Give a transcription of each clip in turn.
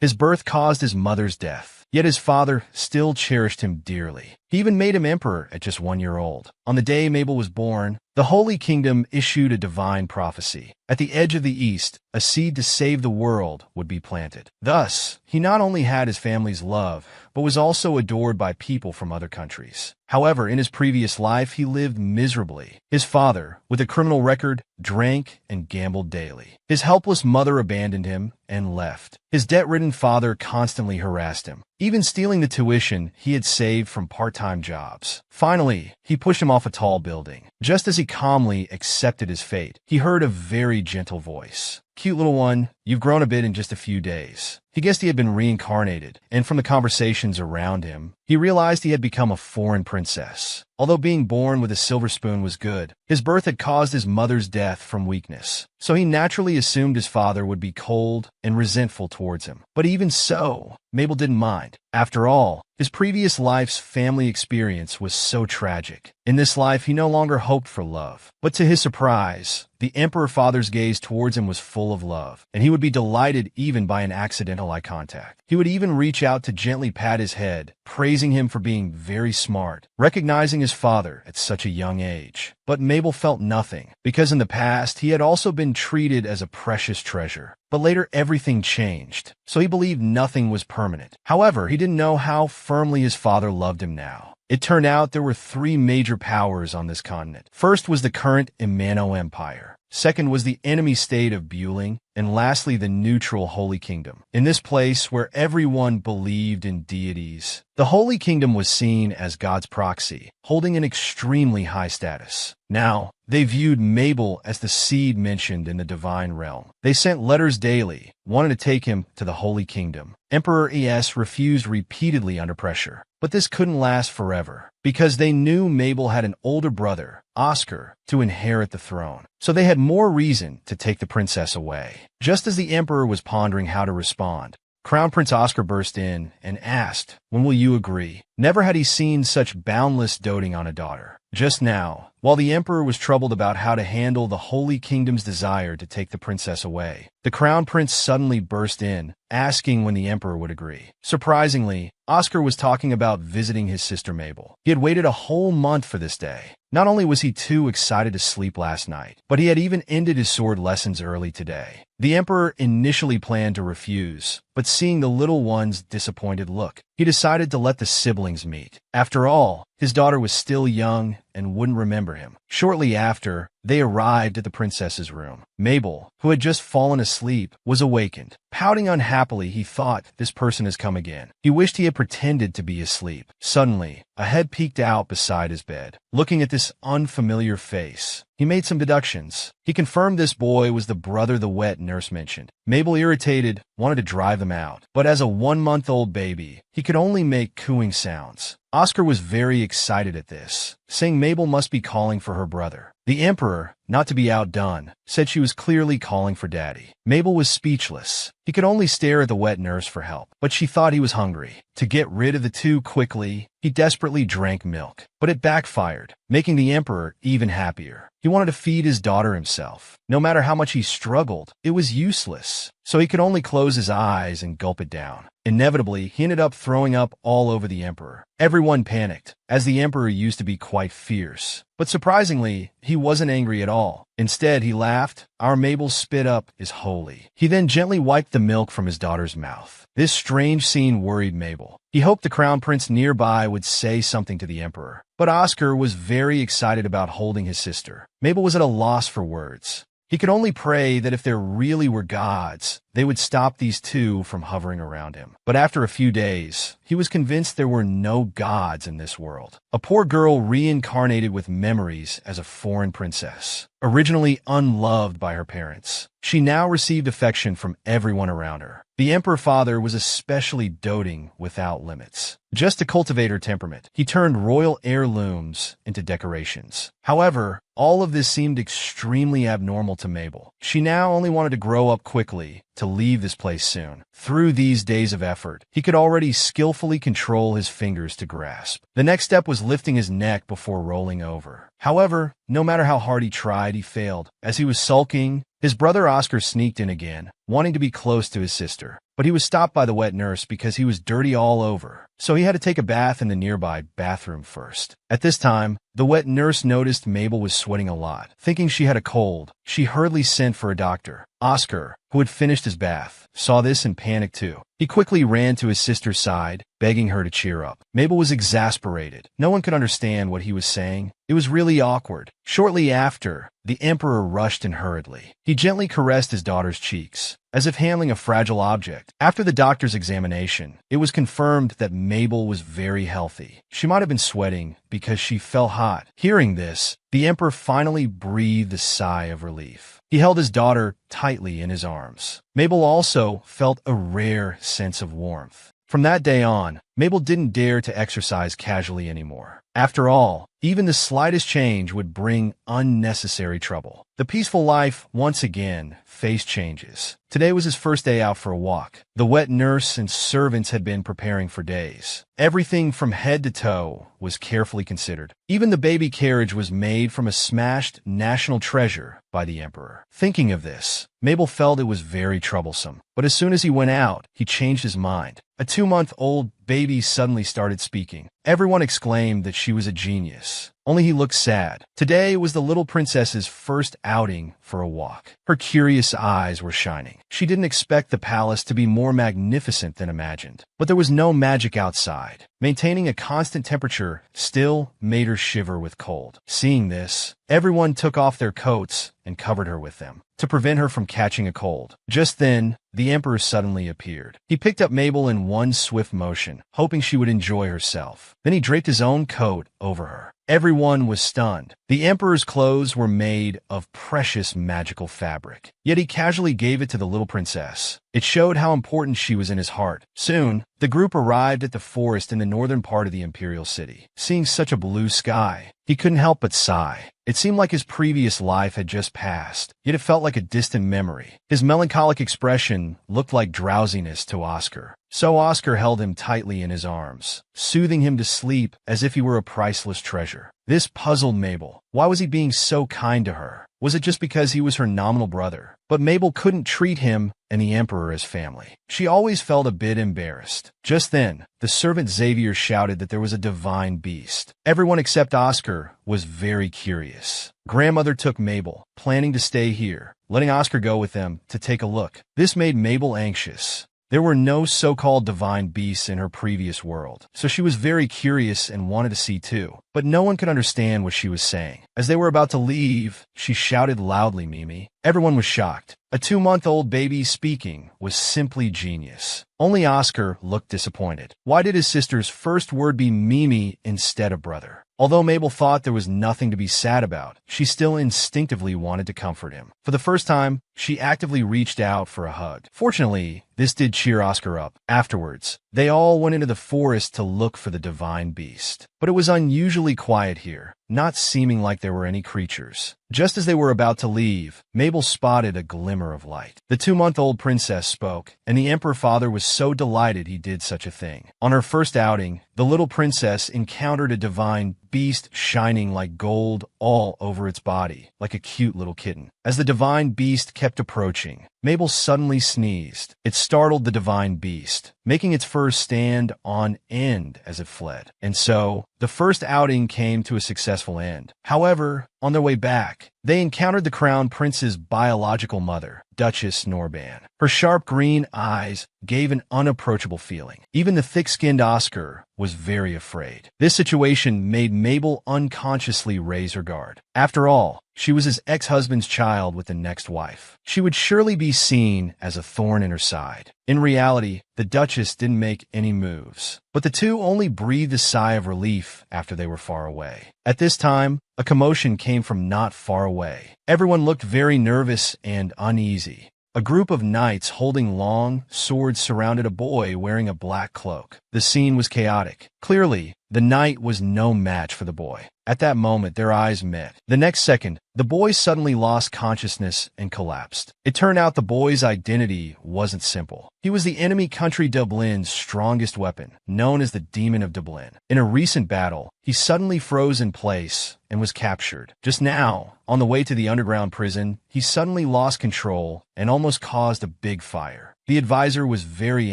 His birth caused his mother's death, yet his father still cherished him dearly. He even made him emperor at just 1 year old. On the day Mabel was born, the Holy Kingdom issued a divine prophecy. At the edge of the east, a seed to save the world would be planted. Thus, he not only had his family's love, but was also adored by people from other countries. However, in his previous life, he lived miserably. His father, with a criminal record, drank and gambled daily. His helpless mother abandoned him and left. His debt-ridden father constantly harassed him, even stealing the tuition he had saved from part-time jobs. Finally, he pushed him off a tall building. Just as he calmly accepted his fate, he heard a very gentle voice. "Cute little one, you've grown a bit in just a few days." He guessed he had been reincarnated, and from the conversations around him, he realized he had become a foreign princess. Although being born with a silver spoon was good, his birth had caused his mother's death from weakness. So he naturally assumed his father would be cold and resentful towards him. But even so, Mabel didn't mind. After all, his previous life's family experience was so tragic. In this life, he no longer hoped for love. But to his surprise, the Emperor Father's gaze towards him was full of love, and he would be delighted even by an accidental eye contact. He would even reach out to gently pat his head, praising him for being very smart, recognizing his father at such a young age. But Mabel felt nothing, because in the past he had also been treated as a precious treasure. But later everything changed, so he believed nothing was permanent. However, he didn't know how firmly his father loved him now. It turned out there were 3 major powers on this continent. First was the current Imano Empire. Second was the enemy state of Bueling, and lastly the neutral Holy Kingdom. In this place where everyone believed in deities, the Holy Kingdom was seen as God's proxy, holding an extremely high status. Now, they viewed Mabel as the seed mentioned in the divine realm. They sent letters daily, wanted to take him to the Holy Kingdom. Emperor Es refused repeatedly under pressure. But this couldn't last forever, because they knew Mabel had an older brother, Oscar, to inherit the throne. So they had more reason to take the princess away. Just as the emperor was pondering how to respond, Crown Prince Oscar burst in and asked, "When will you agree?" Never had he seen such boundless doting on a daughter. Just now, while the emperor was troubled about how to handle the Holy Kingdom's desire to take the princess away, the crown prince suddenly burst in, asking when the emperor would agree. Surprisingly, Oscar was talking about visiting his sister Mabel. He had waited a whole month for this day. Not only was he too excited to sleep last night, but he had even ended his sword lessons early today. The emperor initially planned to refuse, but seeing the little one's disappointed look, he decided to let the siblings meet. After all, his daughter was still young and wouldn't remember him. Shortly after, they arrived at the princess's room. Mabel, who had just fallen asleep, was awakened. Pouting unhappily, he thought, "This person has come again." He wished he had pretended to be asleep. Suddenly, a head peeked out beside his bed. Looking at this unfamiliar face, he made some deductions. He confirmed this boy was the brother the wet nurse mentioned. Mabel, irritated, wanted to drive them out. But as a 1-month-old baby, he could only make cooing sounds. Oscar was very excited at this, saying Mabel must be calling for her brother. The emperor, not to be outdone, said she was clearly calling for daddy. Mabel was speechless. He could only stare at the wet nurse for help, but she thought he was hungry. To get rid of the two quickly, he desperately drank milk. But it backfired, making the emperor even happier. He wanted to feed his daughter himself. No matter how much he struggled, it was useless. So he could only close his eyes and gulp it down. Inevitably, he ended up throwing up all over the emperor. Everyone panicked, as the emperor used to be quite fierce. But surprisingly, he wasn't angry at all. Instead, he laughed. "Our Mabel's spit up is holy." He then gently wiped the milk from his daughter's mouth. This strange scene worried Mabel. He hoped the crown prince nearby would say something to the emperor. But Oscar was very excited about holding his sister. Mabel was at a loss for words. He could only pray that if there really were gods, they would stop these two from hovering around him. But after a few days, he was convinced there were no gods in this world. A poor girl reincarnated with memories as a foreign princess. Originally unloved by her parents, she now received affection from everyone around her. The emperor father was especially doting without limits. Just to cultivate her temperament, he turned royal heirlooms into decorations. However, all of this seemed extremely abnormal to Mabel. She now only wanted to grow up quickly, to leave this place soon. Through these days of effort, he could already skillfully control his fingers to grasp. The next step was lifting his neck before rolling over. However, no matter how hard he tried, he failed. As he was sulking, his brother Oscar sneaked in again. wanting to be close to his sister. But he was stopped by the wet nurse because he was dirty all over, so he had to take a bath in the nearby bathroom first. At this time, the wet nurse noticed Mabel was sweating a lot. Thinking she had a cold, she hurriedly sent for a doctor. Oscar, who had finished his bath, saw this and panicked too. He quickly ran to his sister's side, begging her to cheer up. Mabel was exasperated. No one could understand what he was saying. It was really awkward. Shortly after, the Emperor rushed in hurriedly. He gently caressed his daughter's cheeks, as if handling a fragile object. After the doctor's examination, it was confirmed that Mabel was very healthy. She might have been sweating because she felt hot. Hearing this, the Emperor finally breathed a sigh of relief. He held his daughter tightly in his arms. Mabel also felt a rare sense of warmth. From that day on, Mabel didn't dare to exercise casually anymore. After all, even the slightest change would bring unnecessary trouble. The peaceful life once again faced changes. Today was his first day out for a walk. The wet nurse and servants had been preparing for days. Everything from head to toe was carefully considered. Even the baby carriage was made from a smashed national treasure by the Emperor. Thinking of this, Mabel felt it was very troublesome. But as soon as he went out, he changed his mind. A 2-month-old baby suddenly started speaking. Everyone exclaimed that she was a genius. Only he looked sad. Today was the little princess's first outing for a walk. Her curious eyes were shining. She didn't expect the palace to be more magnificent than imagined. But there was no magic outside. Maintaining a constant temperature still made her shiver with cold. Seeing this, everyone took off their coats and covered her with them to prevent her from catching a cold. Just then, the Emperor suddenly appeared. He picked up Mabel in one swift motion, hoping she would enjoy herself. Then he draped his own coat over her. Everyone was stunned. The Emperor's clothes were made of precious magical fabric, yet he casually gave it to the little princess. It showed how important she was in his heart. Soon, the group arrived at the forest in the northern part of the imperial city. Seeing such a blue sky, he couldn't help but sigh. It seemed like his previous life had just passed, yet it felt like a distant memory. His melancholic expression looked like drowsiness to Oscar. So Oscar held him tightly in his arms, soothing him to sleep as if he were a priceless treasure. This puzzled Mabel. Why was he being so kind to her? Was it just because he was her nominal brother? But Mabel couldn't treat him and the Emperor as family. She always felt a bit embarrassed. Just then, the servant Xavier shouted that there was a divine beast. Everyone except Oscar was very curious. Grandmother took Mabel, planning to stay here, letting Oscar go with them to take a look. This made Mabel anxious. There were no so-called divine beasts in her previous world, so she was very curious and wanted to see too. But no one could understand what she was saying. As they were about to leave, she shouted loudly, "Mimi." Everyone was shocked. A 2-month-old baby speaking was simply genius. Only Oscar looked disappointed. Why did his sister's first word be Mimi instead of brother? Although Mabel thought there was nothing to be sad about, she still instinctively wanted to comfort him. For the first time, she actively reached out for a hug. Fortunately, this did cheer Oscar up. Afterwards, they all went into the forest to look for the divine beast. But it was unusually quiet here, not seeming like there were any creatures. Just as they were about to leave, Mabel spotted a glimmer of light. The 2-month-old princess spoke, and the Emperor father was so delighted he did such a thing. On her first outing, the little princess encountered a divine beast shining like gold all over its body, like a cute little kitten. As the divine beast kept approaching, Mabel suddenly sneezed. It startled the divine beast, making its fur stand on end as it fled. And so, the first outing came to a successful end. However, on their way back, they encountered the crown prince's biological mother, Duchess Norban. Her sharp green eyes gave an unapproachable feeling. Even the thick-skinned Oscar was very afraid. This situation made Mabel unconsciously raise her guard. After all, she was his ex-husband's child with the next wife. She would surely be seen as a thorn in her side. In reality, the Duchess didn't make any moves, but the two only breathed a sigh of relief after they were far away. At this time, a commotion came from not far away. Everyone looked very nervous and uneasy. A group of knights holding long swords surrounded a boy wearing a black cloak. The scene was chaotic. Clearly, The night was no match for the boy. At that moment, their eyes met. The next second, the boy suddenly lost consciousness and collapsed. It turned out the boy's identity wasn't simple. He was the enemy country Dublin's strongest weapon, known as the Demon of Dublin. In a recent battle, he suddenly froze in place and was captured. Just now, on the way to the underground prison, he suddenly lost control and almost caused a big fire. The advisor was very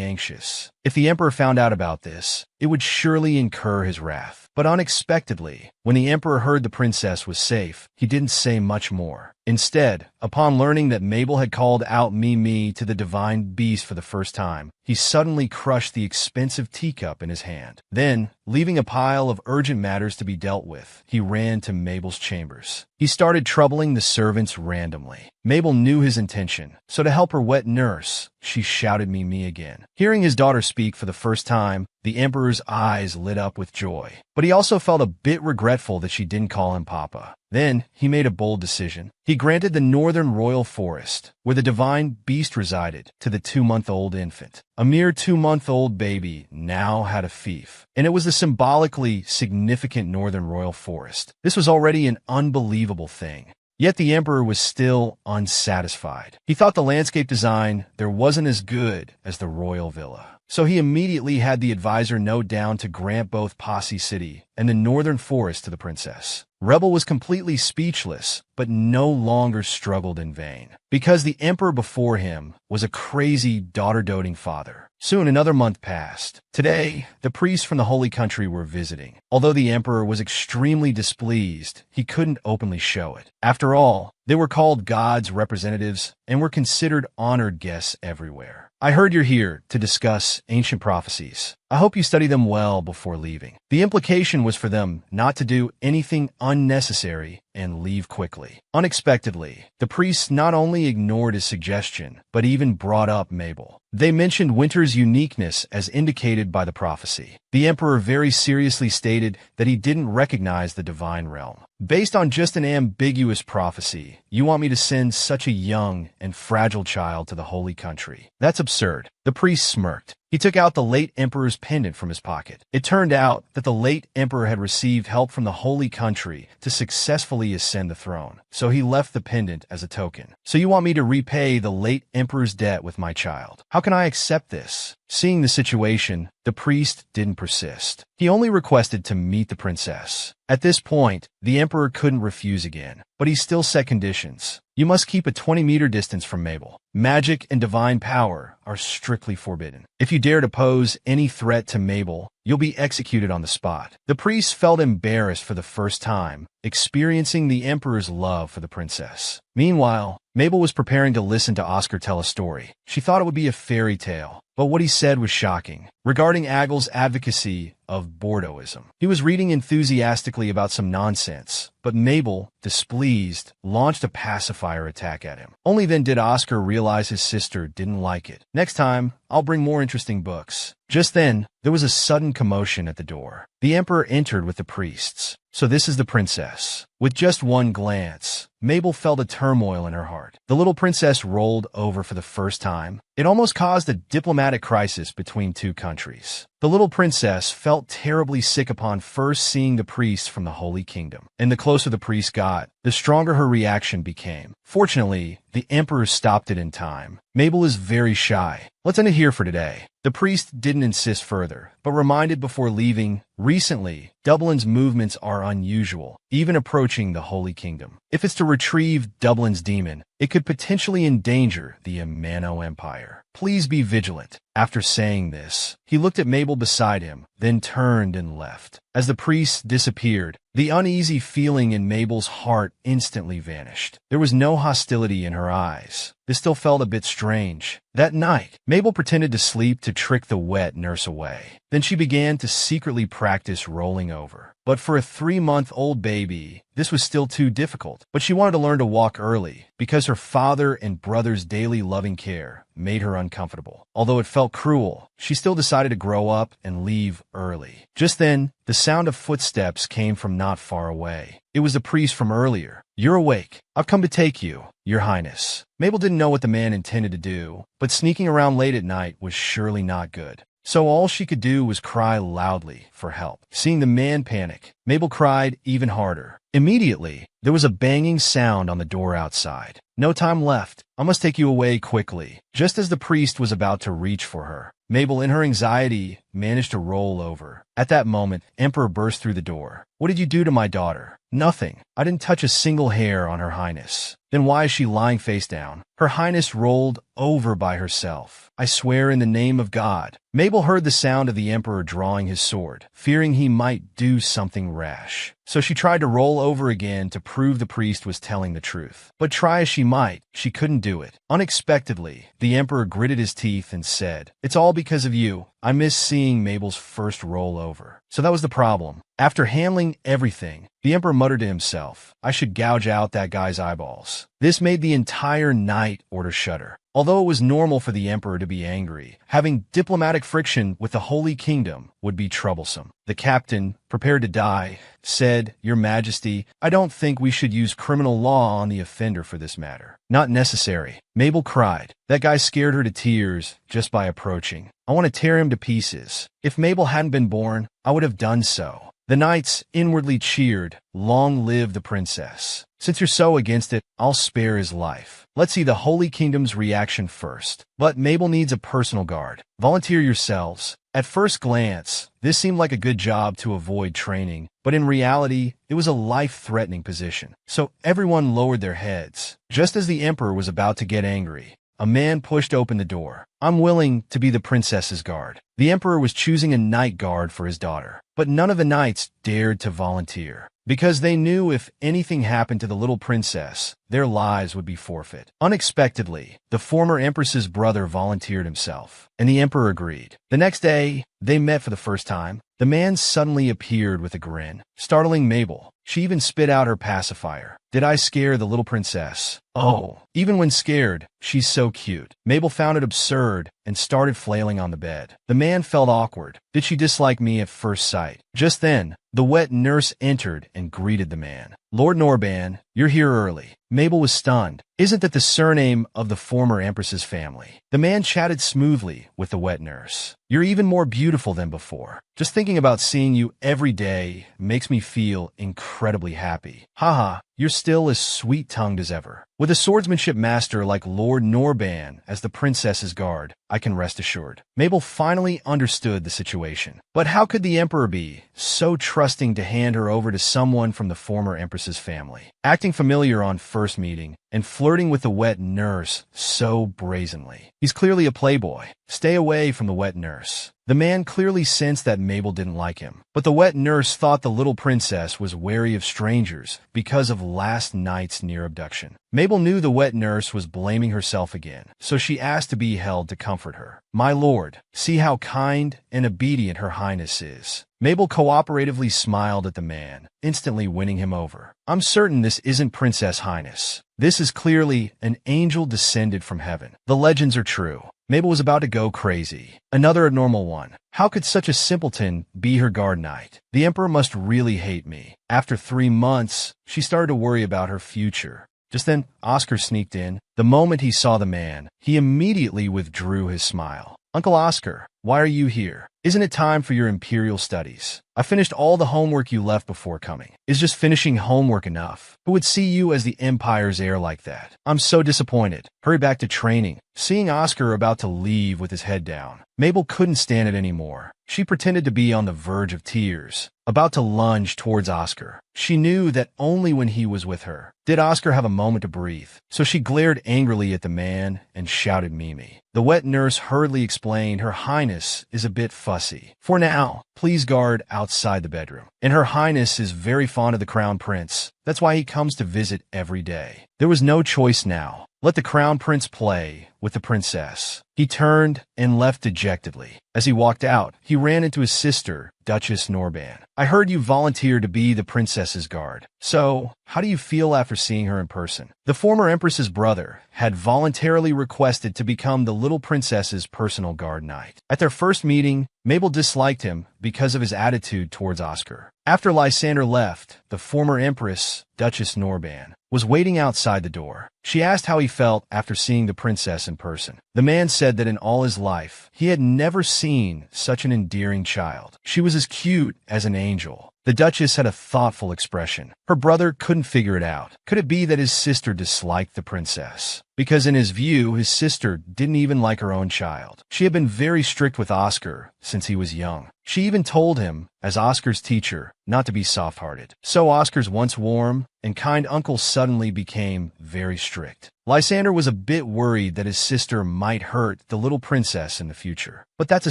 anxious. If the emperor found out about this, it would surely incur his wrath. But unexpectedly, when the emperor heard the princess was safe, he didn't say much more. Instead, upon learning that Mabel had called out Mimi to the divine beast for the first time, he suddenly crushed the expensive teacup in his hand. Then, leaving a pile of urgent matters to be dealt with, he ran to Mabel's chambers. He started troubling the servants randomly. Mabel knew his intention, so to help her wet nurse, she shouted Mimi again. Hearing his daughter speak for the first time, the emperor's eyes lit up with joy. But he also felt a bit regretful that she didn't call him Papa. Then, he made a bold decision. He granted the northern royal forest, where the divine beast resided, to the 2-month-old infant. A mere 2-month-old baby now had a fief, and it was the symbolically significant northern royal forest. This was already an unbelievable thing. Yet the emperor was still unsatisfied. He thought the landscape design there wasn't as good as the royal villa. So he immediately had the advisor note down to grant both Posse City and the northern forest to the princess. Rebel was completely speechless, but no longer struggled in vain. Because the emperor before him was a crazy, daughter-doting father. Soon another month passed. Today, the priests from the Holy Country were visiting. Although the emperor was extremely displeased, he couldn't openly show it. After all, they were called God's representatives and were considered honored guests everywhere. I heard you're here to discuss ancient prophecies. I hope you study them well before leaving. The implication was for them not to do anything unnecessary and leave quickly. Unexpectedly, the priests not only ignored his suggestion, but even brought up Mabel. They mentioned winter's uniqueness as indicated by the prophecy. The emperor very seriously stated that he didn't recognize the divine realm. Based on just an ambiguous prophecy, you want me to send such a young and fragile child to the Holy Country? That's absurd. The priest smirked. He took out the late emperor's pendant from his pocket. It turned out that the late emperor had received help from the Holy Country to successfully ascend the throne, so he left the pendant as a token. So you want me to repay the late emperor's debt with my child? How can I accept this? Seeing the situation, the priest didn't persist. He only requested to meet the princess. At this point, the emperor couldn't refuse again, but he still set conditions. You must keep a 20-meter distance from Mabel. Magic and divine power are strictly forbidden. If you dare to pose any threat to Mabel, you'll be executed on the spot. The priest felt embarrassed for the first time, experiencing the emperor's love for the princess. Meanwhile, Mabel was preparing to listen to Oscar tell a story. She thought it would be a fairy tale, but what he said was shocking. Regarding Agel's advocacy of Bordeauxism, he was reading enthusiastically about some nonsense, but Mabel, displeased, launched a pacifier attack at him. Only then did Oscar realize his sister didn't like it. Next time, I'll bring more interesting books. Just then, there was a sudden commotion at the door. The emperor entered with the priests. So this is the princess. With just one glance, Mabel felt a turmoil in her heart. The little princess rolled over for the first time. It almost caused a diplomatic crisis between two countries. The little princess felt terribly sick upon first seeing the priest from the Holy Kingdom. And the closer the priest got, the stronger her reaction became. Fortunately, the emperor stopped it in time. Mabel is very shy. Let's end it here for today. The priest didn't insist further, but reminded before leaving, recently, Dublin's movements are unusual, even approaching the Holy Kingdom. If it's to retrieve Dublin's demon, it could potentially endanger the Amano Empire. Please be vigilant. After saying this, he looked at Mabel beside him, then turned and left. As the priest disappeared, the uneasy feeling in Mabel's heart instantly vanished. There was no hostility in her eyes. This still felt a bit strange. That night, Mabel pretended to sleep to trick the wet nurse away. Then she began to secretly practice rolling over. But for a 3-month-old baby, this was still too difficult. But she wanted to learn to walk early, because her father and brother's daily loving care made her uncomfortable. Although it felt cruel, she still decided to grow up and leave early. Just then, the sound of footsteps came from not far away. It was the priest from earlier. "You're awake. I've come to take you, Your Highness." Mabel didn't know what the man intended to do, but sneaking around late at night was surely not good. so all she could do was cry loudly for help. Seeing the man panic, Mabel cried even harder. Immediately, there was a banging sound on the door outside. No time left. I must take you away quickly. Just as the priest was about to reach for her, Mabel, in her anxiety, managed to roll over. At that moment, Emperor burst through the door. What did you do to my daughter? Nothing. I didn't touch a single hair on Her Highness. Then why is she lying face down? Her Highness rolled over by herself. I swear in the name of God. Mabel heard the sound of the Emperor drawing his sword, fearing he might do something rash. So she tried to roll over again to prove the priest was telling the truth. But try as she might, she couldn't do it. Unexpectedly, the Emperor gritted his teeth and said, "It's all because of you. I missed seeing Mabel's first roll over." So that was the problem. After handling everything, the Emperor muttered to himself, "I should gouge out that guy's eyeballs." This made the entire Night Order shudder. Although it was normal for the Emperor to be angry, having diplomatic friction with the Holy Kingdom would be troublesome. The captain, prepared to die, said, "Your Majesty, I don't think we should use criminal law on the offender for this matter." "Not necessary." Mabel cried. That guy scared her to tears just by approaching. I want to tear him to pieces. If Mabel hadn't been born, I would have done so. The knights inwardly cheered, "Long live the princess." Since you're so against it, I'll spare his life. Let's see the Holy Kingdom's reaction first. But Mabel needs a personal guard. Volunteer yourselves. At first glance, this seemed like a good job to avoid training, but in reality, it was a life-threatening position. So everyone lowered their heads. Just as the Emperor was about to get angry, a man pushed open the door. "I'm willing to be the princess's guard." The Emperor was choosing a night guard for his daughter, but none of the knights dared to volunteer, because they knew if anything happened to the little princess, their lives would be forfeit. Unexpectedly, the former empress's brother volunteered himself, and the Emperor agreed. The next day, they met for the first time. The man suddenly appeared with a grin, startling Mabel. She even spit out her pacifier. "Did I scare the little princess?" "Oh, even when scared, she's so cute." Mabel found it absurd and started flailing on the bed. The man felt awkward. Did she dislike me at first sight? Just then, the wet nurse entered and greeted the man. "Lord Norban, you're here early." Mabel was stunned. Isn't that the surname of the former empress's family? The man chatted smoothly with the wet nurse. "You're even more beautiful than before. Just thinking about seeing you every day makes me feel incredibly happy. Haha, you're still as sweet-tongued as ever." With a swordsmanship master like Lord Norban as the princess's guard, I can rest assured. Mabel finally understood the situation. But how could the Emperor be so trusting to hand her over to someone from the former empress's family? Acting familiar on first meeting, and flirting with the wet nurse so brazenly. He's clearly a playboy. Stay away from the wet nurse. The man clearly sensed that Mabel didn't like him, but the wet nurse thought the little princess was wary of strangers because of last night's near abduction. Mabel knew the wet nurse was blaming herself again, so she asked to be held to comfort her. "My lord, see how kind and obedient Her Highness is." Mabel cooperatively smiled at the man, instantly winning him over. "I'm certain this isn't Princess Highness. This is clearly an angel descended from heaven. The legends are true." Mabel was about to go crazy. Another abnormal one. How could such a simpleton be her guard knight? The Emperor must really hate me. After 3 months, she started to worry about her future. Just then, Oscar sneaked in. The moment he saw the man, he immediately withdrew his smile. "Uncle Oscar, why are you here? Isn't it time for your imperial studies? I finished all the homework you left before coming. Is just finishing homework enough? Who would see you as the Empire's heir like that? I'm so disappointed. Hurry back to training." Seeing Oscar about to leave with his head down, Mabel couldn't stand it anymore. She pretended to be on the verge of tears, about to lunge towards Oscar. She knew that only when he was with her did Oscar have a moment to breathe, so she glared angrily at the man and shouted Mimi. The wet nurse hurriedly explained Her Highness is a bit fussy. "For now, please guard outside the bedroom. And Her Highness is very fond of the Crown Prince. That's why he comes to visit every day." There was no choice now. Let the Crown Prince play with the princess. He turned and left dejectedly. As he walked out, he ran into his sister, Duchess Norban. "I heard you volunteered to be the princess's guard. So, how do you feel after seeing her in person?" The former empress's brother had voluntarily requested to become the little princess's personal guard knight. At their first meeting, Mabel disliked him because of his attitude towards Oscar. After Lysander left, the former empress, Duchess Norban, was waiting outside the door. She asked how he felt after seeing the princess in person. The man said that in all his life, he had never seen such an endearing child. She was as cute as an angel. The Duchess had a thoughtful expression. Her brother couldn't figure it out. Could it be that his sister disliked the princess? Because in his view, his sister didn't even like her own child. She had been very strict with Oscar since he was young. She even told him, as Oscar's teacher, not to be soft-hearted. So Oscar's once warm and kind uncle suddenly became very strict. Lysander was a bit worried that his sister might hurt the little princess in the future. But that's a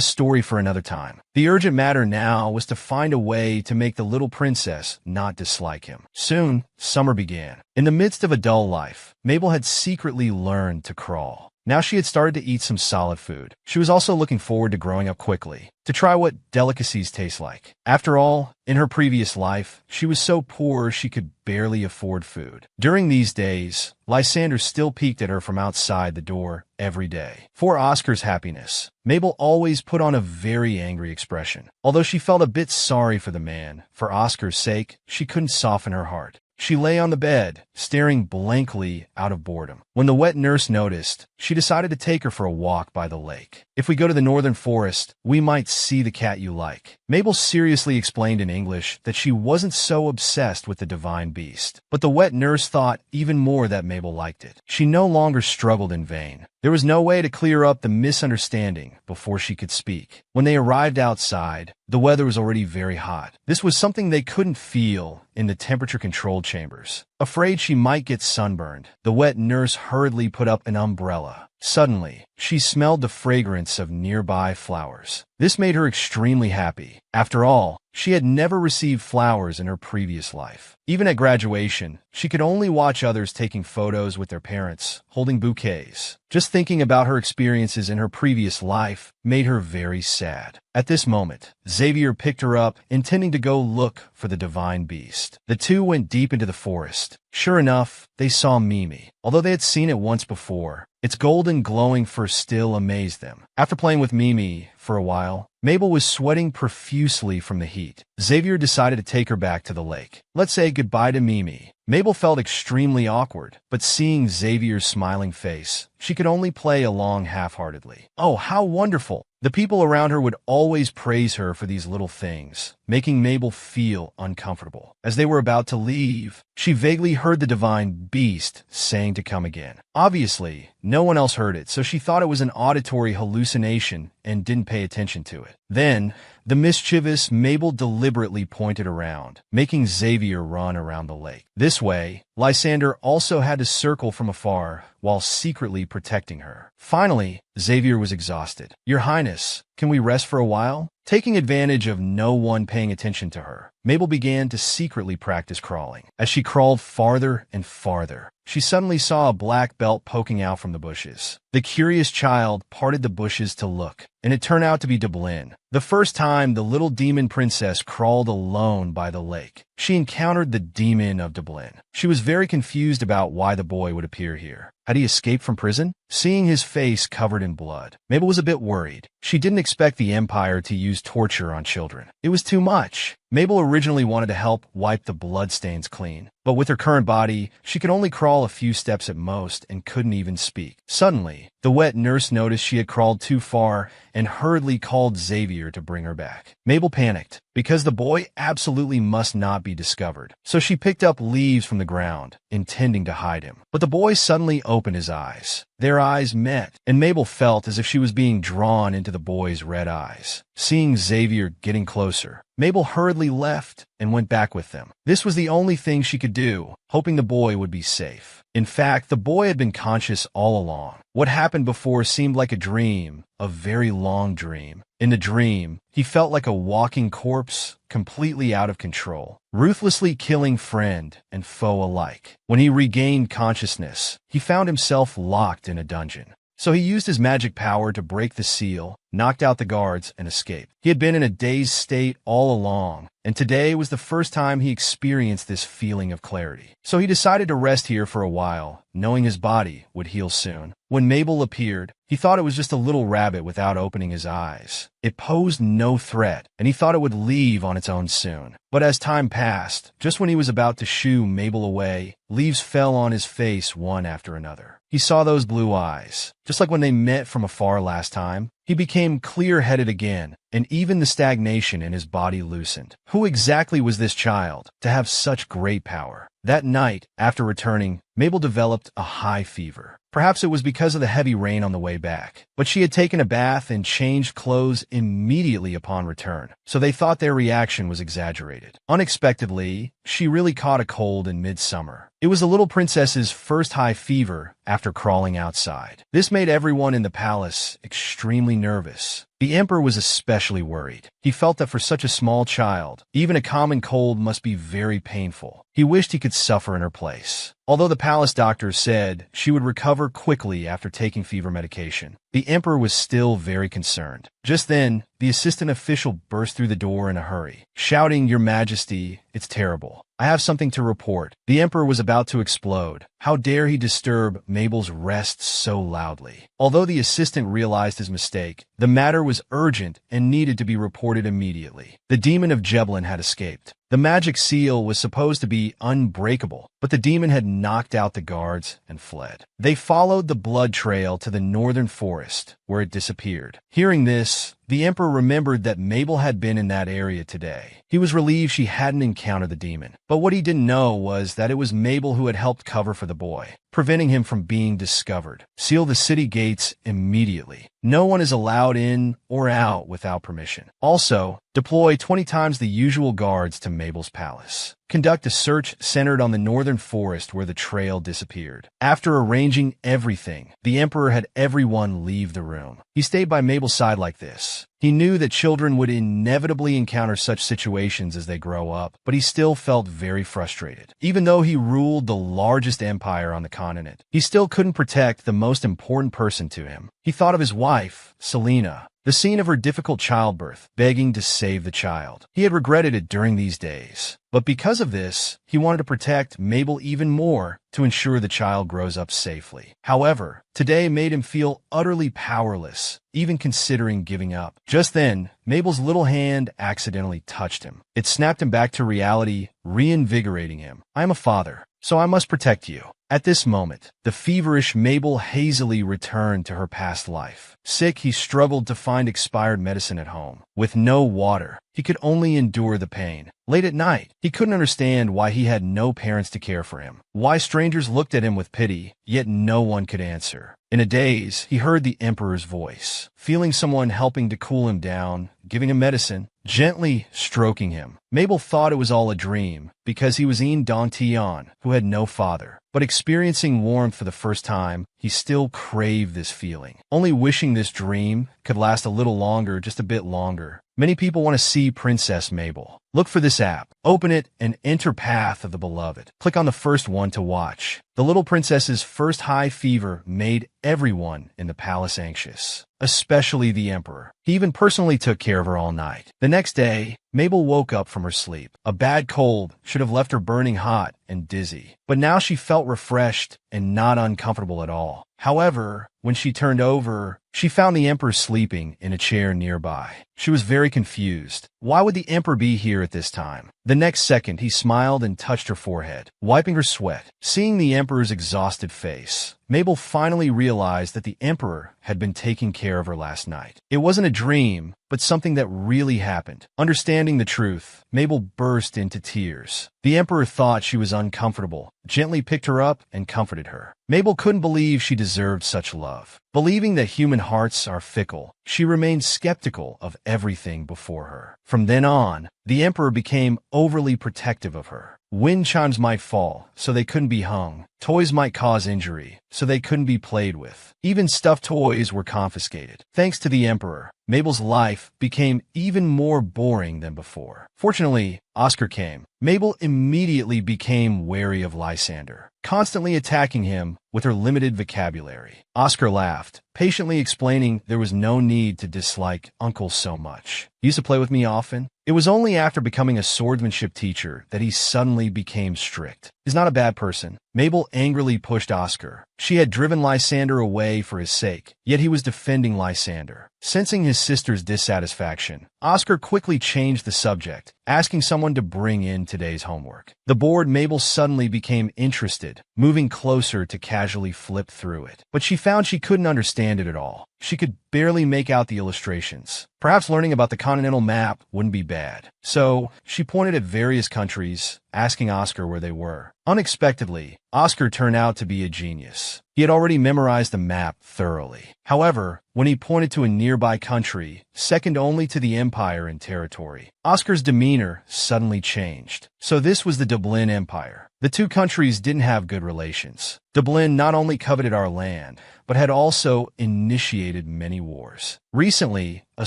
story for another time. The urgent matter now was to find a way to make the little princess not dislike him. Soon, summer began. In the midst of a dull life, Mabel had secretly learned to crawl. Now she had started to eat some solid food. She was also looking forward to growing up quickly, to try what delicacies taste like. After all, in her previous life, she was so poor she could barely afford food. During these days, Lysander still peeked at her from outside the door every day. For Oscar's happiness, Mabel always put on a very angry expression. Although she felt a bit sorry for the man, for Oscar's sake, she couldn't soften her heart. She lay on the bed, staring blankly out of boredom. When the wet nurse noticed, she decided to take her for a walk by the lake. If we go to the northern forest, we might see the cat you like. Mabel seriously explained in English that she wasn't so obsessed with the divine beast. But the wet nurse thought even more that Mabel liked it. She no longer struggled in vain. There was no way to clear up the misunderstanding before she could speak. When they arrived outside, the weather was already very hot. This was something they couldn't feel in the temperature-controlled chambers. Afraid she might get sunburned, the wet nurse hurriedly put up an umbrella. Suddenly, she smelled the fragrance of nearby flowers. This made her extremely happy. After all, she had never received flowers in her previous life. Even at graduation, she could only watch others taking photos with their parents, holding bouquets. Just thinking about her experiences in her previous life made her very sad. At this moment, Xavier picked her up, intending to go look for the divine beast. The two went deep into the forest. Sure enough, they saw Mimi. Although they had seen it once before, its golden glowing fur still amazed them. After playing with Mimi for a while, Mabel was sweating profusely from the heat. Xavier decided to take her back to the lake. Let's say goodbye to Mimi. Mabel felt extremely awkward, but seeing Xavier's smiling face, she could only play along half-heartedly. Oh, how wonderful! The people around her would always praise her for these little things, making Mabel feel uncomfortable. As they were about to leave, she vaguely heard the divine beast saying to come again. Obviously, no one else heard it, so she thought it was an auditory hallucination and didn't pay attention to it. Then, the mischievous Mabel deliberately pointed around, making Xavier run around the lake. This way, Lysander also had to circle from afar while secretly protecting her. Finally, Xavier was exhausted. "Your Highness, can we rest for a while?" Taking advantage of no one paying attention to her, Mabel began to secretly practice crawling. As she crawled farther and farther, she suddenly saw a black belt poking out from the bushes. The curious child parted the bushes to look, and it turned out to be Dublin. The first time the little demon princess crawled alone by the lake, she encountered the demon of Dublin. She was very confused about why the boy would appear here. Had he escaped from prison? Seeing his face covered in blood, Mabel was a bit worried. She didn't expect the Empire to use torture on children. It was too much. Mabel originally wanted to help wipe the bloodstains clean, but with her current body, she could only crawl a few steps at most and couldn't even speak. Suddenly, the wet nurse noticed she had crawled too far and hurriedly called Xavier to bring her back. Mabel panicked, because the boy absolutely must not be discovered, so she picked up leaves from the ground, intending to hide him. But the boy suddenly opened his eyes. Their eyes met, and Mabel felt as if she was being drawn into the boy's red eyes. Seeing Xavier getting closer, Mabel hurriedly left and went back with them. This was the only thing she could do, hoping the boy would be safe. In fact, the boy had been conscious all along. What happened before seemed like a dream, a very long dream. In the dream, he felt like a walking corpse, completely out of control, ruthlessly killing friend and foe alike. When he regained consciousness, he found himself locked in a dungeon. So he used his magic power to break the seal, knocked out the guards, and escaped. He had been in a dazed state all along, and today was the first time he experienced this feeling of clarity. So he decided to rest here for a while, knowing his body would heal soon. When Mabel appeared, he thought it was just a little rabbit without opening his eyes. It posed no threat, and he thought it would leave on its own soon. But as time passed, just when he was about to shoo Mabel away, leaves fell on his face one after another. He saw those blue eyes, just like when they met from afar last time. He became clear-headed again, and even the stagnation in his body loosened. Who exactly was this child to have such great power? That night, after returning, Mabel developed a high fever. Perhaps it was because of the heavy rain on the way back, but she had taken a bath and changed clothes immediately upon return, so they thought their reaction was exaggerated. Unexpectedly, she really caught a cold in midsummer. It was the little princess's first high fever after crawling outside. This made everyone in the palace extremely nervous. The emperor was especially worried. He felt that for such a small child, even a common cold must be very painful. He wished he could suffer in her place. Although the palace doctors said she would recover quickly after taking fever medication, the emperor was still very concerned. Just then, the assistant official burst through the door in a hurry, shouting, "Your Majesty, it's terrible. I have something to report." The emperor was about to explode. How dare he disturb Mabel's rest so loudly? Although the assistant realized his mistake, the matter was urgent and needed to be reported immediately. The demon of Jeblin had escaped. The magic seal was supposed to be unbreakable, but the demon had knocked out the guards and fled. They followed the blood trail to the northern forest, where it disappeared. Hearing this, the emperor remembered that Mabel had been in that area today. He was relieved she hadn't encountered the demon, but what he didn't know was that it was Mabel who had helped cover for the boy, preventing him from being discovered. Seal the city gates immediately. No one is allowed in or out without permission. Also, deploy 20 times the usual guards to Mabel's palace. Conduct a search centered on the northern forest where the trail disappeared. After arranging everything, the emperor had everyone leave the room. He stayed by Mabel's side like this. He knew that children would inevitably encounter such situations as they grow up, but he still felt very frustrated. Even though he ruled the largest empire on the continent, he still couldn't protect the most important person to him. He thought of his wife, Selena, the scene of her difficult childbirth, begging to save the child. He had regretted it during these days. But because of this, he wanted to protect Mabel even more to ensure the child grows up safely. However, today made him feel utterly powerless, even considering giving up. Just then, Mabel's little hand accidentally touched him. It snapped him back to reality, reinvigorating him. "I am a father, so I must protect you." At this moment, the feverish Mabel hazily returned to her past life. Sick, he struggled to find expired medicine at home. With no water, he could only endure the pain. Late at night, he couldn't understand why he had no parents to care for him, why strangers looked at him with pity, yet no one could answer. In a daze, he heard the emperor's voice, feeling someone helping to cool him down, giving him medicine, gently stroking him. Mabel thought it was all a dream, because he was Ian Dantion, who had no father. But experiencing warmth for the first time, he still craved this feeling, only wishing this dream could last a little longer, just a bit longer. Many people want to see Princess Mabel. Look for this app, open it, and enter Path of the Beloved. Click on the first one to watch. The little princess's first high fever made everyone in the palace anxious, especially the emperor. He even personally took care of her all night. The next day, Mabel woke up from her sleep. A bad cold should have left her burning hot and dizzy, but now she felt refreshed and not uncomfortable at all. However, when she turned over, she found the emperor sleeping in a chair nearby. She was very confused. Why would the emperor be here at this time? The next second, he smiled and touched her forehead, wiping her sweat. Seeing the emperor's exhausted face, Mabel finally realized that the emperor had been taking care of her last night. It wasn't a dream, but something that really happened. Understanding the truth, Mabel burst into tears. The emperor thought she was uncomfortable, gently picked her up and comforted her. Mabel couldn't believe she deserved such love. Believing that human hearts are fickle, she remained skeptical of everything before her. From then on, the emperor became overly protective of her. Wind chimes might fall, so they couldn't be hung. Toys might cause injury, so they couldn't be played with. Even stuffed toys were confiscated. Thanks to the emperor, Mabel's life became even more boring than before. Fortunately, Oscar came. Mabel immediately became wary of Lysander, constantly attacking him with her limited vocabulary. Oscar laughed, patiently explaining there was no need to dislike Uncle so much. He used to play with me often. It was only after becoming a swordsmanship teacher that he suddenly became strict. He's not a bad person. Mabel angrily pushed Oscar. She had driven Lysander away for his sake, yet he was defending Lysander. Sensing his sister's dissatisfaction, Oscar quickly changed the subject, asking someone to bring in today's homework. The board Mabel suddenly became interested, moving closer to casually flip through it. But she found she couldn't understand it at all. She could barely make out the illustrations. Perhaps learning about the continental map wouldn't be bad. So, she pointed at various countries, asking Oscar where they were. Unexpectedly, Oscar turned out to be a genius. He had already memorized the map thoroughly. However, when he pointed to a nearby country, second only to the Empire in territory, Oscar's demeanor suddenly changed. So this was the Dublin Empire. The two countries didn't have good relations. Dublin not only coveted our land, but had also initiated many wars. Recently, a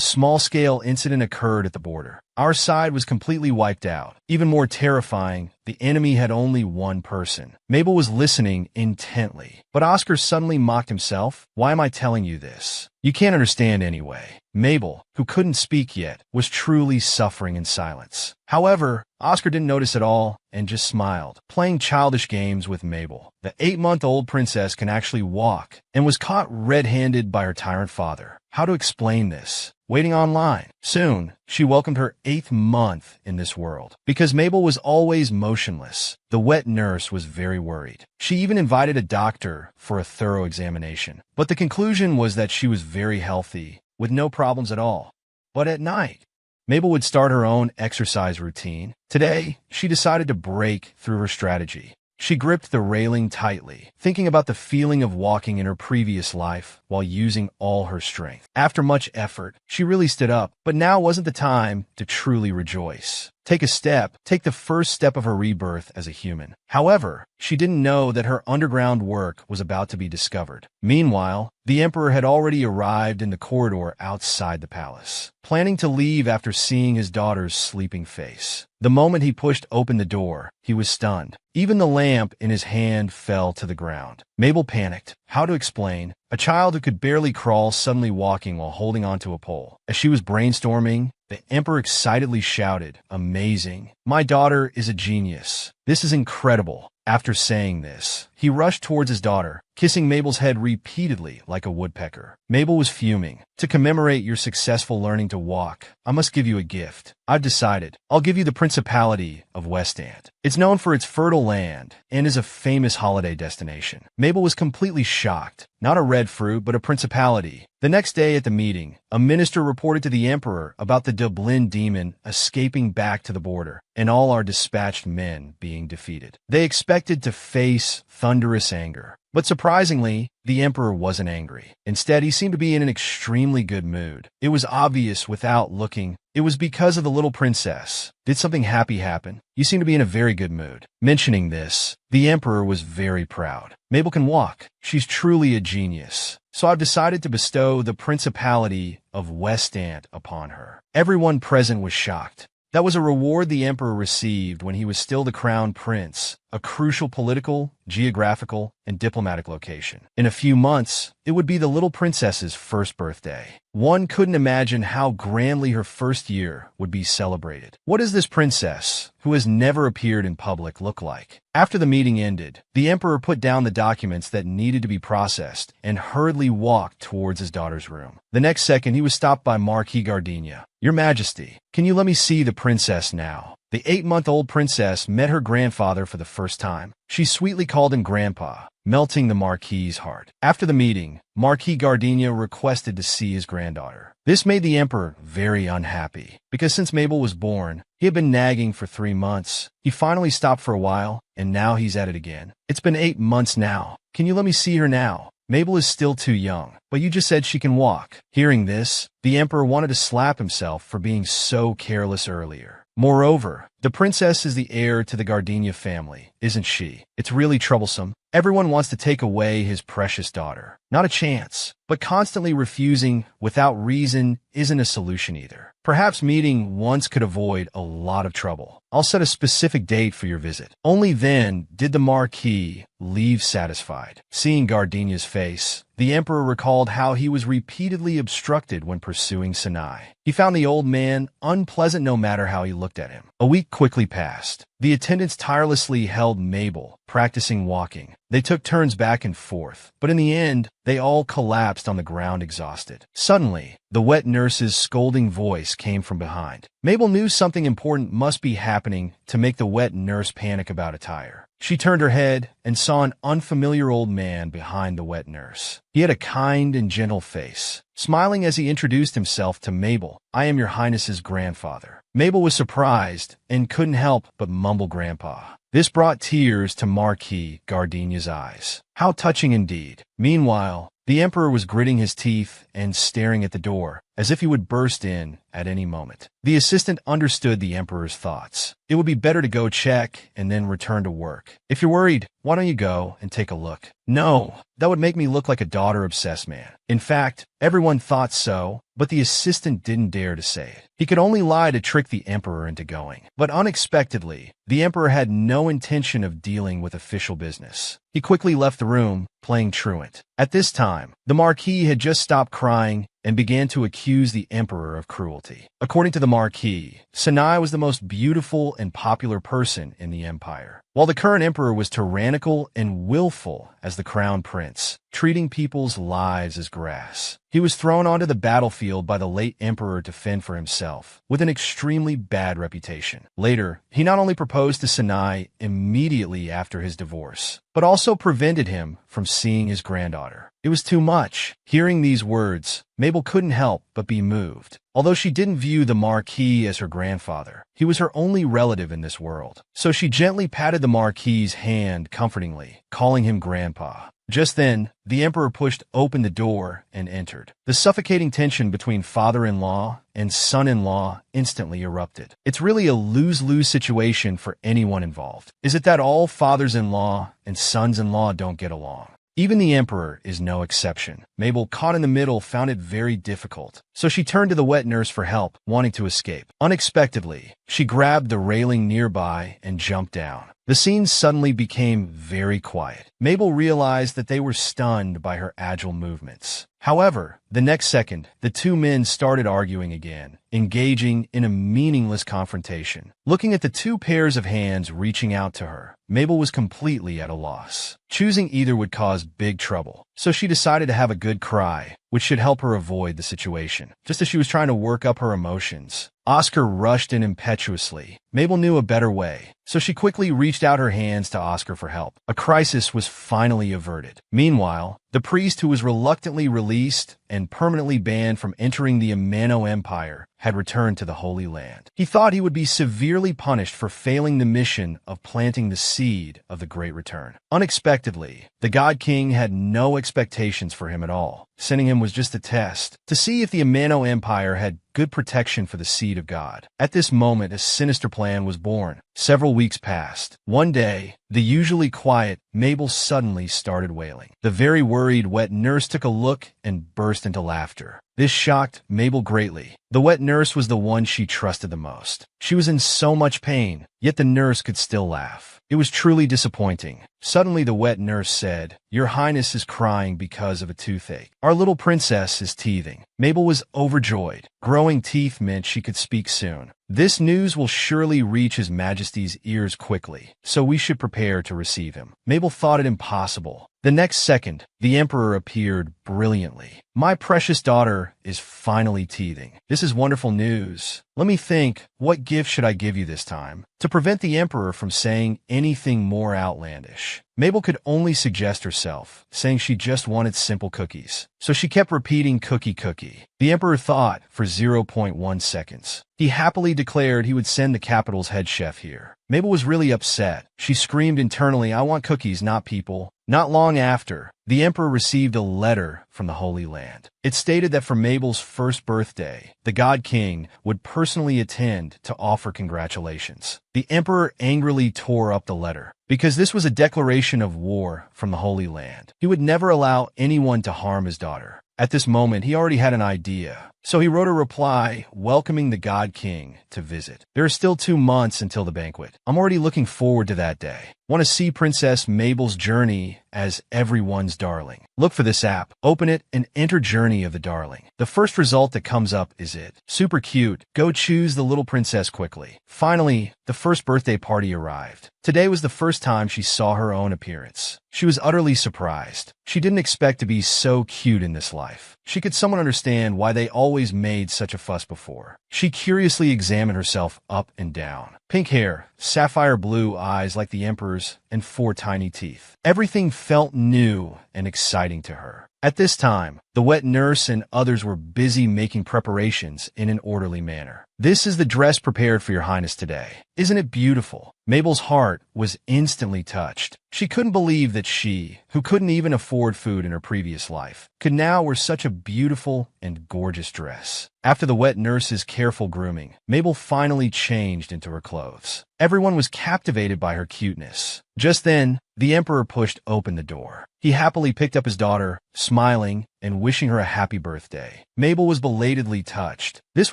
small-scale incident occurred at the border. Our side was completely wiped out. Even more terrifying, the enemy had only one person. Mabel was listening intently, but Oscar suddenly mocked himself. Why am I telling you this? You can't understand anyway. Mabel, who couldn't speak yet, was truly suffering in silence. However, Oscar didn't notice at all and just smiled, playing childish games with Mabel. The 8-month-old princess can actually walk and was caught red-handed by her tyrant father. How to explain this? Waiting online. Soon, she welcomed her 8th month in this world. Because Mabel was always motionless, the wet nurse was very worried. She even invited a doctor for a thorough examination. But the conclusion was that she was very healthy, with no problems at all. But at night, Mabel would start her own exercise routine. Today, she decided to break through her strategy. She gripped the railing tightly, thinking about the feeling of walking in her previous life while using all her strength. After much effort, she really stood up, but now wasn't the time to truly rejoice. Take the first step of her rebirth as a human. However, she didn't know that her underground work was about to be discovered. Meanwhile, the Emperor had already arrived in the corridor outside the palace, planning to leave after seeing his daughter's sleeping face. The moment he pushed open the door, he was stunned. Even the lamp in his hand fell to the ground. Mabel panicked. How to explain? A child who could barely crawl suddenly walking while holding onto a pole. As she was brainstorming, the Emperor excitedly shouted, "Amazing! My daughter is a genius. This is incredible." After saying this, he rushed towards his daughter, kissing Mabel's head repeatedly like a woodpecker. Mabel was fuming. To commemorate your successful learning to walk, I must give you a gift. I've decided. I'll give you the Principality of Westend. It's known for its fertile land and is a famous holiday destination. Mabel was completely shocked. Not a red fruit, but a principality. The next day at the meeting, a minister reported to the Emperor about the Dublin demon escaping back to the border, and all our dispatched men being defeated. They expected to face thunderous anger. But surprisingly, the Emperor wasn't angry. Instead, he seemed to be in an extremely good mood. It was obvious without looking. It was because of the little princess. Did something happy happen? You seem to be in a very good mood. Mentioning this, the Emperor was very proud. Mabel can walk. She's truly a genius. So I've decided to bestow the Principality of Westend upon her. Everyone present was shocked. That was a reward the Emperor received when he was still the crown prince, a crucial political, geographical, and diplomatic location. In a few months, it would be the little princess's first birthday. One couldn't imagine how grandly her first year would be celebrated. What does this princess, who has never appeared in public, look like? After the meeting ended, the Emperor put down the documents that needed to be processed and hurriedly walked towards his daughter's room. The next second, he was stopped by Marquis Gardenia. "Your Majesty, can you let me see the princess now?" The 8-month-old princess met her grandfather for the first time. She sweetly called him Grandpa, melting the Marquis's heart. After the meeting, Marquis Gardenia requested to see his granddaughter. This made the Emperor very unhappy, because since Mabel was born, he had been nagging for 3 months. He finally stopped for a while, and now he's at it again. "It's been 8 months now. Can you let me see her now? Mabel is still too young, but you just said she can walk." Hearing this, the Emperor wanted to slap himself for being so careless earlier. Moreover, The princess is the heir to the Gardenia family, isn't she? It's really troublesome. Everyone wants to take away his precious daughter. Not a chance. But constantly refusing without reason isn't a solution either. Perhaps meeting once could avoid a lot of trouble. I'll set a specific date for your visit. Only then did the Marquis leave satisfied. Seeing Gardenia's face, the emperor recalled how he was repeatedly obstructed when pursuing Sinai. He found the old man unpleasant no matter how he looked at him. A week quickly passed. The attendants tirelessly held Mabel, practicing walking. They took turns back and forth, but in the end, they all collapsed on the ground exhausted. Suddenly, the wet nurse's scolding voice came from behind. Mabel knew something important must be happening to make the wet nurse panic about attire. She turned her head and saw an unfamiliar old man behind the wet nurse. He had a kind and gentle face, smiling as he introduced himself to Mabel. "I am your highness's grandfather." Mabel was surprised and couldn't help but mumble grandpa. This brought tears to Marquis Gardenia's eyes. How touching indeed. Meanwhile, the emperor was gritting his teeth and staring at the door, as if he would burst in at any moment. The assistant understood the emperor's thoughts. It would be better to go check and then return to work. "If you're worried, why don't you go and take a look?" "No, that would make me look like a daughter-obsessed man." In fact, everyone thought so, but the assistant didn't dare to say it. He could only lie to trick the emperor into going. But unexpectedly, the emperor had no intention of dealing with official business. He quickly left the room, playing truant. At this time, the Marquis had just stopped crying and began to accuse the emperor of cruelty. According to the Marquis, Sinai was the most beautiful and popular person in the empire, while the current emperor was tyrannical and willful as the crown prince, treating people's lives as grass. He was thrown onto the battlefield by the late emperor to fend for himself, with an extremely bad reputation. Later, he not only proposed to Sinai immediately after his divorce, but also prevented him from seeing his granddaughter. It was too much. Hearing these words, Mabel couldn't help but be moved. Although she didn't view the Marquis as her grandfather, he was her only relative in this world. So she gently patted the Marquis's hand comfortingly, calling him grandpa. Just then, the emperor pushed open the door and entered. The suffocating tension between father-in-law and son-in-law instantly erupted. It's really a lose-lose situation for anyone involved. Is it that all fathers-in-law and sons-in-law don't get along? Even the emperor is no exception. Mabel, caught in the middle, found it very difficult. So she turned to the wet nurse for help, wanting to escape. Unexpectedly, she grabbed the railing nearby and jumped down. The scene suddenly became very quiet. Mabel realized that they were stunned by her agile movements. However, the next second, the two men started arguing again, engaging in a meaningless confrontation. Looking at the two pairs of hands reaching out to her, Mabel was completely at a loss. Choosing either would cause big trouble, so she decided to have a good cry, which should help her avoid the situation. Just as she was trying to work up her emotions, Oscar rushed in impetuously. Mabel knew a better way, so she quickly reached out her hands to Oscar for help. A crisis was finally averted. Meanwhile, the priest, who was reluctantly released and permanently banned from entering the Amano Empire, had returned to the Holy Land. He thought he would be severely punished for failing the mission of planting the seed of the Great Return. Unexpectedly, the God King had no expectations for him at all. Sending him was just a test to see if the Amano Empire had good protection for the seed of God. At this moment, a sinister plan was born. Several weeks passed. One day, the usually quiet Mabel suddenly started wailing. The very worried wet nurse took a look and burst into laughter. This shocked Mabel greatly. The wet nurse was the one she trusted the most. She was in so much pain, yet the nurse could still laugh. It was truly disappointing. Suddenly the wet nurse said, "Your Highness is crying because of a toothache. Our little princess is teething." Mabel was overjoyed. Growing teeth meant she could speak soon. "This news will surely reach His Majesty's ears quickly, so we should prepare to receive him." Mabel thought it impossible. The next second, the emperor appeared brilliantly. "My precious daughter is finally teething. This is wonderful news. Let me think, what gift should I give you this time?" To prevent the emperor from saying anything more outlandish, Mabel could only suggest herself, saying she just wanted simple cookies. So she kept repeating cookie cookie. The emperor thought for 0.1 seconds. He happily declared he would send the capital's head chef here. Mabel was really upset. She screamed internally, "I want cookies, not people." Not long after, the emperor received a letter from the Holy Land. It stated that for Mabel's first birthday, the God King would personally attend to offer congratulations. The emperor angrily tore up the letter, because this was a declaration of war from the Holy Land. He would never allow anyone to harm his daughter. At this moment, he already had an idea, so he wrote a reply welcoming the God King to visit. There are still 2 months until the banquet. I'm already looking forward to that day. Want to see Princess Mabel's journey as everyone's darling? Look for this app, open it, and enter Journey of the Darling. The first result that comes up is it. Super cute. Go choose the little princess quickly. Finally, the first birthday party arrived. Today was the first time she saw her own appearance. She was utterly surprised. She didn't expect to be so cute in this life. She could somewhat understand why they always made such a fuss before. She curiously examined herself up and down. Pink hair, sapphire blue eyes like the emperor's, and 4 tiny teeth. Everything felt new and exciting to her. At this time, the wet nurse and others were busy making preparations in an orderly manner. This is the dress prepared for your highness today. Isn't it beautiful? Mabel's heart was instantly touched. She couldn't believe that she, who couldn't even afford food in her previous life, could now wear such a beautiful and gorgeous dress. After the wet nurse's careful grooming, Mabel finally changed into her clothes. Everyone was captivated by her cuteness. Just then, the emperor pushed open the door. He happily picked up his daughter, smiling and wishing her a happy birthday. Mabel was belatedly touched. This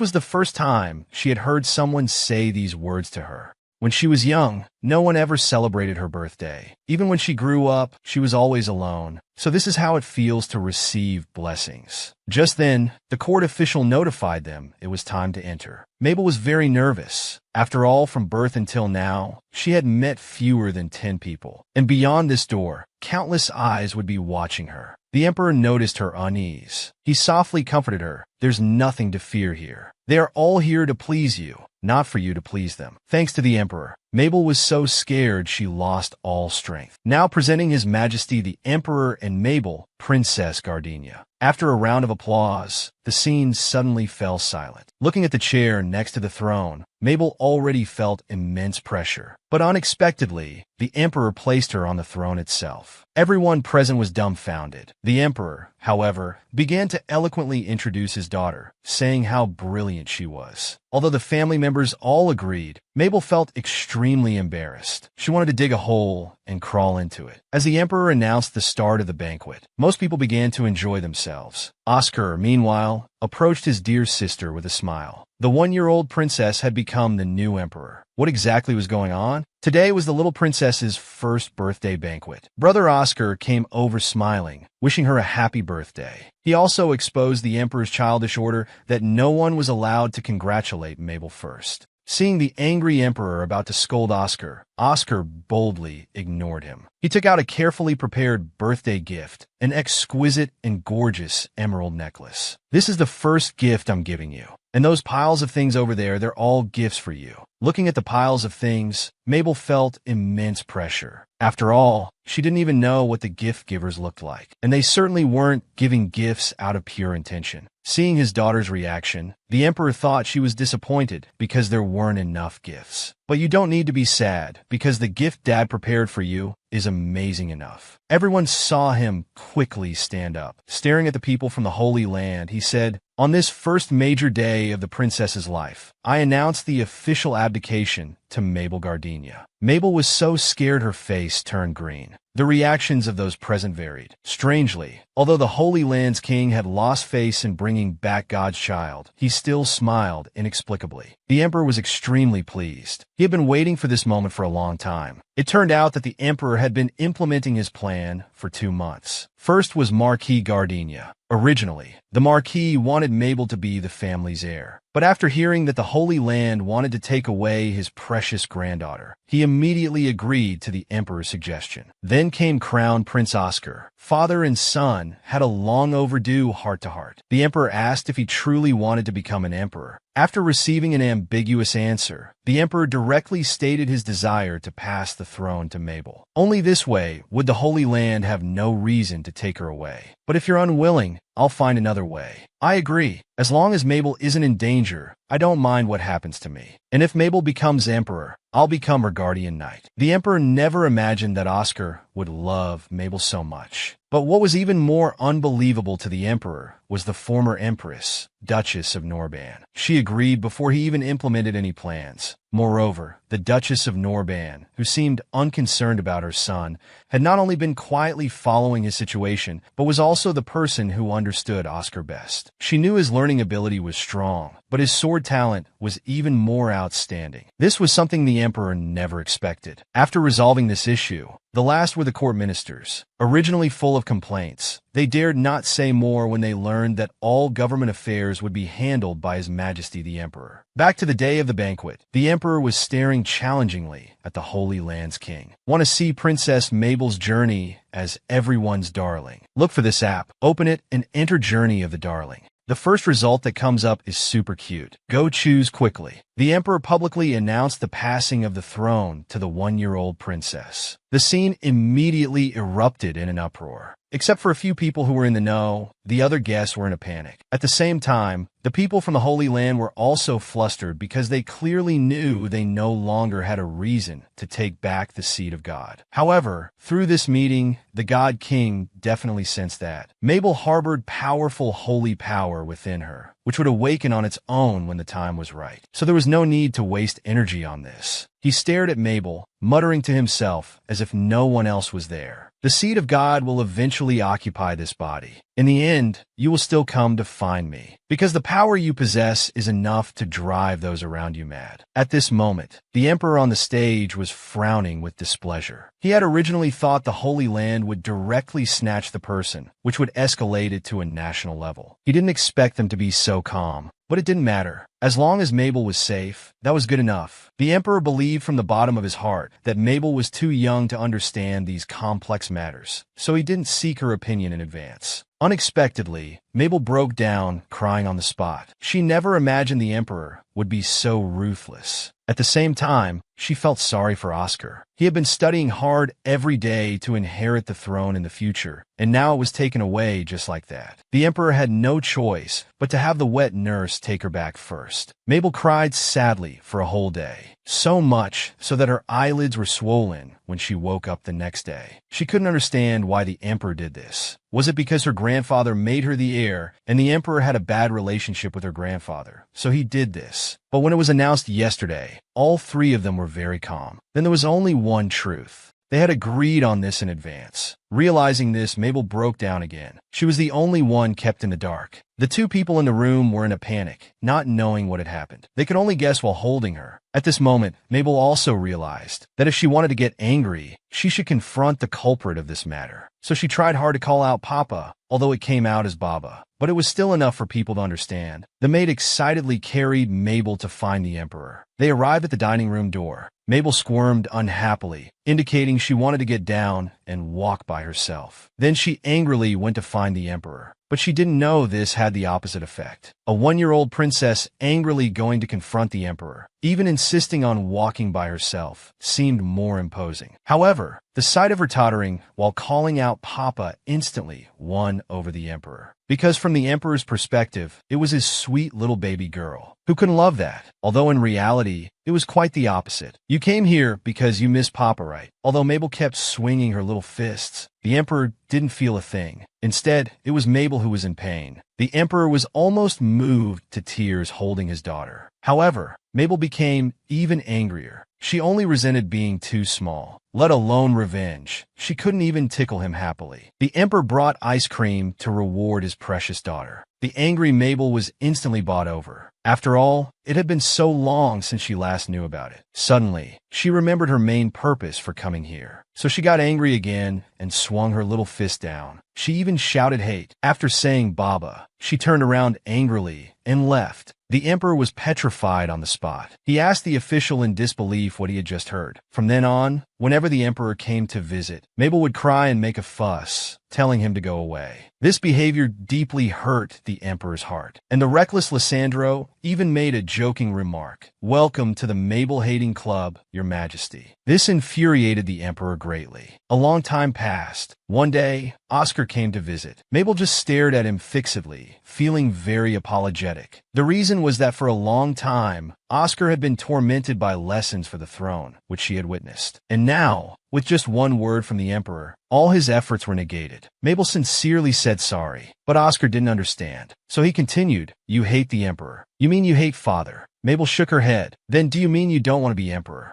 was the first time she had heard someone say these words to her. When she was young, no one ever celebrated her birthday. Even when she grew up, she was always alone. So this is how it feels to receive blessings. Just then, the court official notified them it was time to enter. Mabel was very nervous. After all, from birth until now, she had met fewer than 10 people. And beyond this door, countless eyes would be watching her. The emperor noticed her unease. He softly comforted her. There's nothing to fear here. They are all here to please you, not for you to please them. Thanks to the emperor, Mabel was so scared she lost all strength. Now presenting His Majesty the Emperor and Mabel, Princess Gardenia. After a round of applause, the scene suddenly fell silent. Looking at the chair next to the throne, Mabel already felt immense pressure. But unexpectedly, the emperor placed her on the throne itself. Everyone present was dumbfounded. The emperor, however, began to eloquently introduce his daughter, saying how brilliant she was. Although the family members all agreed, Mabel felt extremely embarrassed. She wanted to dig a hole and crawl into it. As the emperor announced the start of the banquet, most people began to enjoy themselves. Oscar, meanwhile, approached his dear sister with a smile. The 1-year-old princess had become the new emperor. What exactly was going on? Today was the little princess's first birthday banquet. Brother Oscar came over smiling, wishing her a happy birthday. He also exposed the emperor's childish order that no one was allowed to congratulate Mabel first. Seeing the angry emperor about to scold Oscar, Oscar boldly ignored him. He took out a carefully prepared birthday gift, an exquisite and gorgeous emerald necklace. This is the first gift I'm giving you. And those piles of things over there, they're all gifts for you. Looking at the piles of things, Mabel felt immense pressure. After all, she didn't even know what the gift givers looked like, and they certainly weren't giving gifts out of pure intention. Seeing his daughter's reaction, the emperor thought she was disappointed because there weren't enough gifts. But you don't need to be sad, because the gift Dad prepared for you is amazing enough. Everyone saw him quickly stand up. Staring at the people from the Holy Land, he said, "On this first major day of the princess's life, I announce the official abdication to Mabel Gardenia." Mabel was so scared her face turned green. The reactions of those present varied. Strangely, although the Holy Land's king had lost face in bringing back God's child, he still smiled inexplicably. The emperor was extremely pleased. He had been waiting for this moment for a long time. It turned out that the emperor had been implementing his plan for 2 months. First was Marquis Gardenia. Originally, the Marquis wanted Mabel to be the family's heir. But after hearing that the Holy Land wanted to take away his precious granddaughter, he immediately agreed to the emperor's suggestion. Then came Crown Prince Oscar. Father and son had a long overdue heart-to-heart. The emperor asked if he truly wanted to become an emperor. After receiving an ambiguous answer, the emperor directly stated his desire to pass the throne to Mabel. Only this way would the Holy Land have no reason to take her away. But if you're unwilling, I'll find another way. I agree. As long as Mabel isn't in danger, I don't mind what happens to me. And if Mabel becomes emperor, I'll become her guardian knight." The emperor never imagined that Oscar would love Mabel so much. But what was even more unbelievable to the emperor was the former empress, Duchess of Norban. She agreed before he even implemented any plans. Moreover, the Duchess of Norban, who seemed unconcerned about her son, had not only been quietly following his situation, but was also the person who understood Oscar best. She knew his learning ability was strong, but his sword talent was even more outstanding. This was something the emperor never expected. After resolving this issue, the last were the court ministers. Originally full of complaints, they dared not say more when they learned that all government affairs would be handled by His Majesty the Emperor. Back to the day of the banquet, the emperor was staring challengingly at the Holy Land's king. Want to see Princess Mabel's journey as everyone's darling? Look for this app, open it, and enter Journey of the Darling. The first result that comes up is super cute. Go choose quickly. The emperor publicly announced the passing of the throne to the 1-year-old princess. The scene immediately erupted in an uproar. Except for a few people who were in the know, the other guests were in a panic. At the same time, the people from the Holy Land were also flustered because they clearly knew they no longer had a reason to take back the seat of God. However, through this meeting, the God King definitely sensed that Mabel harbored powerful holy power within her, which would awaken on its own when the time was right. So there was no need to waste energy on this. He stared at Mabel, muttering to himself as if no one else was there. The seed of God will eventually occupy this body. In the end, you will still come to find me, because the power you possess is enough to drive those around you mad. At this moment, the emperor on the stage was frowning with displeasure. He had originally thought the Holy Land would directly snatch the person, which would escalate it to a national level. He didn't expect them to be so calm. But it didn't matter. As long as Mabel was safe, that was good enough. The emperor believed from the bottom of his heart that Mabel was too young to understand these complex matters, so he didn't seek her opinion in advance. Unexpectedly, Mabel broke down, crying on the spot. She never imagined the emperor would be so ruthless. At the same time, she felt sorry for Oscar. He had been studying hard every day to inherit the throne in the future, and now it was taken away just like that. The emperor had no choice but to have the wet nurse take her back first. Mabel cried sadly for a whole day, so much so that her eyelids were swollen when she woke up the next day. She couldn't understand why the emperor did this. Was it because her grandfather made her the heir, and the emperor had a bad relationship with her grandfather, so he did this? But when it was announced yesterday, all three of them were very calm. Then there was only one truth. They had agreed on this in advance. Realizing this, Mabel broke down again. She was the only one kept in the dark. The two people in the room were in a panic, not knowing what had happened. They could only guess while holding her. At this moment, Mabel also realized that if she wanted to get angry, she should confront the culprit of this matter. So she tried hard to call out Papa, although it came out as Baba. But it was still enough for people to understand. The maid excitedly carried Mabel to find the emperor. They arrived at the dining room door. Mabel squirmed unhappily, indicating she wanted to get down and walk by herself. Then she angrily went to find the emperor. But she didn't know this had the opposite effect. A 1-year-old princess angrily going to confront the emperor, even insisting on walking by herself, seemed more imposing. However, the sight of her tottering while calling out Papa instantly won over the emperor. Because from the emperor's perspective, it was his sweet little baby girl. Who couldn't love that? Although in reality, it was quite the opposite. You came here because you miss Papa, right? Although Mabel kept swinging her little fists, the emperor didn't feel a thing. Instead, it was Mabel who was in pain. The emperor was almost moved to tears holding his daughter. However, Mabel became even angrier. She only resented being too small, let alone revenge. She couldn't even tickle him happily. The emperor brought ice cream to reward his precious daughter. The angry Mabel was instantly bought over. After all, it had been so long since she last knew about it. Suddenly, she remembered her main purpose for coming here. So she got angry again and swung her little fist down. She even shouted hate. After saying Baba, she turned around angrily and left. The emperor was petrified on the spot. He asked the official in disbelief what he had just heard. From then on, whenever the emperor came to visit, Mabel would cry and make a fuss, telling him to go away. This behavior deeply hurt the emperor's heart, and the reckless Lysandro even made a joking remark, "Welcome to the Mabel-hating club, Your Majesty." This infuriated the emperor greatly. A long time passed. One day, Oscar came to visit. Mabel just stared at him fixedly, feeling very apologetic. The reason was that for a long time, Oscar had been tormented by lessons for the throne, which she had witnessed. And now, with just one word from the emperor, all his efforts were negated. Mabel sincerely said sorry, but Oscar didn't understand. So he continued, "You hate the emperor. You mean you hate father?" Mabel shook her head. "Then do you mean you don't want to be emperor?"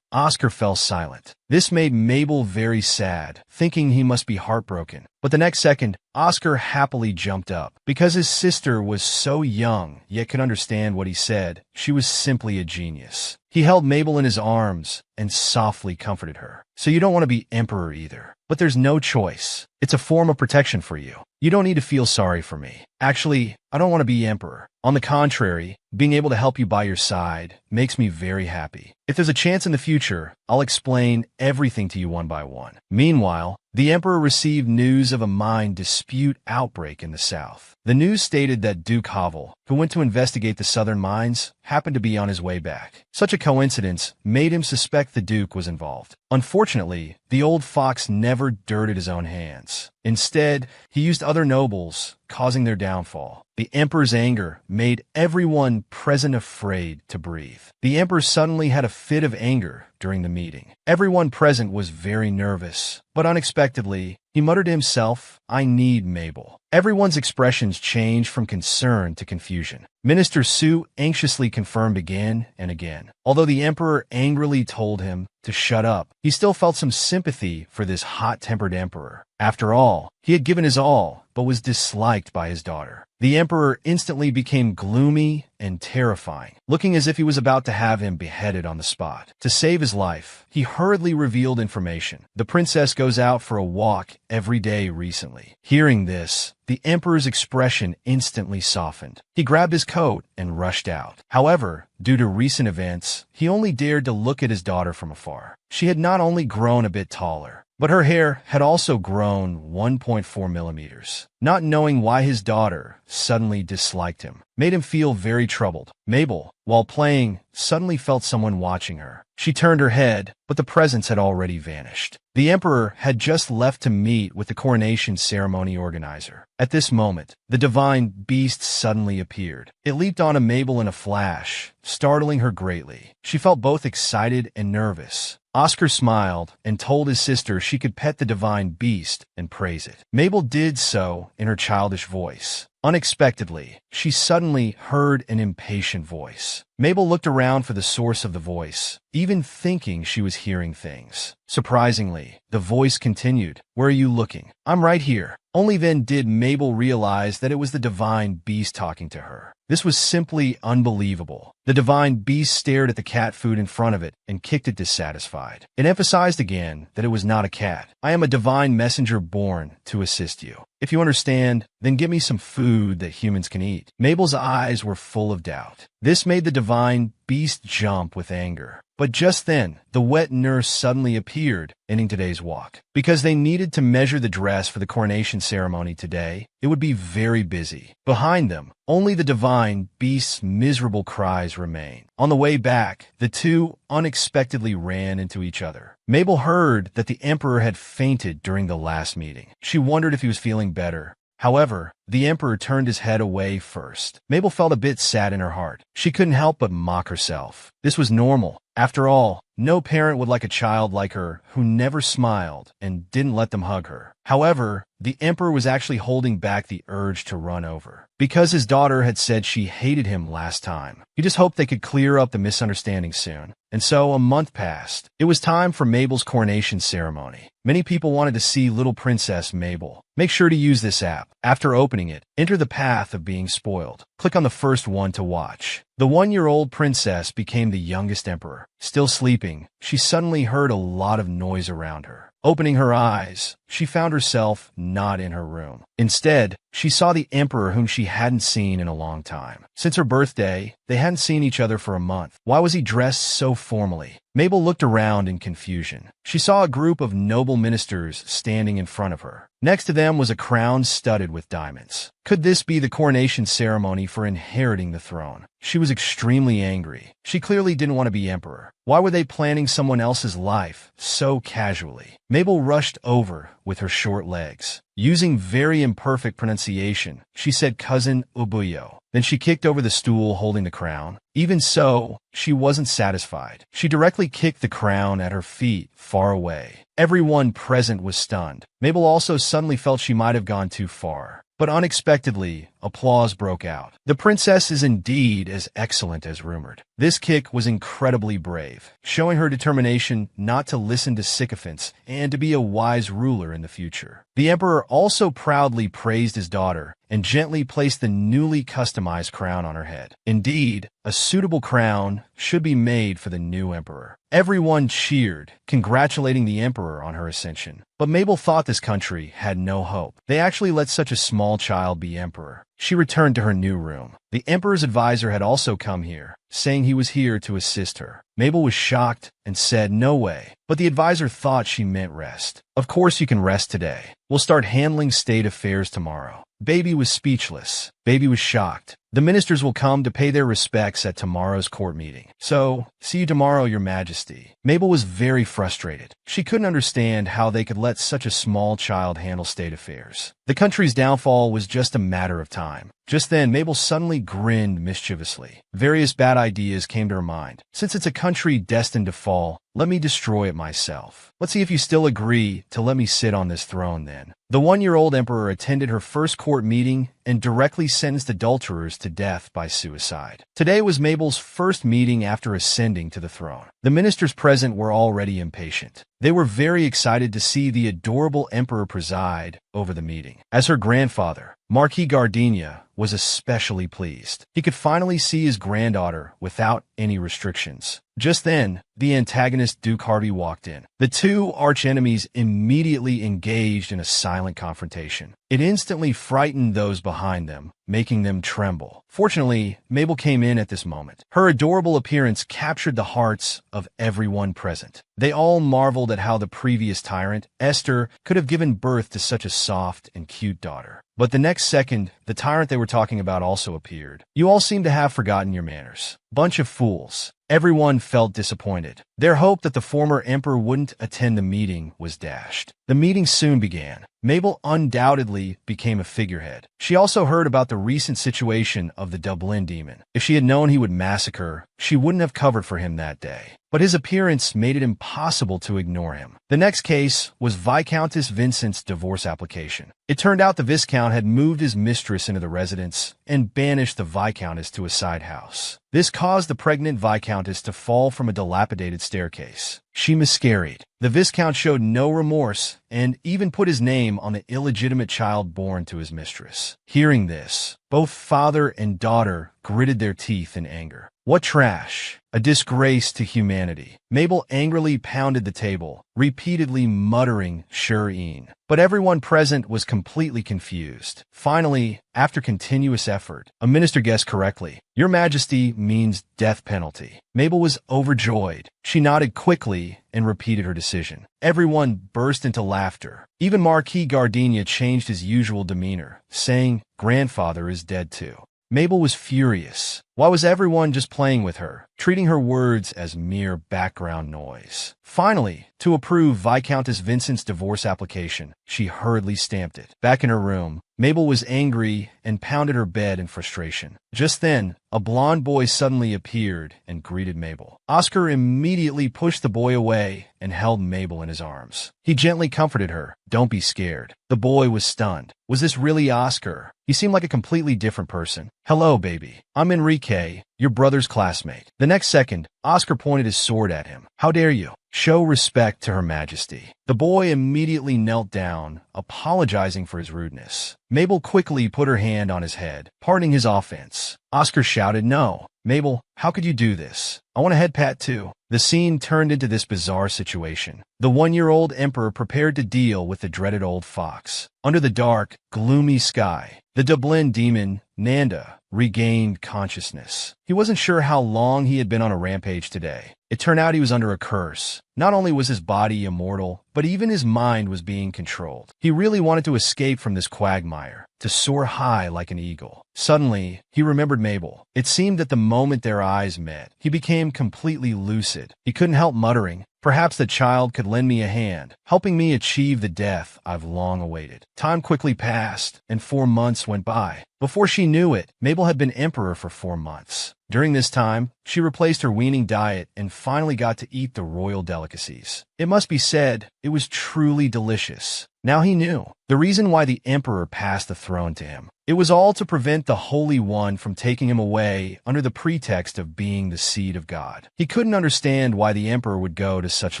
Oscar fell silent. This made Mabel very sad, thinking he must be heartbroken. But the next second, Oscar happily jumped up. Because his sister was so young, yet could understand what he said, she was simply a genius. He held Mabel in his arms and softly comforted her. "So you don't want to be emperor either. But there's no choice. It's a form of protection for you. You don't need to feel sorry for me. Actually, I don't want to be emperor. On the contrary, being able to help you by your side makes me very happy. If there's a chance in the future, I'll explain everything to you one by one." Meanwhile, the emperor received news of a mine dispute outbreak in the south. The news stated that Duke Havel, who went to investigate the southern mines, happened to be on his way back. Such a coincidence made him suspect the Duke was involved. Unfortunately, the old fox never dirted his own hands. Instead, he used other nobles, causing their downfall. The emperor's anger made everyone present afraid to breathe. The emperor suddenly had a fit of anger during the meeting. Everyone present was very nervous, but unexpectedly, he muttered to himself, "I need Mabel." Everyone's expressions changed from concern to confusion. Minister Su anxiously confirmed again and again. Although the emperor angrily told him to shut up, he still felt some sympathy for this hot-tempered emperor. After all, he had given his all, but was disliked by his daughter. The emperor instantly became gloomy and terrifying, looking as if he was about to have him beheaded on the spot. To save his life, he hurriedly revealed information. The princess goes out for a walk every day recently. Hearing this, the emperor's expression instantly softened. He grabbed his coat and rushed out. However, due to recent events, he only dared to look at his daughter from afar. She had not only grown a bit taller, but her hair had also grown 1.4 millimeters. Not knowing why his daughter suddenly disliked him made him feel very troubled. Mabel, while playing, suddenly felt someone watching her. She turned her head, but the presence had already vanished. The emperor had just left to meet with the coronation ceremony organizer. At this moment, the divine beast suddenly appeared. It leaped onto Mabel in a flash, startling her greatly. She felt both excited and nervous. Oscar smiled and told his sister she could pet the divine beast and praise it. Mabel did so in her childish voice. Unexpectedly, she suddenly heard an impatient voice. Mabel looked around for the source of the voice, even thinking she was hearing things. Surprisingly, the voice continued, "Where are you looking? I'm right here." Only then did Mabel realize that it was the divine beast talking to her. This was simply unbelievable. The divine beast stared at the cat food in front of it and kicked it dissatisfied. It emphasized again that it was not a cat. "I am a divine messenger born to assist you. If you understand, then give me some food that humans can eat." Mabel's eyes were full of doubt. This made the divine beast jump with anger. But just then, the wet nurse suddenly appeared, ending today's walk. Because they needed to measure the dress for the coronation ceremony today, it would be very busy. Behind them, only the divine beast's miserable cries remained. On the way back, the two unexpectedly ran into each other. Mabel heard that the emperor had fainted during the last meeting. She wondered if he was feeling better. However, the emperor turned his head away first. Mabel felt a bit sad in her heart. She couldn't help but mock herself. This was normal. After all, no parent would like a child like her who never smiled and didn't let them hug her. However, the emperor was actually holding back the urge to run over. Because his daughter had said she hated him last time, he just hoped they could clear up the misunderstanding soon. And so a month passed. It was time for Mabel's coronation ceremony. Many people wanted to see little Princess Mabel. Make sure to use this app. After opening it, enter the path of being spoiled. Click on the first one to watch. The 1-year-old princess became the youngest emperor. Still sleeping, she suddenly heard a lot of noise around her. Opening her eyes, she found herself not in her room. Instead, she saw the emperor whom she hadn't seen in a long time. Since her birthday, they hadn't seen each other for a month. Why was he dressed so formally? Mabel looked around in confusion. She saw a group of noble ministers standing in front of her. Next to them was a crown studded with diamonds. Could this be the coronation ceremony for inheriting the throne? She was extremely angry. She clearly didn't want to be emperor. Why were they planning someone else's life so casually? Mabel rushed over with her short legs. Using very imperfect pronunciation, she said cousin Ubuyo. Then she kicked over the stool holding the crown. Even so, she wasn't satisfied. She directly kicked the crown at her feet, far away. Everyone present was stunned. Mabel also suddenly felt she might have gone too far. But unexpectedly, applause broke out. The princess is indeed as excellent as rumored. This kick was incredibly brave, showing her determination not to listen to sycophants and to be a wise ruler in the future. The emperor also proudly praised his daughter and gently placed the newly customized crown on her head. Indeed, a suitable crown should be made for the new emperor. Everyone cheered, congratulating the emperor on her ascension. But Mabel thought this country had no hope. They actually let such a small child be emperor. She returned to her new room. The emperor's advisor had also come here, saying he was here to assist her. Mabel was shocked and said, "No way." But the advisor thought she meant rest. "Of course you can rest today. We'll start handling state affairs tomorrow." Baby was speechless. Baby was shocked. "The ministers will come to pay their respects at tomorrow's court meeting. So, see you tomorrow, Your Majesty." Mabel was very frustrated. She couldn't understand how they could let such a small child handle state affairs. The country's downfall was just a matter of time. Just then, Mabel suddenly grinned mischievously. Various bad ideas came to her mind. Since it's a country destined to fall, let me destroy it myself. Let's see if you still agree to let me sit on this throne then. The one-year-old emperor attended her first court meeting and directly sentenced adulterers to death by suicide. Today was Mabel's first meeting after ascending to the throne. The ministers present were already impatient. They were very excited to see the adorable emperor preside over the meeting. As her grandfather, Marquis Gardenia, was especially pleased. He could finally see his granddaughter without any restrictions. Just then, the antagonist Duke Harvey walked in. The two archenemies immediately engaged in a silent confrontation. It instantly frightened those behind them, making them tremble. Fortunately, Mabel came in at this moment. Her adorable appearance captured the hearts of everyone present. They all marveled at how the previous tyrant, Esther, could have given birth to such a soft and cute daughter. But the next second, the tyrant they were talking about also appeared. "You all seem to have forgotten your manners. Bunch of fools." Everyone felt disappointed. Their hope that the former emperor wouldn't attend the meeting was dashed. The meeting soon began. Mabel undoubtedly became a figurehead. She also heard about the recent situation of the Dublin demon. If she had known he would massacre, she wouldn't have covered for him that day. But his appearance made it impossible to ignore him. The next case was Viscountess Vincent's divorce application. It turned out the Viscount had moved his mistress into the residence and banished the Viscountess to a side house. This caused the pregnant Viscountess to fall from a dilapidated staircase. She miscarried. The Viscount showed no remorse and even put his name on the illegitimate child born to his mistress. Hearing this, both father and daughter gritted their teeth in anger. What trash! A disgrace to humanity. Mabel angrily pounded the table, repeatedly muttering "Sure-een." But everyone present was completely confused. Finally, after continuous effort, a minister guessed correctly. "Your Majesty" means death penalty. Mabel was overjoyed. She nodded quickly and repeated her decision. Everyone burst into laughter. Even Marquis Gardenia changed his usual demeanor, saying, "Grandfather is dead too." Mabel was furious. Why was everyone just playing with her, treating her words as mere background noise? Finally, to approve Viscountess Vincent's divorce application, she hurriedly stamped it. Back in her room, Mabel was angry and pounded her bed in frustration. Just then, a blond boy suddenly appeared and greeted Mabel. Oscar immediately pushed the boy away and held Mabel in his arms. He gently comforted her. "Don't be scared." The boy was stunned. Was this really Oscar? He seemed like a completely different person. "Hello, baby. I'm Enrique, your brother's classmate." The next second, Oscar pointed his sword at him. "How dare you? Show respect to Her Majesty." The boy immediately knelt down, apologizing for his rudeness. Mabel quickly put her hand on his head, pardoning his offense. Oscar shouted, "No, "Mabel, how could you do this? I want to head pat too." The scene turned into this bizarre situation. The one-year-old emperor prepared to deal with the dreaded old fox. Under the dark, gloomy sky, the Dublin demon, Nanda, regained consciousness. He wasn't sure how long he had been on a rampage today. It turned out he was under a curse. Not only was his body immortal, but even his mind was being controlled. He really wanted to escape from this quagmire, to soar high like an eagle. Suddenly, he remembered Mabel. It seemed that the moment their eyes met, he became completely lucid. He couldn't help muttering, "Perhaps the child could lend me a hand, helping me achieve the death I've long awaited." Time quickly passed, and 4 months went by. Before she knew it, Mabel had been emperor for 4 months. During this time, she replaced her weaning diet and finally got to eat the royal delicacies. It must be said, it was truly delicious. Now he knew the reason why the emperor passed the throne to him. It was all to prevent the Holy One from taking him away under the pretext of being the seed of God. He couldn't understand why the emperor would go to such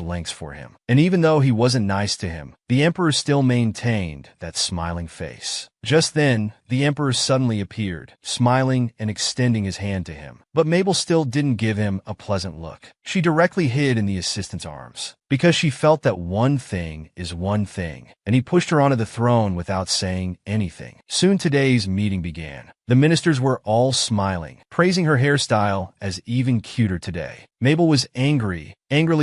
lengths for him. And even though he wasn't nice to him, the emperor still maintained that smiling face. Just then, the emperor suddenly appeared, smiling and extending his hand to him. But Mabel still didn't give him a pleasant look. She directly hid in the assistant's arms, because she felt that one thing is one thing, and he pushed her onto the throne without saying anything. Soon today's meeting began. The ministers were all smiling, praising her hairstyle as even cuter today. Mabel was angrily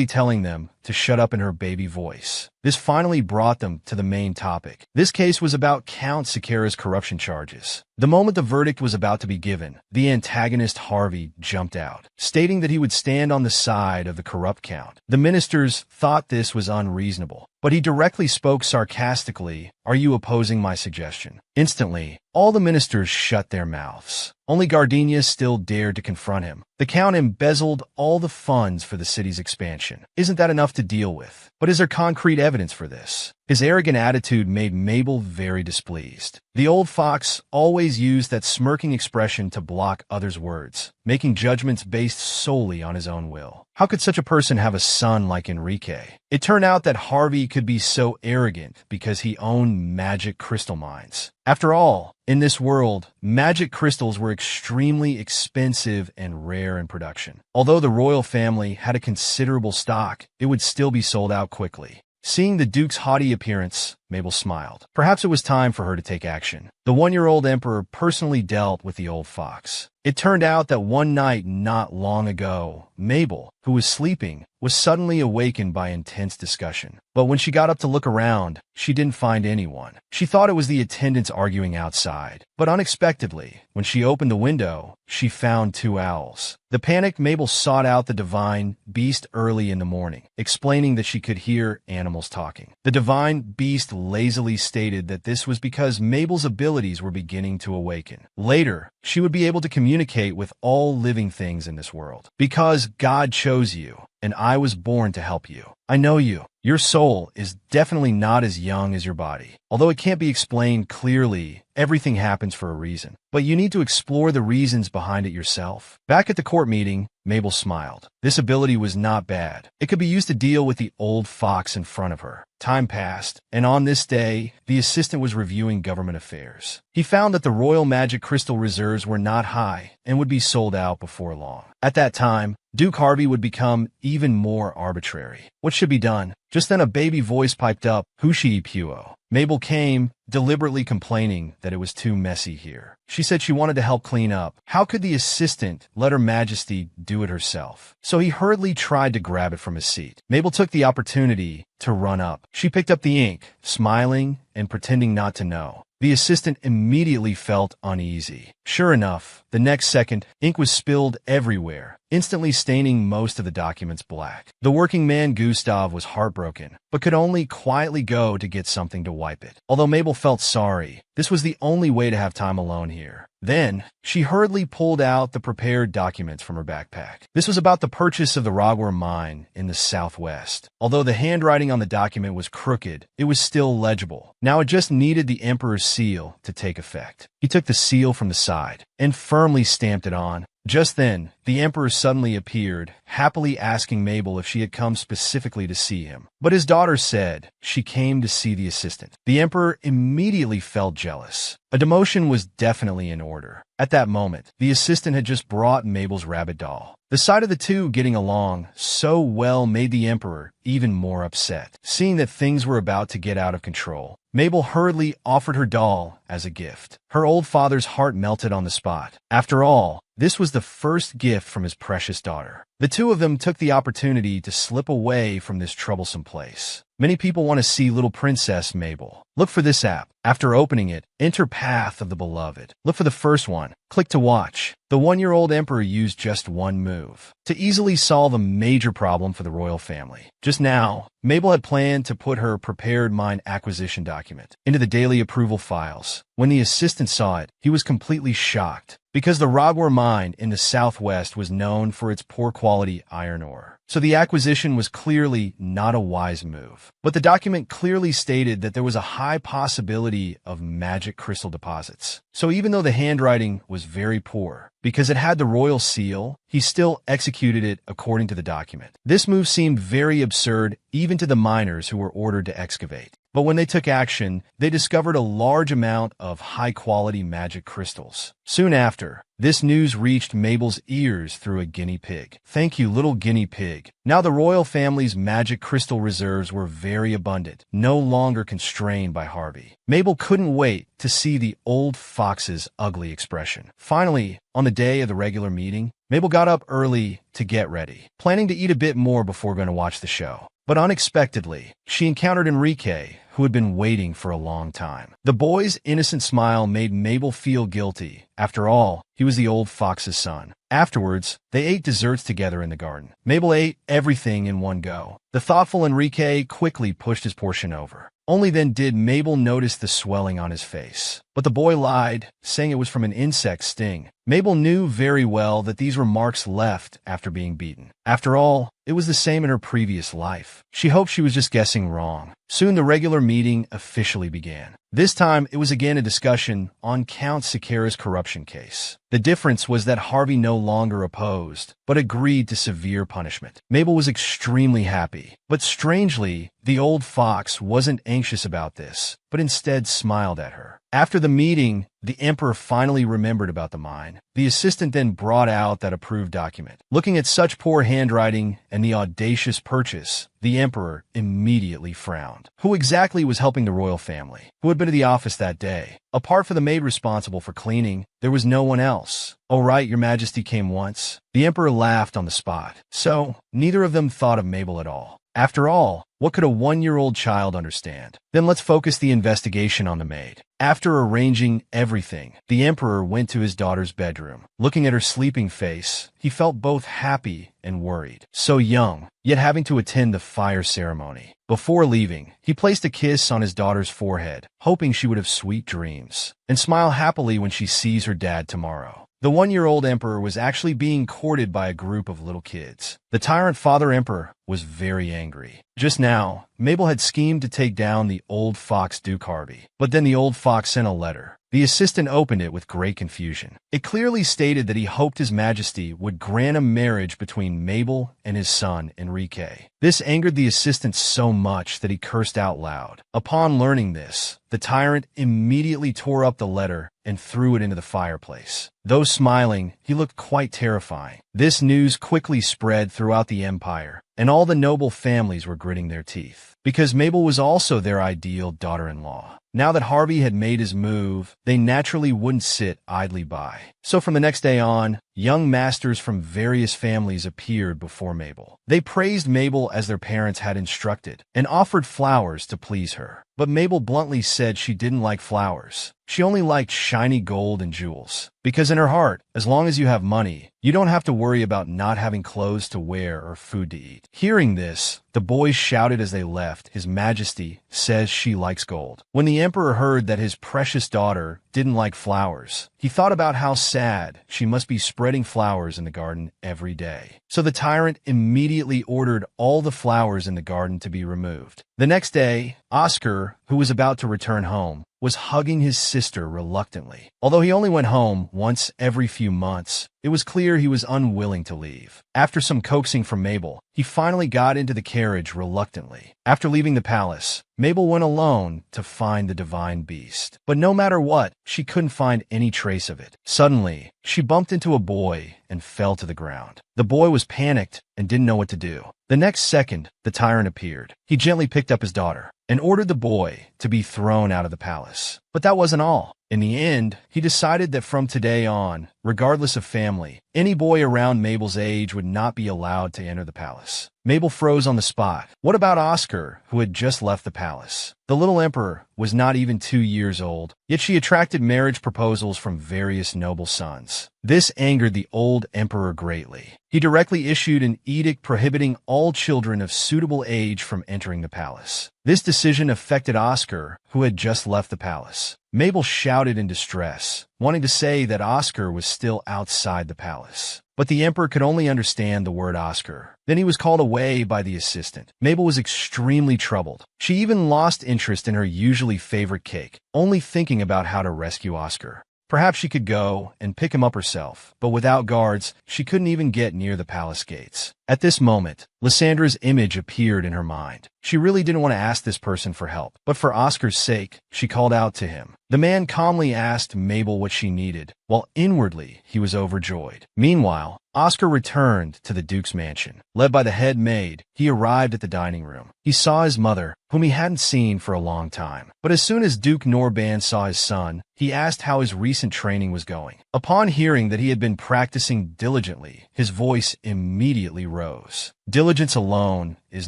telling them to shut up in her baby voice. This finally brought them to the main topic. This case was about Count Sakara's corruption charges. The moment the verdict was about to be given, the antagonist Harvey jumped out, stating that he would stand on the side of the corrupt count. The ministers thought this was unreasonable, but he directly spoke sarcastically, "Are you opposing my suggestion?" Instantly, all the ministers shut their mouths. Only Gardenia still dared to confront him. The count embezzled all the funds for the city's expansion. Isn't that enough to deal with? But is there concrete evidence for this? His arrogant attitude made Mabel very displeased. The old fox always used that smirking expression to block others' words, making judgments based solely on his own will. How could such a person have a son like Enrique? It turned out that Harvey could be so arrogant because he owned magic crystal mines. After all, in this world, magic crystals were extremely expensive and rare in production. Although the royal family had a considerable stock, it would still be sold out quickly. Seeing the Duke's haughty appearance, Mabel smiled. Perhaps it was time for her to take action. The one-year-old emperor personally dealt with the old fox. It turned out that one night not long ago, Mabel, who was sleeping, was suddenly awakened by intense discussion. But when she got up to look around, she didn't find anyone. She thought it was the attendants arguing outside. But unexpectedly, when she opened the window, she found 2 owls. The panicked Mabel sought out the divine beast early in the morning, explaining that she could hear animals talking. The divine beast lazily stated that this was because Mabel's abilities were beginning to awaken. Later, she would be able to communicate with all living things in this world. "Because God chose you, and I was born to help you. I know you. Your soul is definitely not as young as your body. Although it can't be explained clearly, everything happens for a reason. But you need to explore the reasons behind it yourself." Back at the court meeting, Mabel smiled. This ability was not bad. It could be used to deal with the old fox in front of her. Time passed, and on this day, the assistant was reviewing government affairs. He found that the royal magic crystal reserves were not high and would be sold out before long. At that time, Duke Harvey would become even more arbitrary. What should be done? Just then a baby voice piped up, "Hushi Puo." Mabel came, deliberately complaining that it was too messy here. She said she wanted to help clean up. How could the assistant let Her Majesty do it herself? So he hurriedly tried to grab it from his seat. Mabel took the opportunity to run up. She picked up the ink, smiling and pretending not to know. The assistant immediately felt uneasy. Sure enough, the next second, ink was spilled everywhere, instantly staining most of the documents black. The working man Gustav was heartbroken, but could only quietly go to get something to wipe it. Although Mabel felt sorry, this was the only way to have time alone here. Then, she hurriedly pulled out the prepared documents from her backpack. This was about the purchase of the Rogworm mine in the southwest. Although the handwriting on the document was crooked, it was still legible. Now it just needed the Emperor's seal to take effect. He took the seal from the side and firmly stamped it on. Just then, the emperor suddenly appeared, happily asking Mabel if she had come specifically to see him. But his daughter said she came to see the assistant. The emperor immediately felt jealous. A demotion was definitely in order. At that moment, the assistant had just brought Mabel's rabbit doll. The sight of the two getting along so well made the emperor even more upset. Seeing that things were about to get out of control, Mabel hurriedly offered her doll as a gift. Her old father's heart melted on the spot. After all, this was the first gift from his precious daughter. The two of them took the opportunity to slip away from this troublesome place. Many people want to see little Princess Mabel. Look for this app. After opening it, enter Path of the Beloved. Look for the first one. Click to watch. The 1-year-old emperor used just one move to easily solve a major problem for the royal family. Just now, Mabel had planned to put her prepared mind acquisition document into the daily approval files. When the assistant saw it, he was completely shocked, because the Rodwar mine in the southwest was known for its poor quality iron ore. So the acquisition was clearly not a wise move. But the document clearly stated that there was a high possibility of magic crystal deposits. So even though the handwriting was very poor, because it had the royal seal, he still executed it according to the document. This move seemed very absurd even to the miners who were ordered to excavate. But when they took action, they discovered a large amount of high-quality magic crystals. Soon after, this news reached Mabel's ears through a guinea pig. Thank you, little guinea pig. Now the royal family's magic crystal reserves were very abundant, no longer constrained by Harvey. Mabel couldn't wait to see the old fox's ugly expression. Finally, on the day of the regular meeting, Mabel got up early to get ready, planning to eat a bit more before going to watch the show. But unexpectedly, she encountered Enrique, who had been waiting for a long time. The boy's innocent smile made Mabel feel guilty. After all, he was the old fox's son. Afterwards, they ate desserts together in the garden. Mabel ate everything in one go. The thoughtful Enrique quickly pushed his portion over. Only then did Mabel notice the swelling on his face. But the boy lied, saying it was from an insect sting. Mabel knew very well that these were marks left after being beaten. After all, it was the same in her previous life. She hoped she was just guessing wrong. Soon the regular meeting officially began. This time, it was again a discussion on Count Sakara's corruption case. The difference was that Harvey no longer opposed, but agreed to severe punishment. Mabel was extremely happy, but strangely, the old fox wasn't anxious about this, but instead smiled at her. After the meeting, the emperor finally remembered about the mine. The assistant then brought out that approved document. Looking at such poor handwriting and the audacious purchase, the emperor immediately frowned. Who exactly was helping the royal family? Who had been to the office that day? Apart from the maid responsible for cleaning, there was no one else. Oh right, your majesty came once. The emperor laughed on the spot. So, neither of them thought of Mabel at all. After all, what could a 1-year-old child understand? Then let's focus the investigation on the maid. After arranging everything, the emperor went to his daughter's bedroom. Looking at her sleeping face, he felt both happy and worried. So young, yet having to attend the fire ceremony. Before leaving, he placed a kiss on his daughter's forehead, hoping she would have sweet dreams, and smile happily when she sees her dad tomorrow. The 1-year-old emperor was actually being courted by a group of little kids. The tyrant father emperor was very angry. Just now, Mabel had schemed to take down the old fox Duke Harvey, but then the old fox sent a letter. The assistant opened it with great confusion. It clearly stated that he hoped His Majesty would grant a marriage between Mabel and his son, Enrique. This angered the assistant so much that he cursed out loud. Upon learning this, the tyrant immediately tore up the letter and threw it into the fireplace. Though smiling, he looked quite terrifying. This news quickly spread throughout the empire, and all the noble families were gritting their teeth, because Mabel was also their ideal daughter-in-law. Now that Harvey had made his move, they naturally wouldn't sit idly by. So from the next day on, young masters from various families appeared before Mabel. They praised Mabel as their parents had instructed, and offered flowers to please her. But Mabel bluntly said she didn't like flowers. She only liked shiny gold and jewels. Because in her heart, as long as you have money, you don't have to worry about not having clothes to wear or food to eat. Hearing this, the boys shouted as they left, His Majesty says she likes gold. When the emperor heard that his precious daughter didn't like flowers. He thought about how sad she must be spreading flowers in the garden every day. So the tyrant immediately ordered all the flowers in the garden to be removed. The next day, Oscar, who was about to return home, was hugging his sister reluctantly. Although he only went home once every few months, it was clear he was unwilling to leave. After some coaxing from Mabel, he finally got into the carriage reluctantly. After leaving the palace, Mabel went alone to find the divine beast. But no matter what, she couldn't find any trace of it. Suddenly, she bumped into a boy and fell to the ground. The boy was panicked and didn't know what to do. The next second, the tyrant appeared. He gently picked up his daughter and ordered the boy to be thrown out of the palace. But that wasn't all. In the end, he decided that from today on, regardless of family, any boy around Mabel's age would not be allowed to enter the palace. Mabel froze on the spot. What about Oscar, who had just left the palace? The little emperor was not even 2 years old, yet she attracted marriage proposals from various noble sons. This angered the old emperor greatly. He directly issued an edict prohibiting all children of suitable age from entering the palace. This decision affected Oscar, who had just left the palace. Mabel shouted in distress, wanting to say that Oscar was still outside the palace. But the emperor could only understand the word Oscar. Then he was called away by the assistant. Mabel was extremely troubled. She even lost interest in her usually favorite cake, only thinking about how to rescue Oscar. Perhaps she could go and pick him up herself, but without guards, she couldn't even get near the palace gates. At this moment, Lysandra's image appeared in her mind. She really didn't want to ask this person for help, but for Oscar's sake, she called out to him. The man calmly asked Mabel what she needed, while inwardly he was overjoyed. Meanwhile, Oscar returned to the Duke's mansion. Led by the head maid, he arrived at the dining room. He saw his mother, whom he hadn't seen for a long time. But as soon as Duke Norban saw his son, he asked how his recent training was going. Upon hearing that he had been practicing diligently, his voice immediately rose. Diligence alone is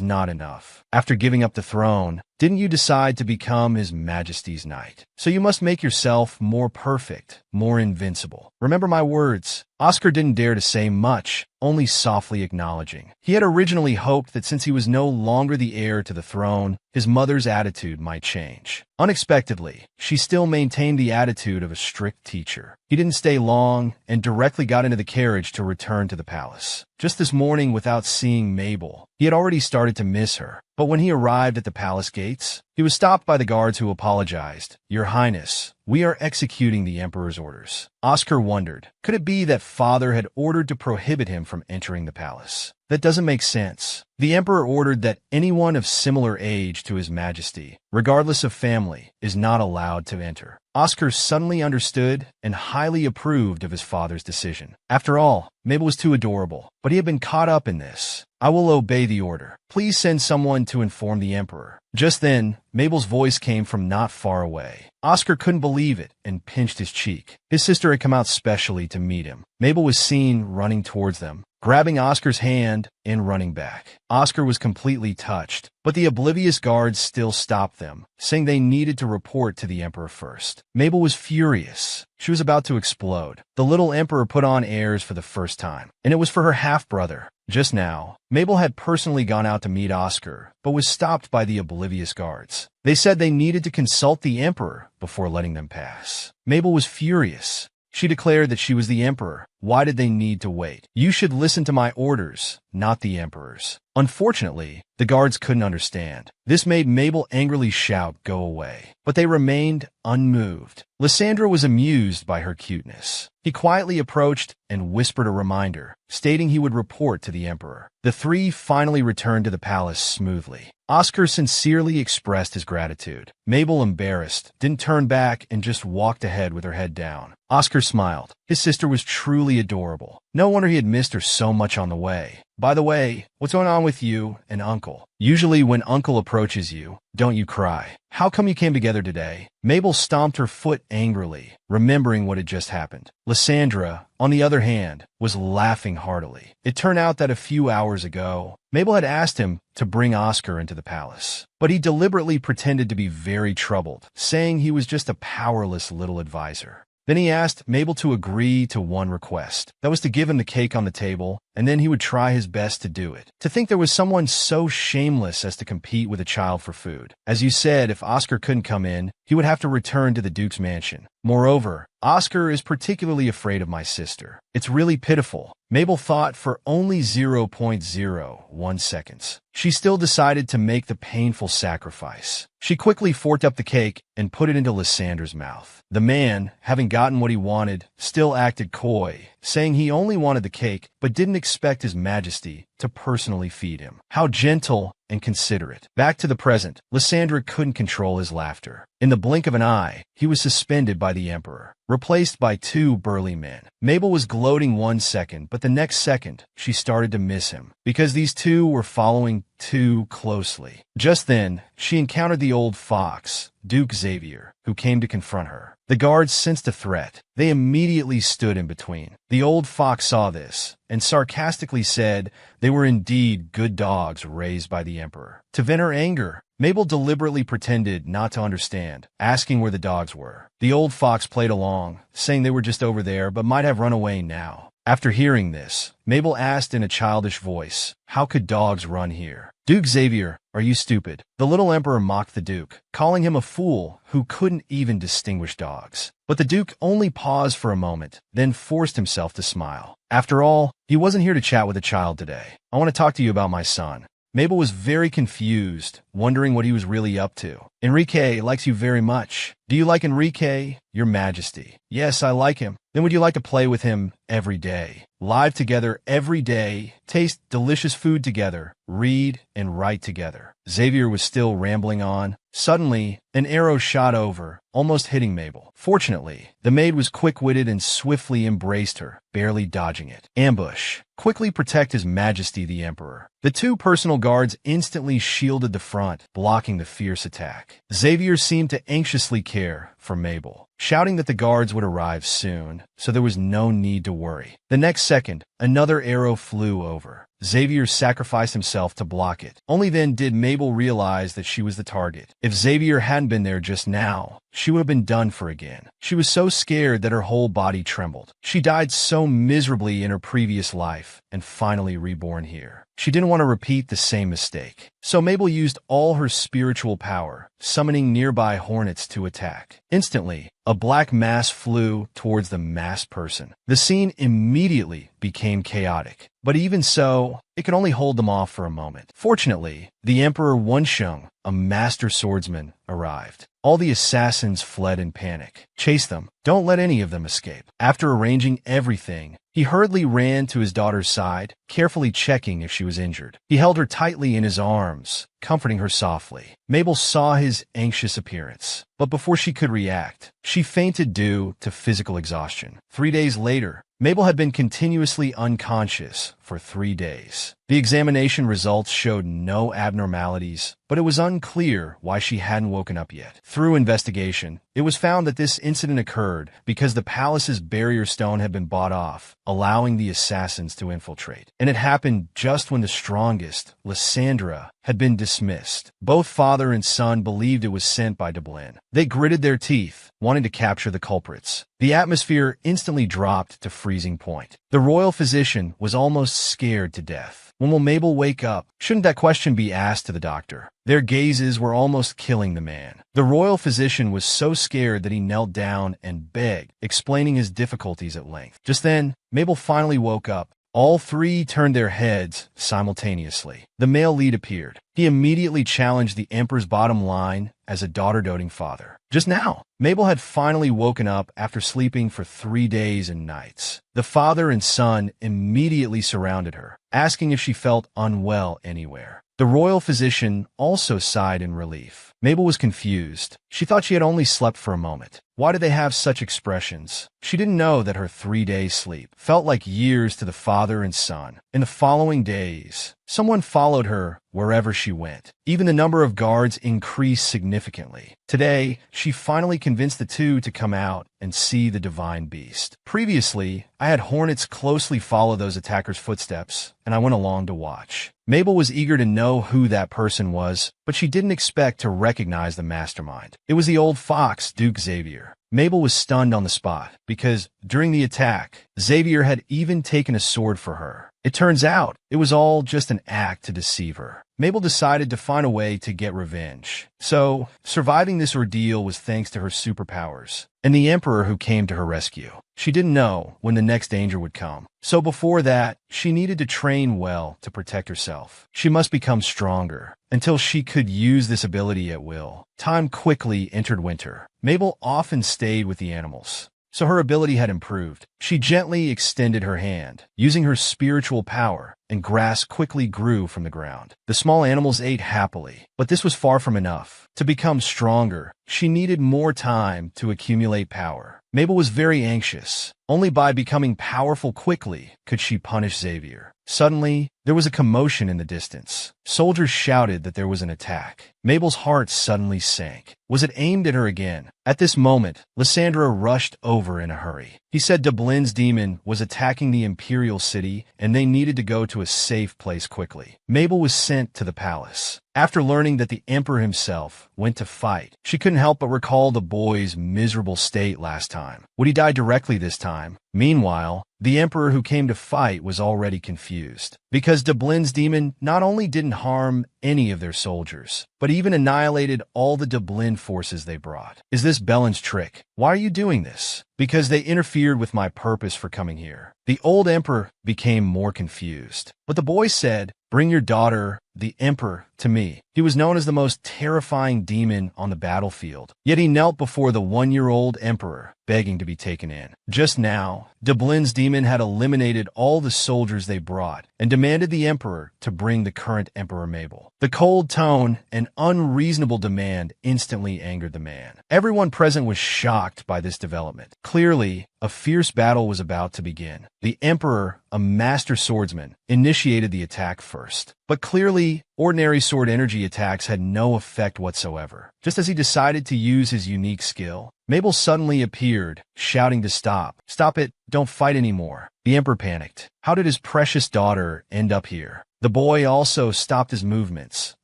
not enough. After giving up the throne, didn't you decide to become His Majesty's knight? So you must make yourself more perfect, more invincible. Remember my words. Oscar didn't dare to say much, only softly acknowledging. He had originally hoped that since he was no longer the heir to the throne, his mother's attitude might change. Unexpectedly, she still maintained the attitude of a strict teacher. He didn't stay long and directly got into the carriage to return to the palace. Just this morning, without seeing Mabel, he had already started to miss her. But when he arrived at the palace gates, he was stopped by the guards who apologized. "Your Highness, we are executing the Emperor's orders." Oscar wondered, could it be that father had ordered to prohibit him from entering the palace? That doesn't make sense. The Emperor ordered that anyone of similar age to His Majesty, regardless of family, is not allowed to enter. Oscar suddenly understood and highly approved of his father's decision. After all, Mabel was too adorable, but he had been caught up in this. "I will obey the order. Please send someone to inform the Emperor." Just then, Mabel's voice came from not far away. Oscar couldn't believe it and pinched his cheek. His sister had come out specially to meet him. Mabel was seen running towards them, grabbing Oscar's hand and running back. Oscar was completely touched, but the oblivious guards still stopped them, saying they needed to report to the Emperor first. Mabel was furious. She was about to explode. The little Emperor put on airs for the first time, and it was for her half-brother. Just now, Mabel had personally gone out to meet Oscar, but was stopped by the oblivious guards. They said they needed to consult the Emperor before letting them pass. Mabel was furious. She declared that she was the Emperor. Why did they need to wait? "You should listen to my orders, not the Emperor's." Unfortunately, the guards couldn't understand. This made Mabel angrily shout, "Go away." But they remained unmoved. Lysandra was amused by her cuteness. He quietly approached and whispered a reminder, stating he would report to the Emperor. The three finally returned to the palace smoothly. Oscar sincerely expressed his gratitude. Mabel, embarrassed, didn't turn back and just walked ahead with her head down. Oscar smiled. His sister was truly adorable. No wonder he had missed her so much on the way. "By the way, what's going on with you and Uncle? Usually when Uncle approaches you, don't you cry? How come you came together today?" Mabel stomped her foot angrily, remembering what had just happened. Lysandra, on the other hand, was laughing heartily. It turned out that a few hours ago, Mabel had asked him to bring Oscar into the palace, but he deliberately pretended to be very troubled, saying he was just a powerless little advisor. Then he asked Mabel to agree to one request. That was to give him the cake on the table and then he would try his best to do it. To think there was someone so shameless as to compete with a child for food. As you said, if Oscar couldn't come in, he would have to return to the Duke's mansion. Moreover, Oscar is particularly afraid of my sister. It's really pitiful. Mabel thought for only 0.01 seconds. She still decided to make the painful sacrifice. She quickly forked up the cake and put it into Lysander's mouth. The man, having gotten what he wanted, still acted coy, saying he only wanted the cake but didn't expect His Majesty to personally feed him. How gentle and considerate. Back to the present, Lysandra couldn't control his laughter. In the blink of an eye, he was suspended by the Emperor, replaced by two burly men. Mabel was gloating 1 second, but the next second, she started to miss him, because these two were following too closely. Just then, she encountered the old fox, Duke Xavier, who came to confront her. The guards sensed a threat. They immediately stood in between. The old fox saw this, and sarcastically said they were indeed good dogs raised by the Emperor. To vent her anger, Mabel deliberately pretended not to understand, asking where the dogs were. The old fox played along, saying they were just over there but might have run away now. After hearing this, Mabel asked in a childish voice, "How could dogs run here?" "Duke Xavier, are you stupid?" The little emperor mocked the Duke, calling him a fool who couldn't even distinguish dogs. But the Duke only paused for a moment, then forced himself to smile. "After all, he wasn't here to chat with a child today. I want to talk to you about my son." Mabel was very confused, wondering what he was really up to. "Enrique likes you very much. Do you like Enrique, Your Majesty?" "Yes, I like him." "Then would you like to play with him every day? Live together every day, taste delicious food together, read and write together?" Xavier was still rambling on. Suddenly, an arrow shot over, almost hitting Mabel. Fortunately, the maid was quick-witted and swiftly embraced her, barely dodging it. "Ambush. Quickly protect His Majesty the Emperor." The two personal guards instantly shielded the front, blocking the fierce attack. Xavier seemed to anxiously care for Mabel, shouting that the guards would arrive soon, so there was no need to worry. The next second, another arrow flew over. Xavier sacrificed himself to block it. Only then did Mabel realize that she was the target. If Xavier hadn't been there just now, she would have been done for again. She was so scared that her whole body trembled. She died so miserably in her previous life, and finally reborn here. She didn't want to repeat the same mistake. So Mabel used all her spiritual power, summoning nearby hornets to attack. Instantly, a black mass flew towards the masked person. The scene immediately became chaotic. But even so, it could only hold them off for a moment. Fortunately, the Emperor Wensheng, a master swordsman, arrived. All the assassins fled in panic. "Chase them. Don't let any of them escape." After arranging everything, he hurriedly ran to his daughter's side, carefully checking if she was injured. He held her tightly in his arms, comforting her softly. Mabel saw his anxious appearance, but before she could react, she fainted due to physical exhaustion. 3 days later, Mabel had been continuously unconscious for 3 days. The examination results showed no abnormalities, but it was unclear why she hadn't woken up yet. Through investigation, it was found that this incident occurred because the palace's barrier stone had been bought off, allowing the assassins to infiltrate. And it happened just when the strongest, Lysandra, had been dismissed. Both father and son believed it was sent by Dublin. They gritted their teeth, wanting to capture the culprits. The atmosphere instantly dropped to freezing point. The royal physician was almost scared to death. When will Mabel wake up? Shouldn't that question be asked to the doctor? Their gazes were almost killing the man. The royal physician was so scared that he knelt down and begged, explaining his difficulties at length. Just then, Mabel finally woke up. All three turned their heads simultaneously. The male lead appeared. He immediately challenged the Emperor's bottom line as a daughter-doting father. Just now, Mabel had finally woken up after sleeping for 3 days and nights. The father and son immediately surrounded her, asking if she felt unwell anywhere. The royal physician also sighed in relief. Mabel was confused. She thought she had only slept for a moment. Why did they have such expressions? She didn't know that her 3 days' sleep felt like years to the father and son. In the following days, someone followed her wherever she went. Even the number of guards increased significantly. Today, she finally convinced the two to come out and see the divine beast. Previously, I had hornets closely follow those attackers' footsteps, and I went along to watch. Mabel was eager to know who that person was, but she didn't expect to recognize the mastermind. It was the old fox, Duke Xavier. Mabel was stunned on the spot, because during the attack, Xavier had even taken a sword for her. It turns out, it was all just an act to deceive her. Mabel decided to find a way to get revenge. So, surviving this ordeal was thanks to her superpowers, and the Emperor who came to her rescue. She didn't know when the next danger would come. So before that, she needed to train well to protect herself. She must become stronger, until she could use this ability at will. Time quickly entered winter. Mabel often stayed with the animals, so her ability had improved. She gently extended her hand, using her spiritual power, and grass quickly grew from the ground. The small animals ate happily, but this was far from enough. To become stronger, she needed more time to accumulate power. Mabel was very anxious. Only by becoming powerful quickly could she punish Xavier. Suddenly, there was a commotion in the distance. Soldiers shouted that there was an attack. Mabel's heart suddenly sank. Was it aimed at her again? At this moment, Lysandra rushed over in a hurry. He said Dublin's demon was attacking the Imperial City, and they needed to go to a safe place quickly. Mabel was sent to the palace. After learning that the Emperor himself went to fight, she couldn't help but recall the boy's miserable state last time. Would he die directly this time? Meanwhile, the Emperor who came to fight was already confused, because Dublin's demon not only didn't harm any of their soldiers, but even annihilated all the Dublin forces they brought. Is this Belen's trick? Why are you doing this? Because they interfered with my purpose for coming here. The old Emperor became more confused, but the boy said, "Bring your daughter, the Emperor, to me." He was known as the most terrifying demon on the battlefield, yet he knelt before the one-year-old Emperor, begging to be taken in. Just now, Dublin's demon had eliminated all the soldiers they brought and demanded the Emperor to bring the current Emperor Mabel. The cold tone and unreasonable demand instantly angered the man. Everyone present was shocked by this development. Clearly, a fierce battle was about to begin. The Emperor, a master swordsman, initiated the attack first. But clearly, ordinary sword energy attacks had no effect whatsoever. Just as he decided to use his unique skill, Mabel suddenly appeared, shouting to stop. "Stop it, don't fight anymore." The Emperor panicked. How did his precious daughter end up here? The boy also stopped his movements,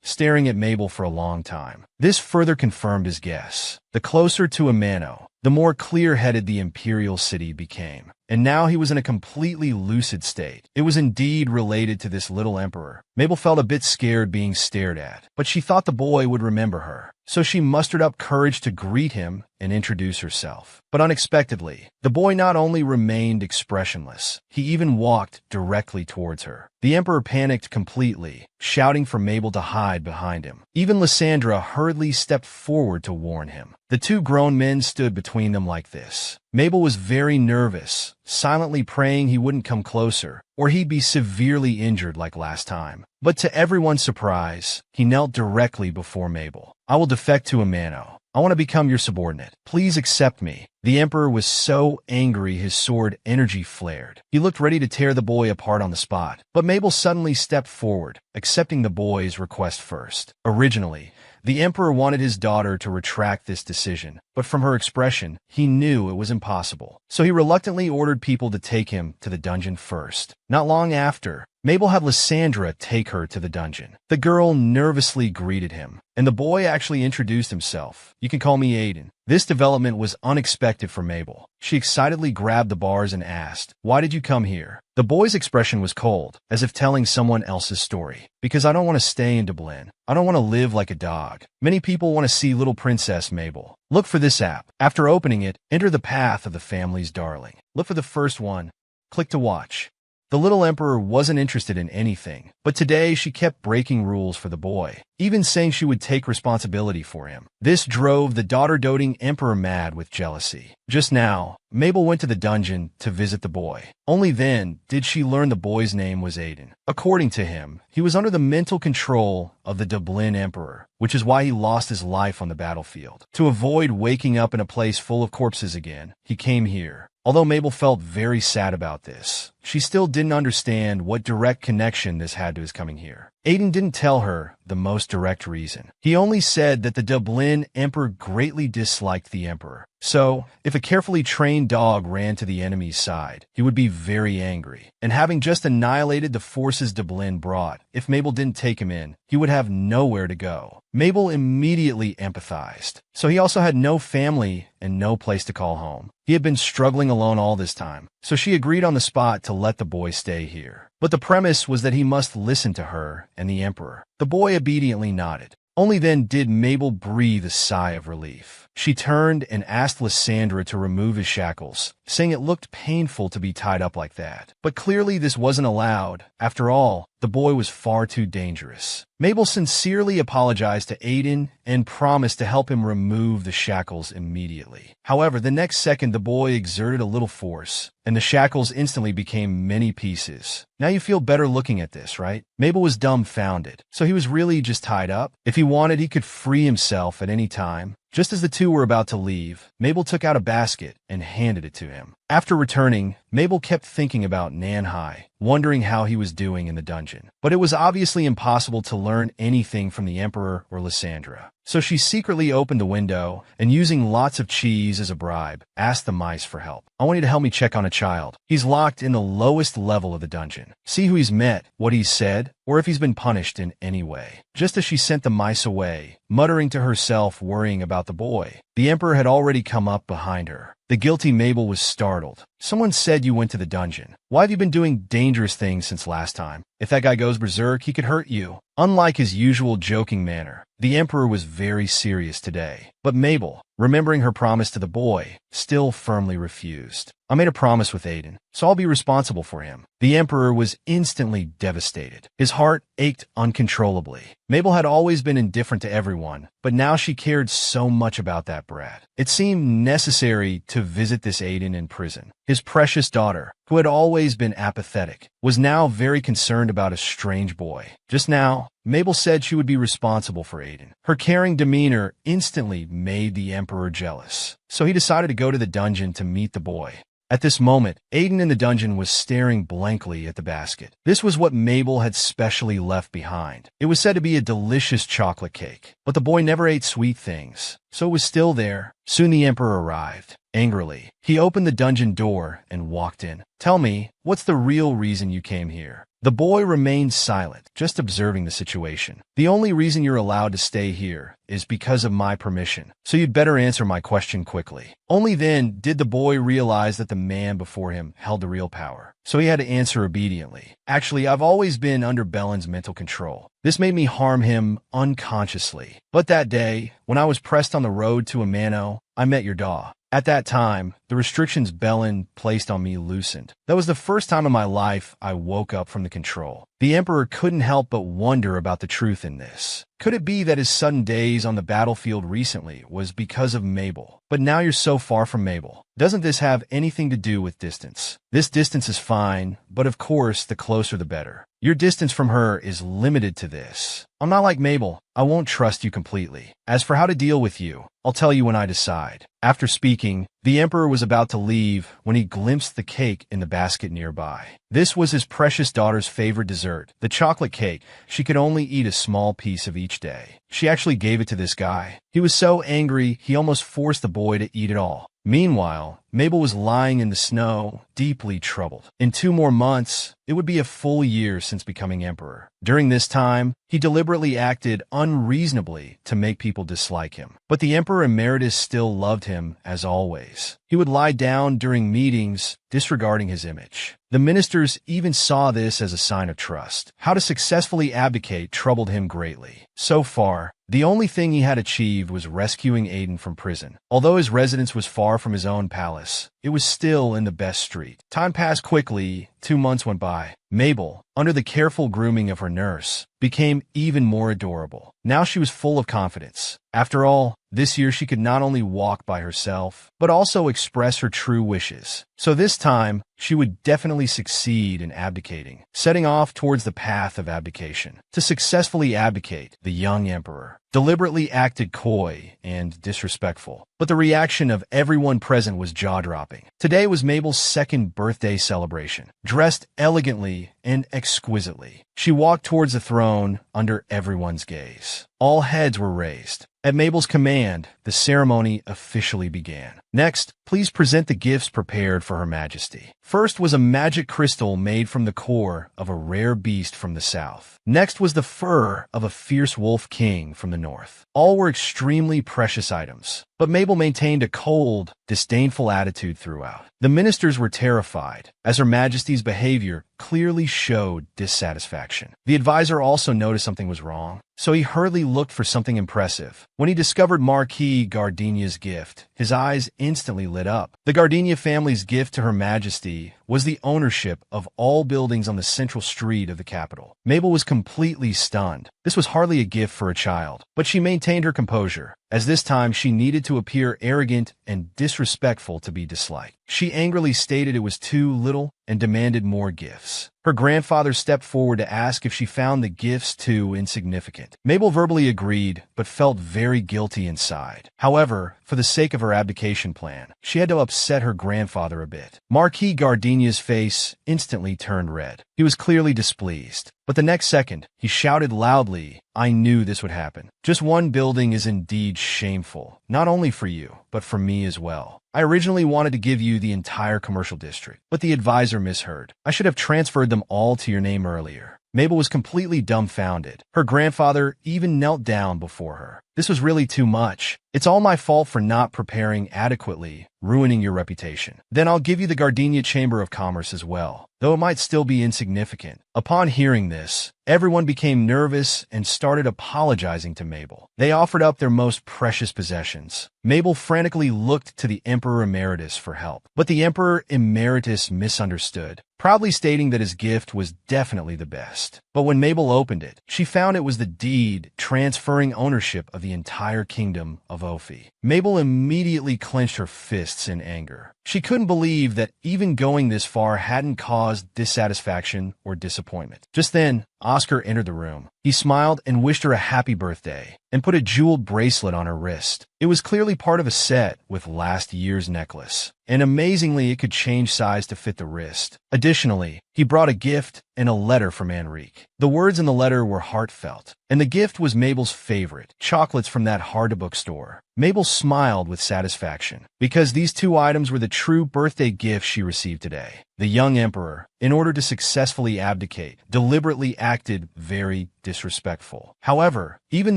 staring at Mabel for a long time. This further confirmed his guess. The closer to Amano, the more clear-headed the Imperial City became. And now he was in a completely lucid state. It was indeed related to this little Emperor. Mabel felt a bit scared being stared at, but she thought the boy would remember her. So she mustered up courage to greet him and introduce herself. But unexpectedly, the boy not only remained expressionless, he even walked directly towards her. The Emperor panicked completely, shouting for Mabel to hide behind him. Even Lysandra hurriedly stepped forward to warn him. The two grown men stood between them like this. Mabel was very nervous, silently praying he wouldn't come closer, or he'd be severely injured like last time. But to everyone's surprise, he knelt directly before Mabel. "I will defect to Amano. I want to become your subordinate. Please accept me." The Emperor was so angry his sword energy flared. He looked ready to tear the boy apart on the spot. But Mabel suddenly stepped forward, accepting the boy's request first. Originally, the Emperor wanted his daughter to retract this decision, but from her expression, he knew it was impossible. So he reluctantly ordered people to take him to the dungeon first. Not long after, Mabel had Lysandra take her to the dungeon. The girl nervously greeted him, and the boy actually introduced himself. "You can call me Aiden." This development was unexpected for Mabel. She excitedly grabbed the bars and asked, "Why did you come here?" The boy's expression was cold, as if telling someone else's story. "Because I don't want to stay in Dublin. I don't want to live like a dog. Many people want to see little Princess Mabel. Look for this app. After opening it, enter the path of the family's darling. Look for the first one. Click to watch." The little Emperor wasn't interested in anything, but today she kept breaking rules for the boy, even saying she would take responsibility for him. This drove the daughter-doting Emperor mad with jealousy. Just now, Mabel went to the dungeon to visit the boy. Only then did she learn the boy's name was Aiden. According to him, he was under the mental control of the Dublin Emperor, which is why he lost his life on the battlefield. To avoid waking up in a place full of corpses again, he came here. Although Mabel felt very sad about this, she still didn't understand what direct connection this had to his coming here. Aiden didn't tell her the most direct reason. He only said that the Dublin Emperor greatly disliked the Emperor. So, if a carefully trained dog ran to the enemy's side, he would be very angry. And having just annihilated the forces Dublin brought, if Mabel didn't take him in, he would have nowhere to go. Mabel immediately empathized. So he also had no family and no place to call home. He had been struggling alone all this time, so she agreed on the spot to let the boy stay here. But the premise was that he must listen to her and the Emperor. The boy obediently nodded. Only then did Mabel breathe a sigh of relief. She turned and asked Lysandra to remove his shackles, saying it looked painful to be tied up like that. But clearly this wasn't allowed. After all, the boy was far too dangerous. Mabel sincerely apologized to Aiden and promised to help him remove the shackles immediately. However, the next second the boy exerted a little force, and the shackles instantly became many pieces. Now you feel better looking at this, right? Mabel was dumbfounded. So he was really just tied up? If he wanted, he could free himself at any time. Just as the two were about to leave, Mabel took out a basket and handed it to him. After returning, Mabel kept thinking about Nanhai, wondering how he was doing in the dungeon. But it was obviously impossible to learn anything from the Emperor or Lysandra. So she secretly opened the window and, using lots of cheese as a bribe, asked the mice for help. I want you to help me check on a child. He's locked in the lowest level of the dungeon. See who he's met, what he's said, or if he's been punished in any way. Just as she sent the mice away, muttering to herself, worrying about the boy, the Emperor had already come up behind her. The guilty Mabel was startled. Someone said you went to the dungeon. Why have you been doing dangerous things since last time? If that guy goes berserk, he could hurt you. Unlike his usual joking manner, the Emperor was very serious today. But Mabel, remembering her promise to the boy, still firmly refused. I made a promise with Aiden, so I'll be responsible for him. The Emperor was instantly devastated. His heart ached uncontrollably. Mabel had always been indifferent to everyone, but now she cared so much about that brat. It seemed necessary to visit this Aiden in prison. His precious daughter, who had always been apathetic, was now very concerned about a strange boy. Just now, Mabel said she would be responsible for Aiden. Her caring demeanor instantly made the Emperor jealous, so he decided to go to the dungeon to meet the boy. At this moment, Aiden in the dungeon was staring blankly at the basket. This was what Mabel had specially left behind. It was said to be a delicious chocolate cake, but the boy never ate sweet things, so it was still there. Soon the Emperor arrived. Angrily, he opened the dungeon door and walked in. Tell me, what's the real reason you came here? The boy remained silent, just observing the situation. The only reason you're allowed to stay here is because of my permission, so you'd better answer my question quickly. Only then did the boy realize that the man before him held the real power, so he had to answer obediently. Actually, I've always been under Belen's mental control. This made me harm him unconsciously. But that day, when I was pressed on the road to Amano, I met your daw. At that time, the restrictions Belen placed on me loosened. That was the first time in my life I woke up from the control. The Emperor couldn't help but wonder about the truth in this. Could it be that his sudden daze on the battlefield recently was because of Mabel? But now you're so far from Mabel. Doesn't this have anything to do with distance? This distance is fine, but of course, the closer the better. Your distance from her is limited to this. I'm not like Mabel. I won't trust you completely. As for how to deal with you, I'll tell you when I decide. After speaking, the Emperor was about to leave when he glimpsed the cake in the basket nearby. This was his precious daughter's favorite dessert, the chocolate cake. She could only eat a small piece of each day. She actually gave it to this guy. He was so angry, he almost forced the boy to eat it all. Meanwhile, Mabel was lying in the snow, deeply troubled. In 2 more months, it would be a full year since becoming emperor. During this time, he deliberately acted unreasonably to make people dislike him. But the Emperor Emeritus still loved him, as always. He would lie down during meetings, disregarding his image. The ministers even saw this as a sign of trust. How to successfully abdicate troubled him greatly. So far, the only thing he had achieved was rescuing Aiden from prison. Although his residence was far from his own palace, it was still in the best street. Time passed quickly. 2 months went by. Mabel, under the careful grooming of her nurse, became even more adorable. Now she was full of confidence. After all, this year she could not only walk by herself, but also express her true wishes. So this time, she would definitely succeed in abdicating, setting off towards the path of abdication. To successfully abdicate, the young emperor deliberately acted coy and disrespectful, but the reaction of everyone present was jaw-dropping. Today was Mabel's second birthday celebration. Dressed elegantly and exquisitely, she walked towards the throne under everyone's gaze. All heads were raised. At Mabel's command, the ceremony officially began. Next, please present the gifts prepared for Her Majesty. First was a magic crystal made from the core of a rare beast from the south. Next was the fur of a fierce wolf king from the north. All were extremely precious items, but Mabel maintained a cold, disdainful attitude throughout. The ministers were terrified, as Her Majesty's behavior clearly showed dissatisfaction. The advisor also noticed something was wrong, so he hurriedly looked for something impressive. When he discovered Marquis Gardenia's gift, his eyes instantly lit up. The Gardenia family's gift to Her Majesty was the ownership of all buildings on the central street of the capital. Mabel was completely stunned. This was hardly a gift for a child, but she maintained her composure, as this time she needed to appear arrogant and disrespectful to be disliked. She angrily stated it was too little and demanded more gifts. Her grandfather stepped forward to ask if she found the gifts too insignificant. Mabel verbally agreed, but felt very guilty inside. However, for the sake of her abdication plan, she had to upset her grandfather a bit. Marquis Gardenia's face instantly turned red. He was clearly displeased. But the next second, he shouted loudly, "I knew this would happen. Just one building is indeed shameful, not only for you, but for me as well. I originally wanted to give you the entire commercial district, but the advisor misheard. I should have transferred them all to your name earlier." Mabel was completely dumbfounded. Her grandfather even knelt down before her. "This was really too much. It's all my fault for not preparing adequately, ruining your reputation. Then I'll give you the Gardenia Chamber of Commerce as well, though it might still be insignificant." Upon hearing this, everyone became nervous and started apologizing to Mabel. They offered up their most precious possessions. Mabel frantically looked to the Emperor Emeritus for help, but the Emperor Emeritus misunderstood, proudly stating that his gift was definitely the best. But when Mabel opened it, she found it was the deed transferring ownership of the entire kingdom of Ophi. Mabel immediately clenched her fists in anger. She couldn't believe that even going this far hadn't caused dissatisfaction or disappointment. Just then, Oscar entered the room. He smiled and wished her a happy birthday, and put a jeweled bracelet on her wrist. It was clearly part of a set with last year's necklace, and amazingly it could change size to fit the wrist. Additionally, he brought a gift and a letter from Enrique. The words in the letter were heartfelt, and the gift was Mabel's favorite, chocolates from that hard-to-book store. Mabel smiled with satisfaction, because these two items were the true birthday gifts she received today. The young emperor, in order to successfully abdicate, deliberately acted very disrespectful. However, even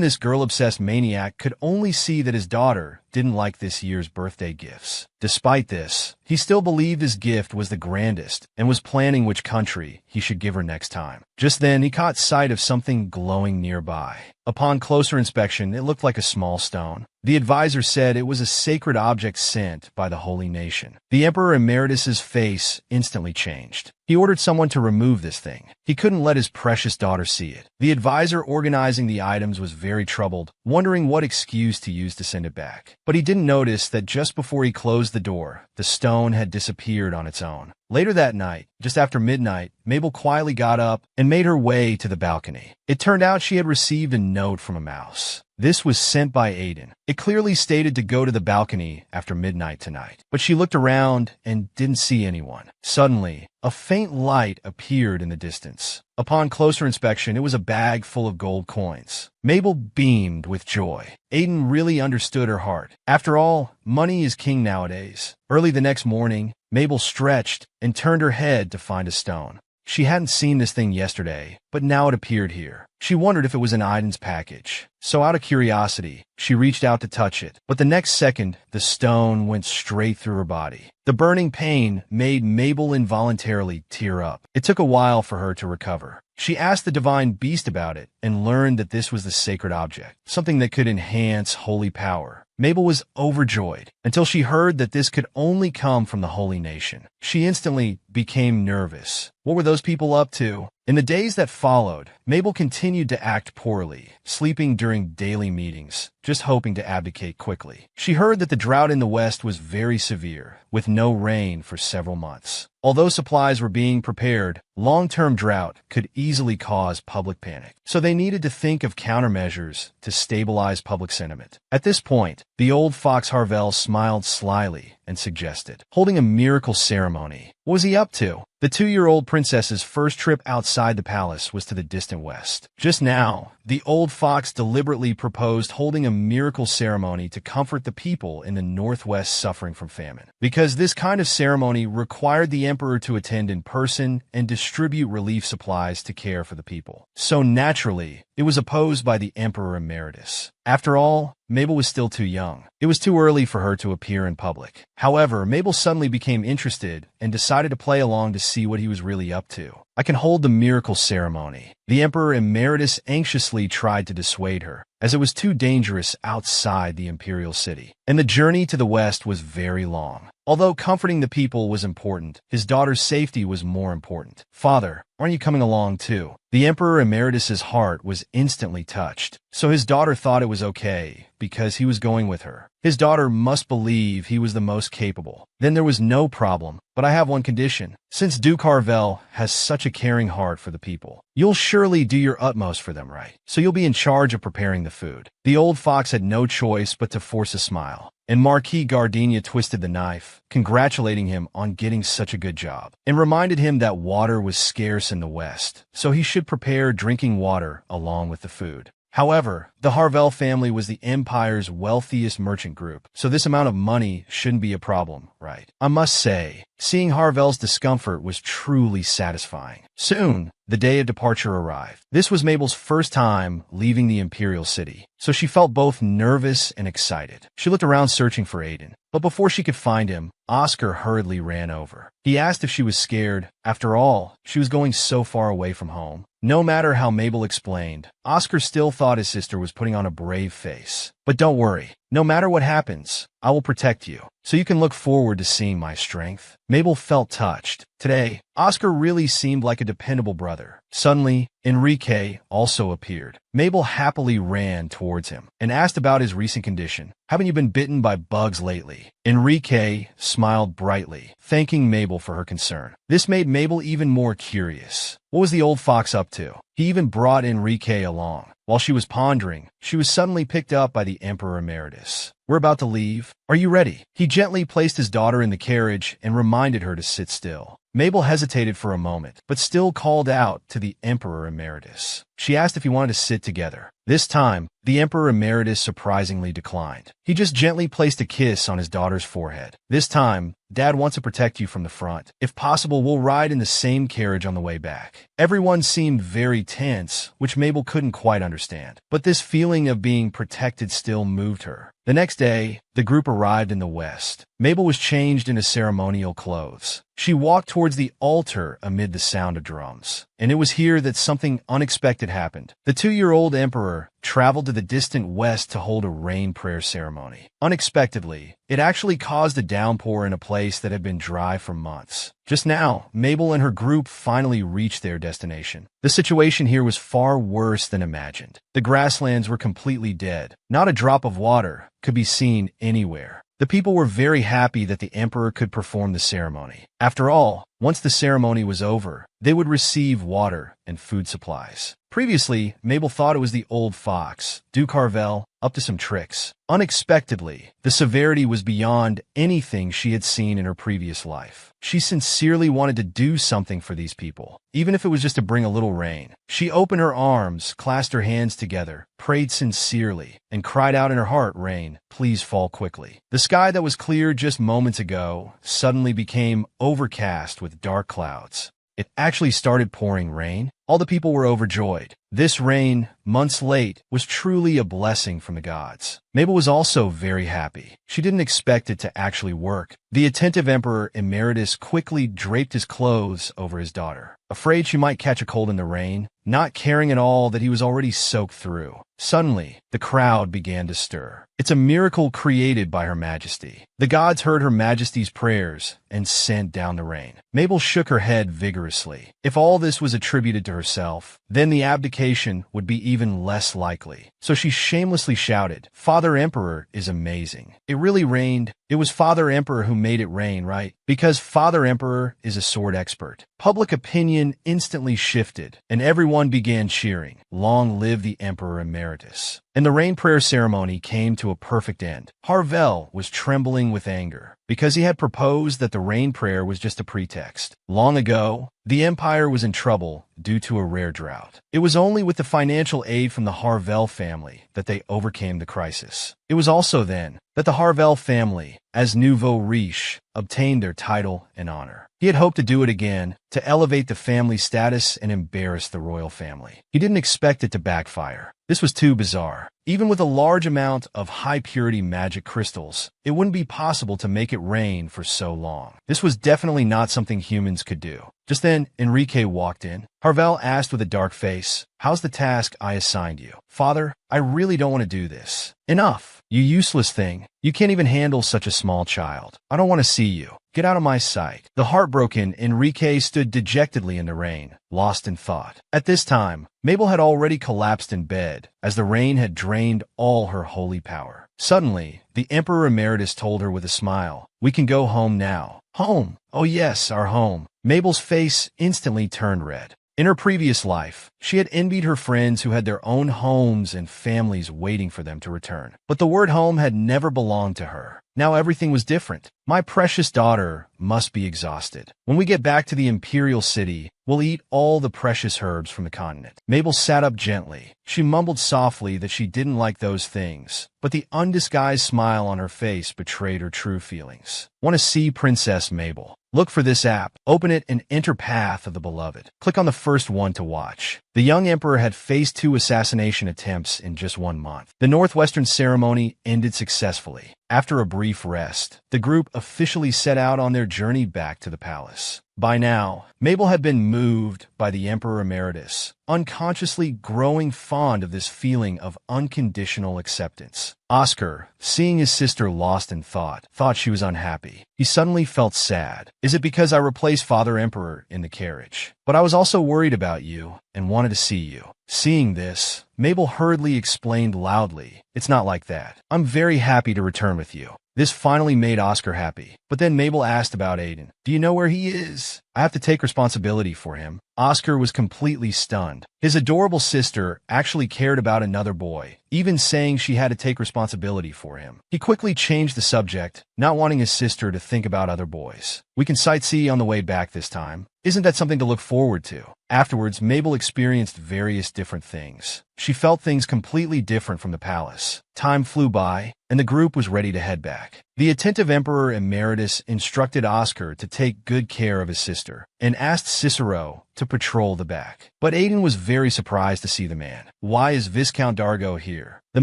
this girl-obsessed maniac could only see that his daughter didn't like this year's birthday gifts. Despite this, he still believed his gift was the grandest and was planning which country he should give her next time. Just then, he caught sight of something glowing nearby. Upon closer inspection, it looked like a small stone. The advisor said it was a sacred object sent by the holy nation. The Emperor Emeritus's face instantly changed. He ordered someone to remove this thing. He couldn't let his precious daughter see it. The advisor organizing the items was very troubled, wondering what excuse to use to send it back. But he didn't notice that just before he closed the door, the stone had disappeared on its own. Later that night, just after midnight, Mabel quietly got up and made her way to the balcony. It turned out she had received a note from a mouse. This was sent by Aiden. It clearly stated to go to the balcony after midnight tonight. But she looked around and didn't see anyone. Suddenly, a faint light appeared in the distance. Upon closer inspection, it was a bag full of gold coins. Mabel beamed with joy. Aiden really understood her heart. After all, money is king nowadays. Early the next morning, Mabel stretched and turned her head to find a stone. She hadn't seen this thing yesterday, but now it appeared here. She wondered if it was in Aiden's package. So out of curiosity, she reached out to touch it. But the next second, the stone went straight through her body. The burning pain made Mabel involuntarily tear up. It took a while for her to recover. She asked the divine beast about it and learned that this was the sacred object, something that could enhance holy power. Mabel was overjoyed until she heard that this could only come from the holy nation. She instantly became nervous. What were those people up to? In the days that followed, Mabel continued to act poorly, sleeping during daily meetings, just hoping to abdicate quickly. She heard that the drought in the West was very severe, with no rain for several months. Although supplies were being prepared, long-term drought could easily cause public panic. So they needed to think of countermeasures to stabilize public sentiment. At this point, the old fox Harvell smiled slyly and suggested holding a miracle ceremony. What was he up to? The 2-year-old princess's first trip outside the palace was to the distant west. Just now, the old fox deliberately proposed holding a miracle ceremony to comfort the people in the northwest suffering from famine. Because this kind of ceremony required the emperor to attend in person and distribute relief supplies to care for the people. So naturally, it was opposed by the emperor emeritus. After all, Mabel was still too young. It was too early for her to appear in public. However, Mabel suddenly became interested and decided to play along to see what he was really up to. I can hold the miracle ceremony. The emperor emeritus anxiously tried to dissuade her, as it was too dangerous outside the imperial city. And the journey to the west was very long. Although comforting the people was important, his daughter's safety was more important. "Father, aren't you coming along too?" The emperor emeritus's heart was instantly touched. So his daughter thought it was okay, because he was going with her. His daughter must believe he was the most capable. Then there was no problem, but I have one condition. Since Duke Harvell has such a caring heart for the people, you'll surely do your utmost for them, right? So you'll be in charge of preparing the food. The old fox had no choice but to force a smile. And Marquis Gardenia twisted the knife, congratulating him on getting such a good job, and reminded him that water was scarce in the West, so he should prepare drinking water along with the food. However, the Harvell family was the empire's wealthiest merchant group, so this amount of money shouldn't be a problem, right? I must say, seeing Harvell's discomfort was truly satisfying. Soon, the day of departure arrived. This was Mabel's first time leaving the imperial city, so she felt both nervous and excited. She looked around searching for Aiden, but before she could find him, Oscar hurriedly ran over. He asked if she was scared. After all, she was going so far away from home. No matter how Mabel explained, Oscar still thought his sister was putting on a brave face. "But don't worry, no matter what happens, I will protect you, so you can look forward to seeing my strength." Mabel felt touched. Today, Oscar really seemed like a dependable brother. Suddenly, Enrique also appeared. Mabel happily ran towards him and asked about his recent condition. "Haven't you been bitten by bugs lately?" Enrique smiled brightly, thanking Mabel for her concern. This made Mabel even more curious. What was the old fox up to? He even brought Enrique along. While she was pondering, she was suddenly picked up by the Emperor Emeritus. "We're about to leave. Are you ready?" He gently placed his daughter in the carriage and reminded her to sit still. Mabel hesitated for a moment, but still called out to the Emperor Emeritus. She asked if he wanted to sit together. This time, the Emperor Emeritus surprisingly declined. He just gently placed a kiss on his daughter's forehead. "This time, Dad wants to protect you from the front. If possible, we'll ride in the same carriage on the way back." Everyone seemed very tense, which Mabel couldn't quite understand. But this feeling of being protected still moved her. The next day, the group arrived in the West. Mabel was changed into ceremonial clothes. She walked towards the altar amid the sound of drums. And it was here that something unexpected happened. The 2-year-old emperor traveled to the distant west to hold a rain prayer ceremony. Unexpectedly, it actually caused a downpour in a place that had been dry for months. Just now, Mabel and her group finally reached their destination. The situation here was far worse than imagined. The grasslands were completely dead. Not a drop of water could be seen anywhere. The people were very happy that the emperor could perform the ceremony. After all, once the ceremony was over, they would receive water and food supplies. Previously, Mabel thought it was the old fox, Duke Harvell, up to some tricks. Unexpectedly, the severity was beyond anything she had seen in her previous life. She sincerely wanted to do something for these people, even if it was just to bring a little rain. She opened her arms, clasped her hands together, prayed sincerely, and cried out in her heart, "Rain, please fall quickly." The sky that was clear just moments ago suddenly became overcast with dark clouds. It actually started pouring rain. All the people were overjoyed. This rain, months late, was truly a blessing from the gods. Mabel was also very happy. She didn't expect it to actually work. The attentive Emperor Emeritus quickly draped his clothes over his daughter, afraid she might catch a cold in the rain, not caring at all that he was already soaked through. Suddenly, the crowd began to stir. It's a miracle created by Her Majesty. The gods heard Her Majesty's prayers and sent down the rain. Mabel shook her head vigorously. If all this was attributed to herself, then the abdication would be even less likely. So she shamelessly shouted, "Father Emperor is amazing. It really rained. It was Father Emperor who made it rain, right? Because Father Emperor is a sword expert." Public opinion instantly shifted, and everyone began cheering, "Long live the Emperor Emeritus." And the rain prayer ceremony came to a perfect end. Harvel was trembling with anger, because he had proposed that the rain prayer was just a pretext. Long ago, the empire was in trouble due to a rare drought. It was only with the financial aid from the Harvel family that they overcame the crisis. It was also then that the Harvel family, as nouveau riche, obtained their title and honor. He had hoped to do it again, to elevate the family status and embarrass the royal family. He didn't expect it to backfire. This was too bizarre. Even with a large amount of high-purity magic crystals, it wouldn't be possible to make it rain for so long. This was definitely not something humans could do. Just then, Enrique walked in. Harvel asked with a dark face, "How's the task I assigned you?" "Father, I really don't want to do this." "Enough, you useless thing. You can't even handle such a small child. I don't want to see you. Get out of my sight." The heartbroken Enrique stood dejectedly in the rain, lost in thought. At this time, Mabel had already collapsed in bed, as the rain had drained all her holy power. Suddenly, the Emperor Emeritus told her with a smile, "We can go home now." Home? Oh yes, our home. Mabel's face instantly turned red. In her previous life, she had envied her friends who had their own homes and families waiting for them to return. But the word home had never belonged to her. Now everything was different. "My precious daughter must be exhausted. When we get back to the imperial city, we'll eat all the precious herbs from the continent." Mabel sat up gently. She mumbled softly that she didn't like those things, but the undisguised smile on her face betrayed her true feelings. Want to see Princess Mabel? Look for this app, open it, and enter Path of the Beloved. Click on the first one to watch. The young emperor had faced 2 assassination attempts in just 1 month. The Northwestern ceremony ended successfully. After a brief rest, the group officially set out on their journey back to the palace. By now, Mabel had been moved by the Emperor Emeritus, unconsciously growing fond of this feeling of unconditional acceptance. Oscar, seeing his sister lost in thought she was unhappy. He suddenly felt sad. "Is it because I replaced Father Emperor in the carriage? But I was also worried about you and wanted to see you." Seeing this, Mabel hurriedly explained loudly, "It's not like that. I'm very happy to return with you." This finally made Oscar happy. But then Mabel asked about Aiden. "Do you know where he is? I have to take responsibility for him." Oscar was completely stunned. His adorable sister actually cared about another boy, even saying she had to take responsibility for him. He quickly changed the subject, not wanting his sister to think about other boys. "We can sightsee on the way back this time. Isn't that something to look forward to?" Afterwards, Mabel experienced various different things. She felt things completely different from the palace. Time flew by, and the group was ready to head back. The attentive Emperor Emeritus instructed Oscar to take good care of his sister, and asked Cicero to patrol the back. But Aiden was very surprised to see the man. "Why is Viscount Dargo here?" The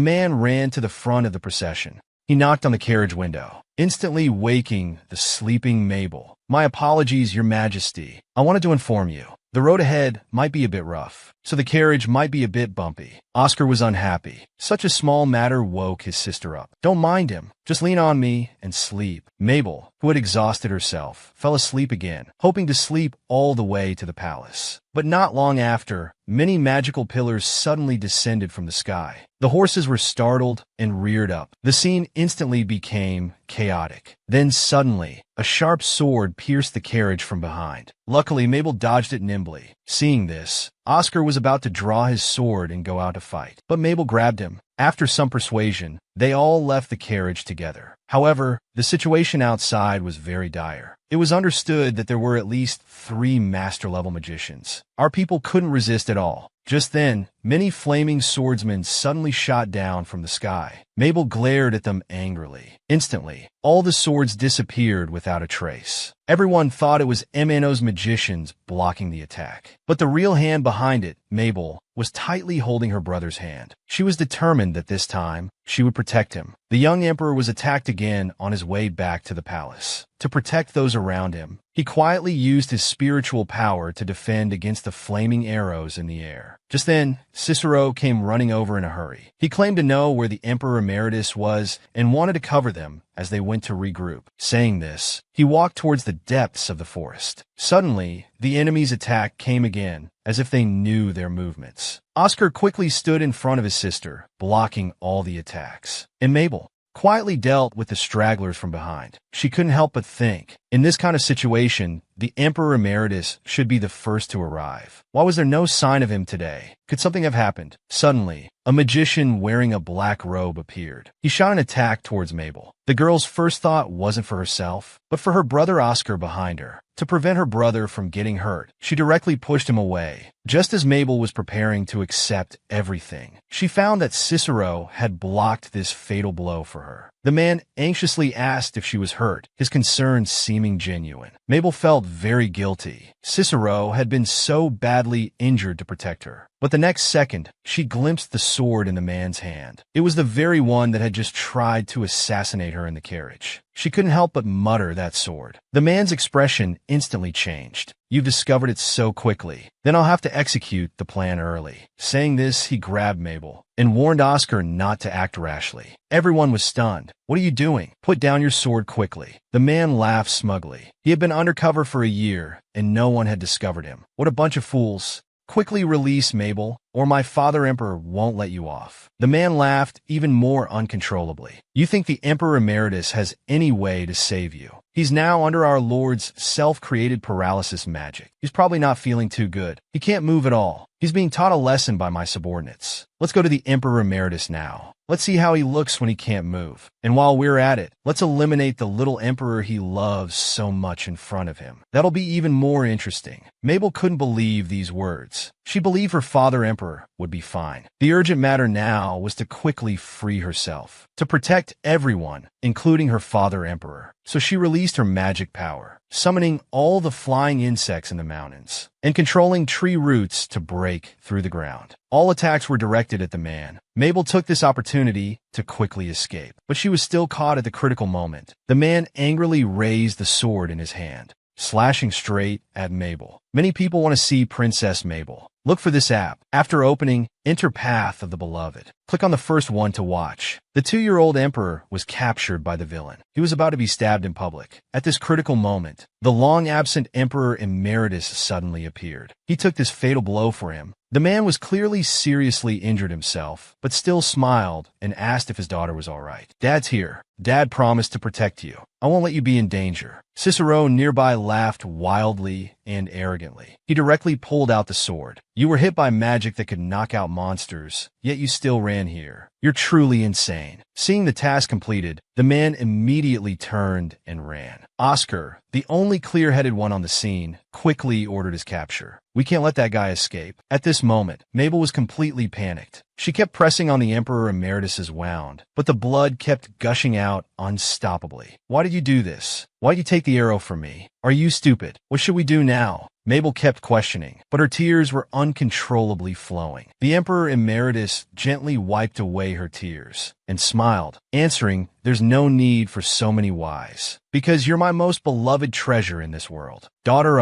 man ran to the front of the procession. He knocked on the carriage window, instantly waking the sleeping Mabel. "My apologies, Your Majesty. I wanted to inform you. The road ahead might be a bit rough, so the carriage might be a bit bumpy." Oscar was unhappy. Such a small matter woke his sister up. "Don't mind him. Just lean on me and sleep." Mabel, who had exhausted herself, fell asleep again, hoping to sleep all the way to the palace. But not long after, many magical pillars suddenly descended from the sky. The horses were startled and reared up. The scene instantly became chaotic. Then suddenly, a sharp sword pierced the carriage from behind. Luckily, Mabel dodged it nimbly. Seeing this, Oscar was about to draw his sword and go out to fight, but Mabel grabbed him. After some persuasion, they all left the carriage together. However, the situation outside was very dire. It was understood that there were at least 3 master-level magicians. Our people couldn't resist at all. Just then, many flaming swordsmen suddenly shot down from the sky. Mabel glared at them angrily. Instantly, all the swords disappeared without a trace. Everyone thought it was MNO's magicians blocking the attack. But the real hand behind it, Mabel, was tightly holding her brother's hand. She was determined that this time, she would protect him. The young emperor was attacked again on his way back to the palace. To protect those around him, he quietly used his spiritual power to defend against the flaming arrows in the air. Just then, Cicero came running over in a hurry. He claimed to know where the Emperor Emeritus was and wanted to cover them as they went to regroup. Saying this, he walked towards the depths of the forest. Suddenly, the enemy's attack came again, as if they knew their movements. Oscar quickly stood in front of his sister, blocking all the attacks. And Mabel quietly dealt with the stragglers from behind. She couldn't help but think, in this kind of situation, the Emperor Emeritus should be the first to arrive. Why was there no sign of him today? Could something have happened? Suddenly, a magician wearing a black robe appeared. He shot an attack towards Mabel. The girl's first thought wasn't for herself, but for her brother Oscar behind her. To prevent her brother from getting hurt, she directly pushed him away. Just as Mabel was preparing to accept everything, she found that Cicero had blocked this fatal blow for her. The man anxiously asked if she was hurt, his concerns seeming genuine. Mabel felt very guilty. Cicero had been so badly injured to protect her. But the next second, she glimpsed the sword in the man's hand. It was the very one that had just tried to assassinate her in the carriage. She couldn't help but mutter that sword. The man's expression instantly changed. You've discovered it so quickly. Then I'll have to execute the plan early. Saying this, he grabbed Mabel and warned Oscar not to act rashly. Everyone was stunned. What are you doing? Put down your sword quickly. The man laughed smugly. He had been undercover for a year, and no one had discovered him. What a bunch of fools. Quickly release Mabel, or my father Emperor won't let you off. The man laughed even more uncontrollably. You think the Emperor Emeritus has any way to save you? He's now under our Lord's self-created paralysis magic. He's probably not feeling too good. He can't move at all. He's being taught a lesson by my subordinates. Let's go to the Emperor Emeritus now. Let's see how he looks when he can't move. And while we're at it, let's eliminate the little emperor he loves so much in front of him. That'll be even more interesting. Mabel couldn't believe these words. She believed her father emperor would be fine. The urgent matter now was to quickly free herself, to protect everyone, including her father emperor. So she released her magic power, summoning all the flying insects in the mountains, and controlling tree roots to break through the ground. All attacks were directed at the man. Mabel took this opportunity to quickly escape, but she was still caught at the critical moment. The man angrily raised the sword in his hand, slashing straight at Mabel. Many people want to see Princess Mabel. Look for this app. After opening, enter Path of the Beloved. Click on the first one to watch. The 2-year-old emperor was captured by the villain. He was about to be stabbed in public. At this critical moment, the long-absent Emperor Emeritus suddenly appeared. He took this fatal blow for him. The man was clearly seriously injured himself, but still smiled and asked if his daughter was all right. Dad's here. Dad promised to protect you. I won't let you be in danger. Cicero nearby laughed wildly and arrogantly. He directly pulled out the sword. You were hit by magic that could knock out monsters, yet you still ran here. You're truly insane. Seeing the task completed, the man immediately turned and ran. Oscar, the only clear-headed one on the scene, quickly ordered his capture. We can't let that guy escape. At this moment, Mabel was completely panicked. She kept pressing on the Emperor Emeritus's wound, but the blood kept gushing out unstoppably. Why did you do this? Why'd you take the arrow from me? Are you stupid? What should we do now? Mabel kept questioning, but her tears were uncontrollably flowing. The Emperor Emeritus gently wiped away her tears and smiled, answering, "There's no need for so many whys, because you're my most beloved treasure in this world." Daughter,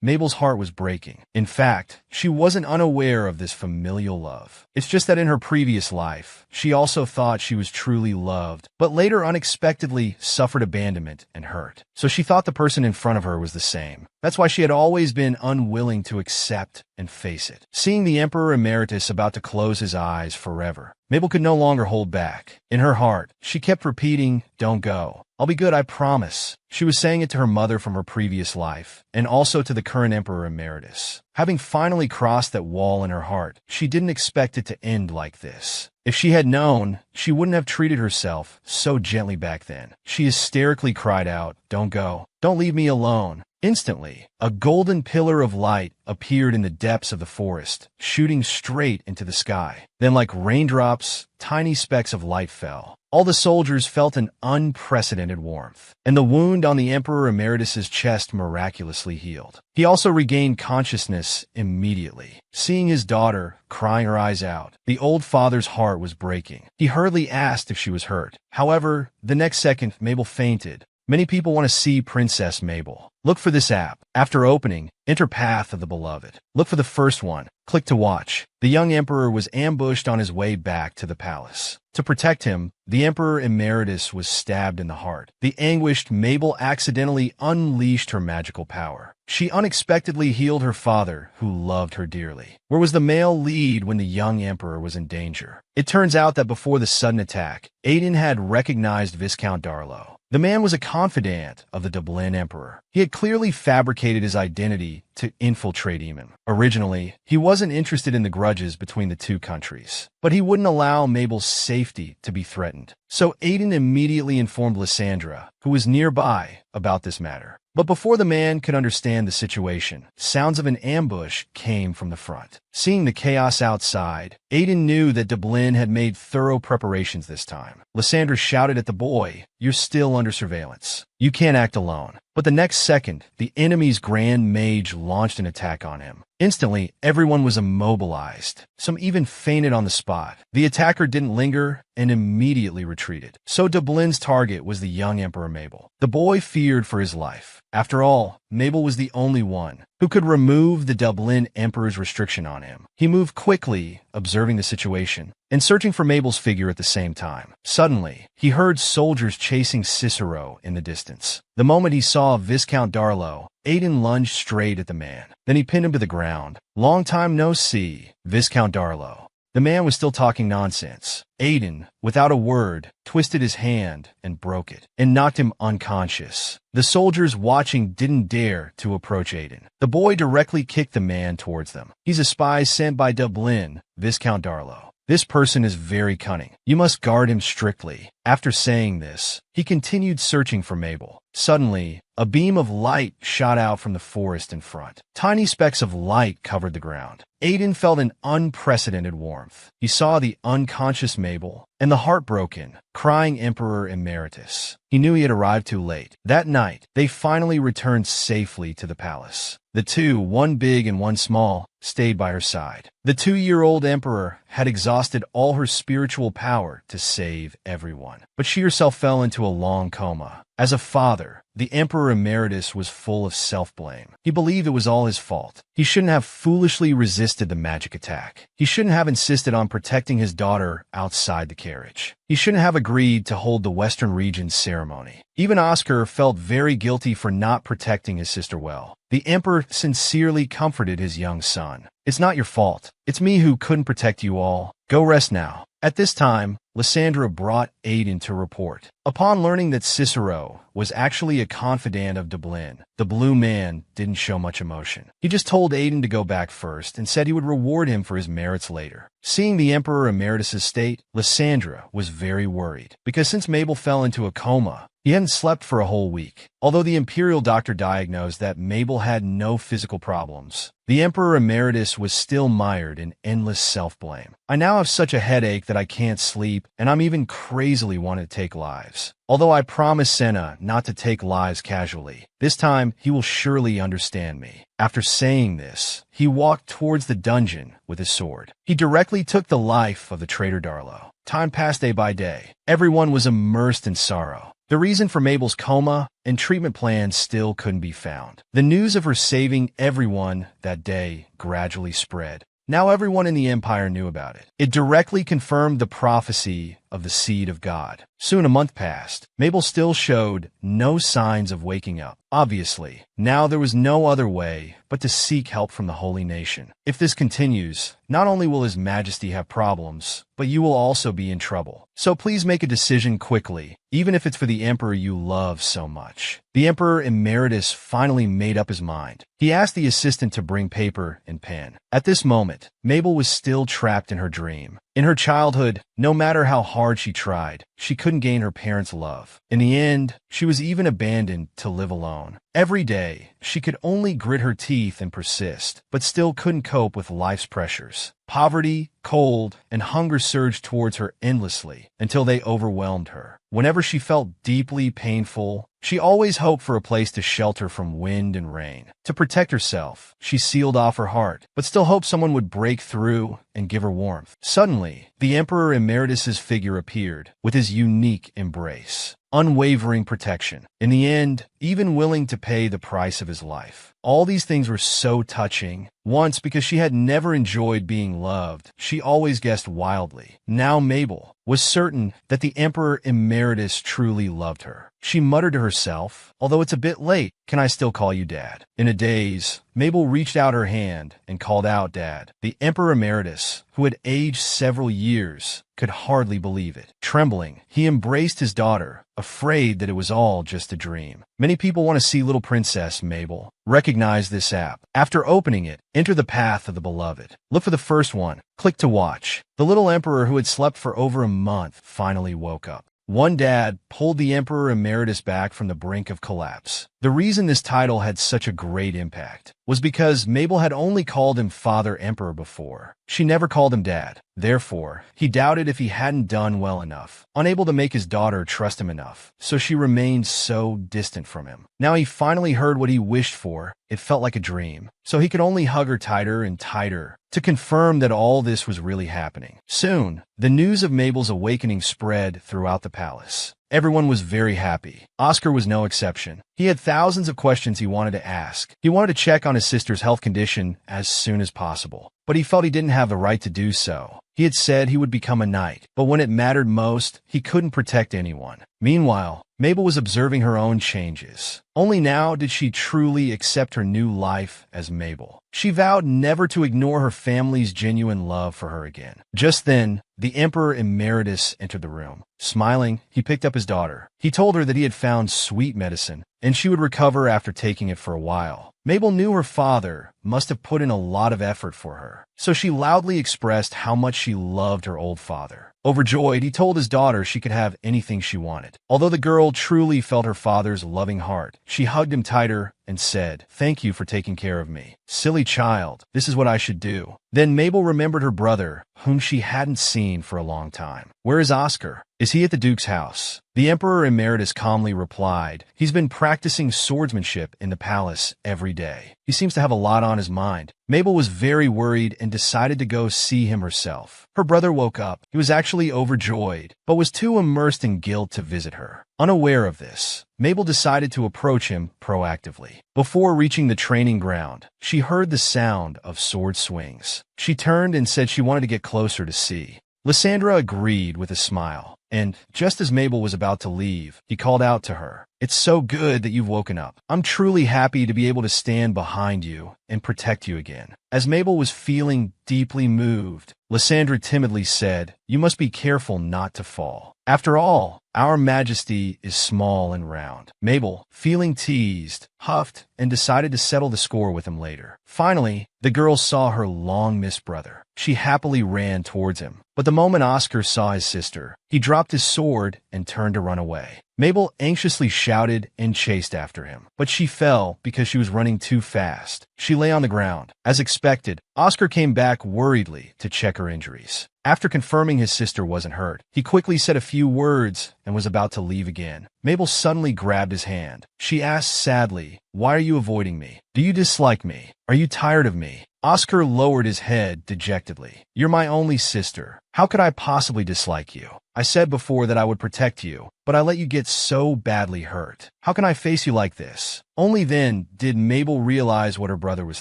Mabel's heart was breaking. In fact, she wasn't unaware of this familial love. It's just that in her previous life, she also thought she was truly loved, but later unexpectedly suffered abandonment and hurt. So she thought the person in front of her was the same. That's why she had always been unwilling to accept and face it. Seeing the Emperor Emeritus about to close his eyes forever, Mabel could no longer hold back. In her heart, she kept repeating, "Don't go. I'll be good, I promise." She was saying it to her mother from her previous life, and also to the current Emperor Emeritus. Having finally crossed that wall in her heart, she didn't expect it to end like this. If she had known, she wouldn't have treated herself so gently back then. She hysterically cried out, "Don't go. Don't leave me alone." Instantly, a golden pillar of light appeared in the depths of the forest, shooting straight into the sky. Then, like raindrops, tiny specks of light fell. All the soldiers felt an unprecedented warmth, and the wound on the Emperor Emeritus's chest miraculously healed. He also regained consciousness immediately. Seeing his daughter, crying her eyes out, the old father's heart was breaking. He hurriedly asked if she was hurt. However, the next second, Mabel fainted. Many people want to see Princess Mabel. Look for this app. After opening, enter Path of the Beloved. Look for the first one. Click to watch. The young emperor was ambushed on his way back to the palace. To protect him, the Emperor Emeritus was stabbed in the heart. The anguished Mabel accidentally unleashed her magical power. She unexpectedly healed her father, who loved her dearly. Where was the male lead when the young emperor was in danger? It turns out that before the sudden attack, Aiden had recognized Viscount Darlow. The man was a confidant of the Dublin Emperor. He had clearly fabricated his identity to infiltrate Eamon. Originally, he wasn't interested in the grudges between the two countries, but he wouldn't allow Mabel's safety to be threatened. So Aiden immediately informed Lysandra, who was nearby, about this matter. But before the man could understand the situation, sounds of an ambush came from the front. Seeing the chaos outside, Aiden knew that Dublin had made thorough preparations this time. Lysandra shouted at the boy, "You're still under surveillance. You can't act alone." But the next second, the enemy's Grand Mage launched an attack on him. Instantly, everyone was immobilized. Some even fainted on the spot. The attacker didn't linger and immediately retreated. So Dublin's target was the young Emperor Mabel. The boy feared for his life. After all, Mabel was the only one who could remove the Dublin Emperor's restriction on him. He moved quickly, observing the situation, and searching for Mabel's figure at the same time. Suddenly, he heard soldiers chasing Cicero in the distance. The moment he saw Viscount Darlow, Aiden lunged straight at the man. Then he pinned him to the ground. "Long time no see, Viscount Darlow." The man was still talking nonsense. Aiden, without a word, twisted his hand and broke it, and knocked him unconscious. The soldiers watching didn't dare to approach Aiden. The boy directly kicked the man towards them. "He's a spy sent by Dublin, Viscount Darlow. This person is very cunning. You must guard him strictly." After saying this, he continued searching for Mabel. Suddenly, a beam of light shot out from the forest in front. Tiny specks of light covered the ground. Aiden felt an unprecedented warmth. He saw the unconscious Mabel and the heartbroken, crying Emperor Emeritus. He knew he had arrived too late. That night, they finally returned safely to the palace. The two, one big and one small, stayed by her side. The 2-year-old emperor had exhausted all her spiritual power to save everyone, but she herself fell into a long coma. As a father, the Emperor Emeritus was full of self-blame. He believed it was all his fault. He shouldn't have foolishly resisted the magic attack. He shouldn't have insisted on protecting his daughter outside the carriage. He shouldn't have agreed to hold the Western Region's ceremony. Even Oscar felt very guilty for not protecting his sister well. The Emperor sincerely comforted his young son. "It's not your fault. It's me who couldn't protect you all. Go rest now." At this time, Lysandra brought Aiden to report. Upon learning that Cicero was actually a confidant of Dublin, the blue man didn't show much emotion. He just told Aiden to go back first and said he would reward him for his merits later. Seeing the Emperor Emeritus's state, Lysandra was very worried, because since Mabel fell into a coma, he hadn't slept for a whole week. Although the imperial doctor diagnosed that Mabel had no physical problems, the Emperor Emeritus was still mired in endless self-blame. "I now have such a headache that I can't sleep, and I'm even crazily wanting to take lives. Although I promised Senna not to take lives casually, this time he will surely understand me." After saying this, he walked towards the dungeon with his sword. He directly took the life of the traitor Darlow. Time passed day by day. Everyone was immersed in sorrow. The reason for Mabel's coma and treatment plan still couldn't be found. The news of her saving everyone that day gradually spread. Now everyone in the Empire knew about it. It directly confirmed the prophecy of the seed of God. Soon a month passed. Mabel still showed no signs of waking up. Obviously, now there was no other way but to seek help from the Holy Nation. If this continues, not only will His Majesty have problems, but you will also be in trouble. So please make a decision quickly, even if it's for the Emperor you love so much. The Emperor Emeritus finally made up his mind. He asked the assistant to bring paper and pen. At this moment, Mabel was still trapped in her dream. In her childhood, no matter how hard she tried, she couldn't gain her parents' love. In the end, she was even abandoned to live alone. Every day, she could only grit her teeth and persist, but still couldn't cope with life's pressures. Poverty, cold, and hunger surged towards her endlessly until they overwhelmed her. Whenever she felt deeply painful, she always hoped for a place to shelter from wind and rain. To protect herself, she sealed off her heart, but still hoped someone would break through and give her warmth. Suddenly, the Emperor Emeritus's figure appeared, with his unique embrace, unwavering protection. In the end, even willing to pay the price of his life. All these things were so touching. Once, because she had never enjoyed being loved, she always guessed wildly. Now Mabel was certain that the Emperor Emeritus truly loved her. She muttered to herself, "Although it's a bit late, can I still call you Dad?" In a daze, Mabel reached out her hand and called out Dad. The Emperor Emeritus, who had aged several years, could hardly believe it. Trembling, he embraced his daughter, afraid that it was all just a dream. Many people want to see Little Princess Mabel. Recognize this app. After opening it, enter the path of the beloved. Look for the first one. Click to watch. The little emperor who had slept for over a month finally woke up. One dad pulled the Emperor Emeritus back from the brink of collapse. The reason this title had such a great impact was because Mabel had only called him Father Emperor before. She never called him Dad. Therefore, he doubted if he hadn't done well enough, unable to make his daughter trust him enough, so she remained so distant from him. Now he finally heard what he wished for. It felt like a dream, so he could only hug her tighter and tighter to confirm that all this was really happening. Soon, the news of Mabel's awakening spread throughout the palace. Everyone was very happy. Oscar was no exception. He had thousands of questions he wanted to ask. He wanted to check on his sister's health condition as soon as possible, but he felt he didn't have the right to do so. He had said he would become a knight, but when it mattered most, he couldn't protect anyone. Meanwhile, Mabel was observing her own changes. Only now did she truly accept her new life as Mabel. She vowed never to ignore her family's genuine love for her again. Just then, the Emperor Emeritus entered the room. Smiling, he picked up his daughter. He told her that he had found sweet medicine, and she would recover after taking it for a while. Mabel knew her father must have put in a lot of effort for her, so she loudly expressed how much she loved her old father. Overjoyed, he told his daughter she could have anything she wanted. Although the girl truly felt her father's loving heart, she hugged him tighter and said, "Thank you for taking care of me. Silly child, this is what I should do." Then Mabel remembered her brother, whom she hadn't seen for a long time. "Where is Oscar? Is he at the Duke's house?" The Emperor Emeritus calmly replied, "He's been practicing swordsmanship in the palace every day. He seems to have a lot on his mind." Mabel was very worried and decided to go see him herself. Her brother woke up. He was actually overjoyed, but was too immersed in guilt to visit her. Unaware of this, Mabel decided to approach him proactively. Before reaching the training ground, she heard the sound of sword swings. She turned and said she wanted to get closer to see. Lysandra agreed with a smile, and just as Mabel was about to leave, he called out to her, "It's so good that you've woken up. I'm truly happy to be able to stand behind you and protect you again." As Mabel was feeling deeply moved, Lysandra timidly said, "You must be careful not to fall. After all, our Majesty is small and round." Mabel, feeling teased, huffed, and decided to settle the score with him later. Finally, the girl saw her long-missed brother. She happily ran towards him. But the moment Oscar saw his sister, he dropped his sword and turned to run away. Mabel anxiously shouted and chased after him, but she fell because she was running too fast. She lay on the ground. As expected, Oscar came back worriedly to check her injuries. After confirming his sister wasn't hurt, he quickly said a few words and was about to leave again. Mabel suddenly grabbed his hand. She asked sadly, "Why are you avoiding me? Do you dislike me? Are you tired of me?" Oscar lowered his head dejectedly. "You're my only sister. How could I possibly dislike you? I said before that I would protect you, but I let you get so badly hurt. How can I face you like this?" Only then did Mabel realize what her brother was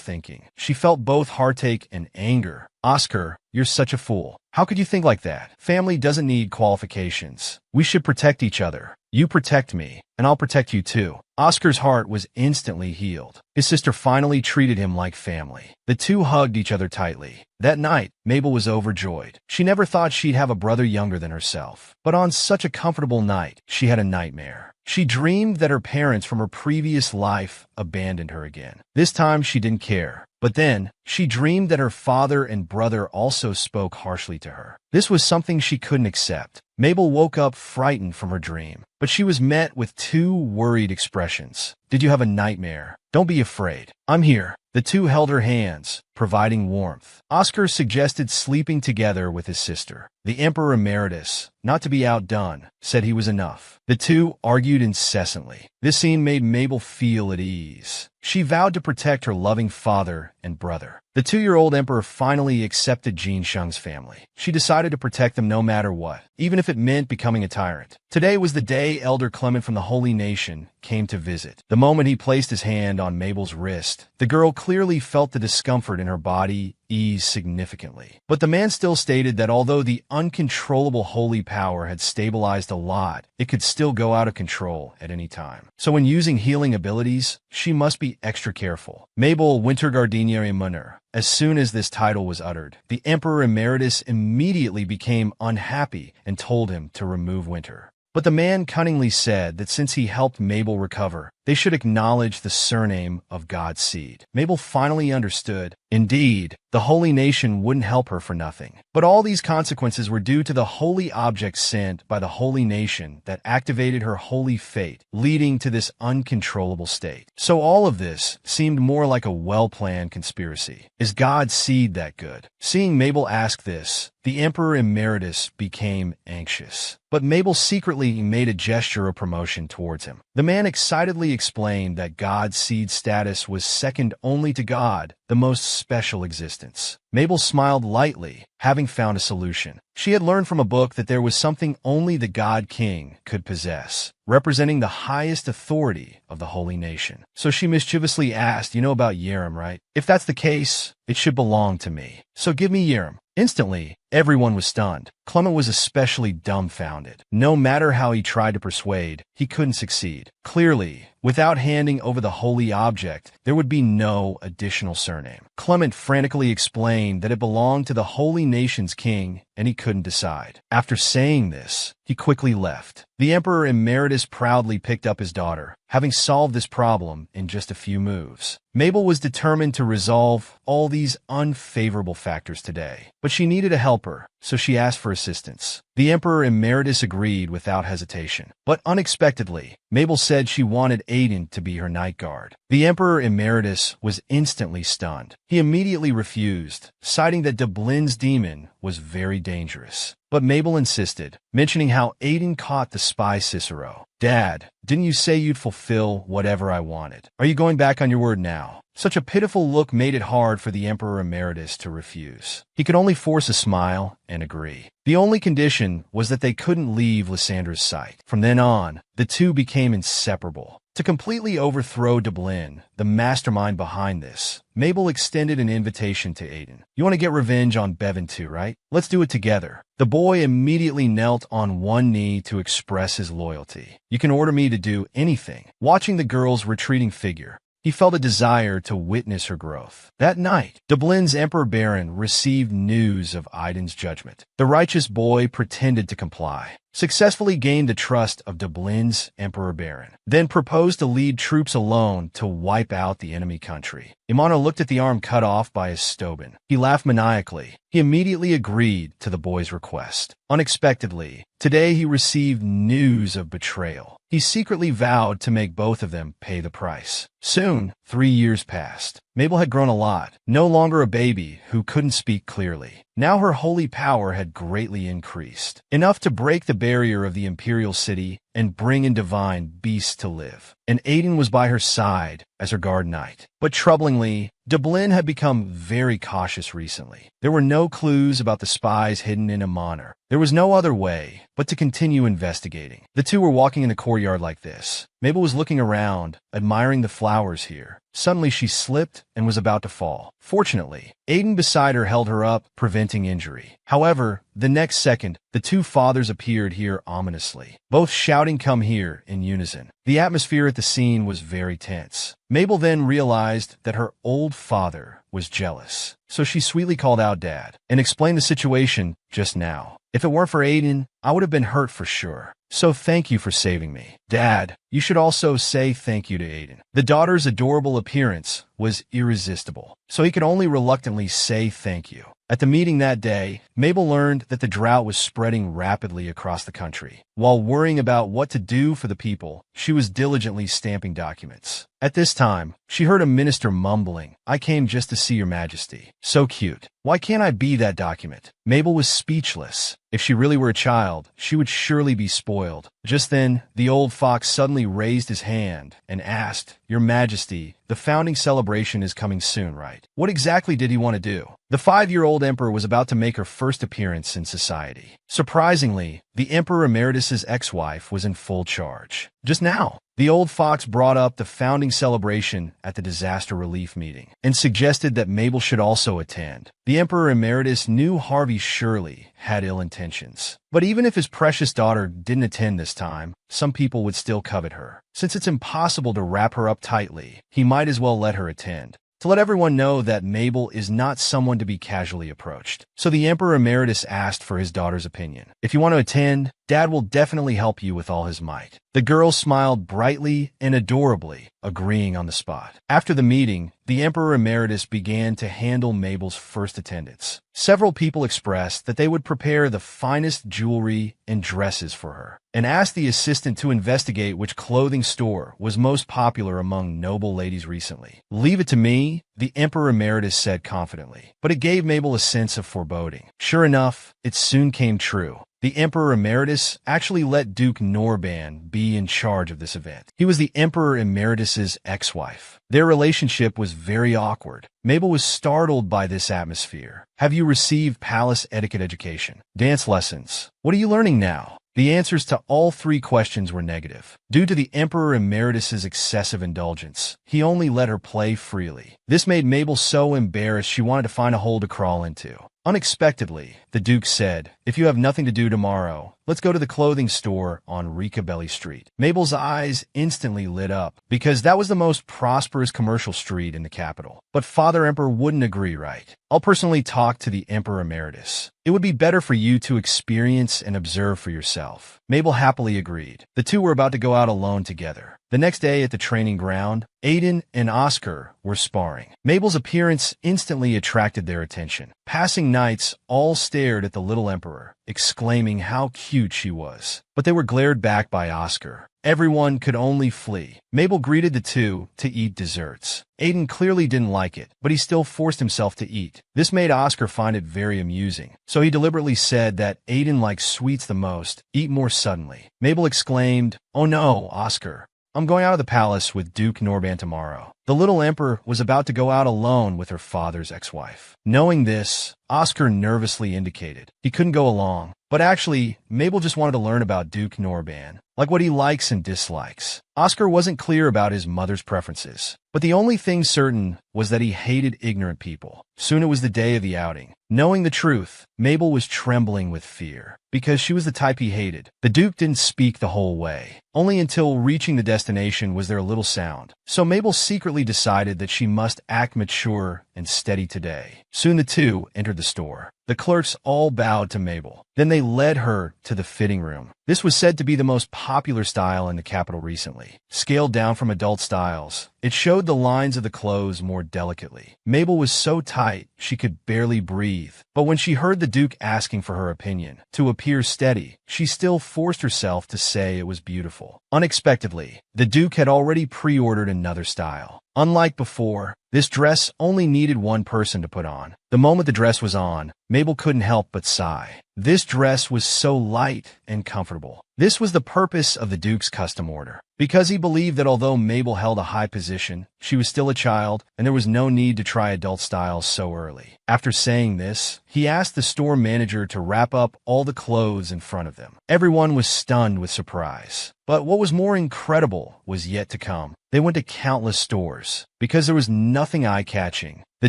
thinking. She felt both heartache and anger. "Oscar, you're such a fool. How could you think like that? Family doesn't need qualifications. We should protect each other. You protect me, and I'll protect you too." Oscar's heart was instantly healed. His sister finally treated him like family. The two hugged each other tightly. That night, Mabel was overjoyed. She never thought she'd have a brother younger than herself. But on such a comfortable night, she had a nightmare. She dreamed that her parents from her previous life abandoned her again. This time, she didn't care. But then, she dreamed that her father and brother also spoke harshly to her. This was something she couldn't accept. Mabel woke up frightened from her dream, but she was met with two worried expressions. Did you have a nightmare? Don't be afraid. I'm here. The two held her hands, providing warmth. Oscar suggested sleeping together with his sister. The Emperor Emeritus, not to be outdone, said he was enough. The two argued incessantly. This scene made Mabel feel at ease. She vowed to protect her loving father and brother. The 2-year-old emperor finally accepted Jin Sheng's family. She decided to protect them no matter what, even if it meant becoming a tyrant. Today was the day Elder Clement from the Holy Nation came to visit. The moment he placed his hand on Mabel's wrist, the girl clearly felt the discomfort in her body ease significantly. But the man still stated that although the uncontrollable holy power had stabilized a lot, it could still go out of control at any time. So when using healing abilities, she must be extra careful. Mabel Wintergardenia Munner. As soon as this title was uttered, the Emperor Emeritus immediately became unhappy and told him to remove Winter. But the man cunningly said that since he helped Mabel recover, they should acknowledge the surname of God's seed. Mabel finally understood. Indeed, the holy nation wouldn't help her for nothing. But all these consequences were due to the holy object sent by the holy nation that activated her holy fate, leading to this uncontrollable state. So all of this seemed more like a well-planned conspiracy. Is God's seed that good? Seeing Mabel ask this, the Emperor Emeritus became anxious. But Mabel secretly made a gesture of promotion towards him. The man excitedly explained that God's seed status was second only to God, the most special existence. Mabel smiled lightly, having found a solution. She had learned from a book that there was something only the God King could possess, representing the highest authority of the holy nation. So she mischievously asked, you know about Yerem, right? If that's the case, it should belong to me. So give me Yerem. Instantly, everyone was stunned. Clement was especially dumbfounded. No matter how he tried to persuade, he couldn't succeed. Clearly, without handing over the holy object, there would be no additional surname. Clement frantically explained that it belonged to the holy nation's king, and he couldn't decide. After saying this, he quickly left. The Emperor Emeritus proudly picked up his daughter, having solved this problem in just a few moves. Mabel was determined to resolve all these unfavorable factors today, but she needed a helper, so she asked for assistance. The Emperor Emeritus agreed without hesitation, but unexpectedly, Mabel said she wanted Aiden to be her night guard. The Emperor Emeritus was instantly stunned. He immediately refused, citing that Dublin's demon was very dangerous. But Mabel insisted, mentioning how Aiden caught the spy Cicero. Dad, didn't you say you'd fulfill whatever I wanted? Are you going back on your word now? Such a pitiful look made it hard for the Emperor Emeritus to refuse. He could only force a smile and agree. The only condition was that they couldn't leave Lysandra's sight. From then on, the two became inseparable. To completely overthrow Dublin, the mastermind behind this, Mabel extended an invitation to Aiden. You want to get revenge on Bevan too, right? Let's do it together. The boy immediately knelt on one knee to express his loyalty. You can order me to do anything. Watching the girl's retreating figure, he felt a desire to witness her growth. That night, Dublin's Emperor Baron received news of Aiden's judgment. The righteous boy pretended to comply, successfully gained the trust of Dublin's Emperor Baron, then proposed to lead troops alone to wipe out the enemy country. Imano looked at the arm cut off by his Stobin. He laughed maniacally. He immediately agreed to the boy's request. Unexpectedly, today he received news of betrayal. He secretly vowed to make both of them pay the price. Soon, 3 years passed. Mabel had grown a lot, no longer a baby who couldn't speak clearly. Now her holy power had greatly increased, enough to break the barrier of the imperial city and bring in divine beasts to live. And Aiden was by her side as her guard knight. But troublingly, Dublin had become very cautious recently. There were no clues about the spies hidden in Amonor. There was no other way but to continue investigating. The two were walking in the courtyard like this. Mabel was looking around, admiring the flowers here. Suddenly she slipped and was about to fall. Fortunately, Aiden beside her held her up, preventing injury. However, the next second, the two fathers appeared here ominously, both shouting "Come here" in unison. The atmosphere at the scene was very tense. Mabel then realized that her old father was jealous, so she sweetly called out Dad and explained the situation just now. If it weren't for Aiden, I would have been hurt for sure. So thank you for saving me. Dad, you should also say thank you to Aiden. The daughter's adorable appearance was irresistible, so he could only reluctantly say thank you. At the meeting that day, Mabel learned that the drought was spreading rapidly across the country. While worrying about what to do for the people, she was diligently stamping documents. At this time, she heard a minister mumbling, "I came just to see your majesty." So cute. Why can't I be that document? Mabel was speechless. If she really were a child, she would surely be spoiled. Just then, the old fox suddenly raised his hand and asked, "Your Majesty, the founding celebration is coming soon, right?" What exactly did he want to do? The 5-year-old emperor was about to make her first appearance in society. Surprisingly, the Emperor Emeritus's ex-wife was in full charge. Just now, the old fox brought up the founding celebration at the disaster relief meeting and suggested that Mabel should also attend. The Emperor Emeritus knew Harvey surely had ill intentions. But even if his precious daughter didn't attend this time, some people would still covet her. Since it's impossible to wrap her up tightly, he might as well let her attend, to let everyone know that Mabel is not someone to be casually approached. So the Emperor Emeritus asked for his daughter's opinion. "If you want to attend, Dad will definitely help you with all his might." The girl smiled brightly and adorably, agreeing on the spot. After the meeting, the Emperor Emeritus began to handle Mabel's first attendance. Several people expressed that they would prepare the finest jewelry and dresses for her, and asked the assistant to investigate which clothing store was most popular among noble ladies recently. "Leave it to me," the Emperor Emeritus said confidently, but it gave Mabel a sense of foreboding. Sure enough, it soon came true. The Emperor Emeritus actually let Duke Norban be in charge of this event. He was the Emperor Emeritus's ex-wife. Their relationship was very awkward. Mabel was startled by this atmosphere. "Have you received palace etiquette education? Dance lessons? What are you learning now?" The answers to all 3 questions were negative. Due to the Emperor Emeritus's excessive indulgence, he only let her play freely. This made Mabel so embarrassed she wanted to find a hole to crawl into. Unexpectedly, the Duke said, "If you have nothing to do tomorrow, let's go to the clothing store on Ricabelli Street." Mabel's eyes instantly lit up, because that was the most prosperous commercial street in the capital. But Father Emperor wouldn't agree, right? "I'll personally talk to the Emperor Emeritus. It would be better for you to experience and observe for yourself." Mabel happily agreed. The two were about to go out alone together. The next day at the training ground, Aiden and Oscar were sparring. Mabel's appearance instantly attracted their attention. Passing knights all stared at the little emperor, exclaiming how cute she was. But they were glared back by Oscar. Everyone could only flee. Mabel greeted the two to eat desserts. Aiden clearly didn't like it, but he still forced himself to eat. This made Oscar find it very amusing, so he deliberately said that Aiden likes sweets the most. "Eat more suddenly." Mabel exclaimed, "Oh no, Oscar. I'm going out of the palace with Duke Norban tomorrow." The little emperor was about to go out alone with her father's ex-wife. Knowing this, Oscar nervously indicated he couldn't go along. But actually, Mabel just wanted to learn about Duke Norban, like what he likes and dislikes. Oscar wasn't clear about his mother's preferences, but the only thing certain was that he hated ignorant people. Soon it was the day of the outing. Knowing the truth, Mabel was trembling with fear, because she was the type he hated. The Duke didn't speak the whole way. Only until reaching the destination was there a little sound. So Mabel secretly decided that she must act mature and steady today. Soon the two entered the store. The clerks all bowed to Mabel. Then they led her to the fitting room. This was said to be the most popular style in the capital recently. Scaled down from adult styles, it showed the lines of the clothes more delicately. Mabel was so tight she could barely breathe. But when she heard the Duke asking for her opinion, to appear steady, she still forced herself to say it was beautiful. Unexpectedly, the Duke had already pre-ordered another style. Unlike before, this dress only needed one person to put on. The moment the dress was on, Mabel couldn't help but sigh. This dress was so light and comfortable. This was the purpose of the Duke's custom order, because he believed that although Mabel held a high position, she was still a child, and there was no need to try adult styles so early. After saying this, he asked the store manager to wrap up all the clothes in front of them. Everyone was stunned with surprise. But what was more incredible was yet to come. They went to countless stores, because there was nothing eye-catching. The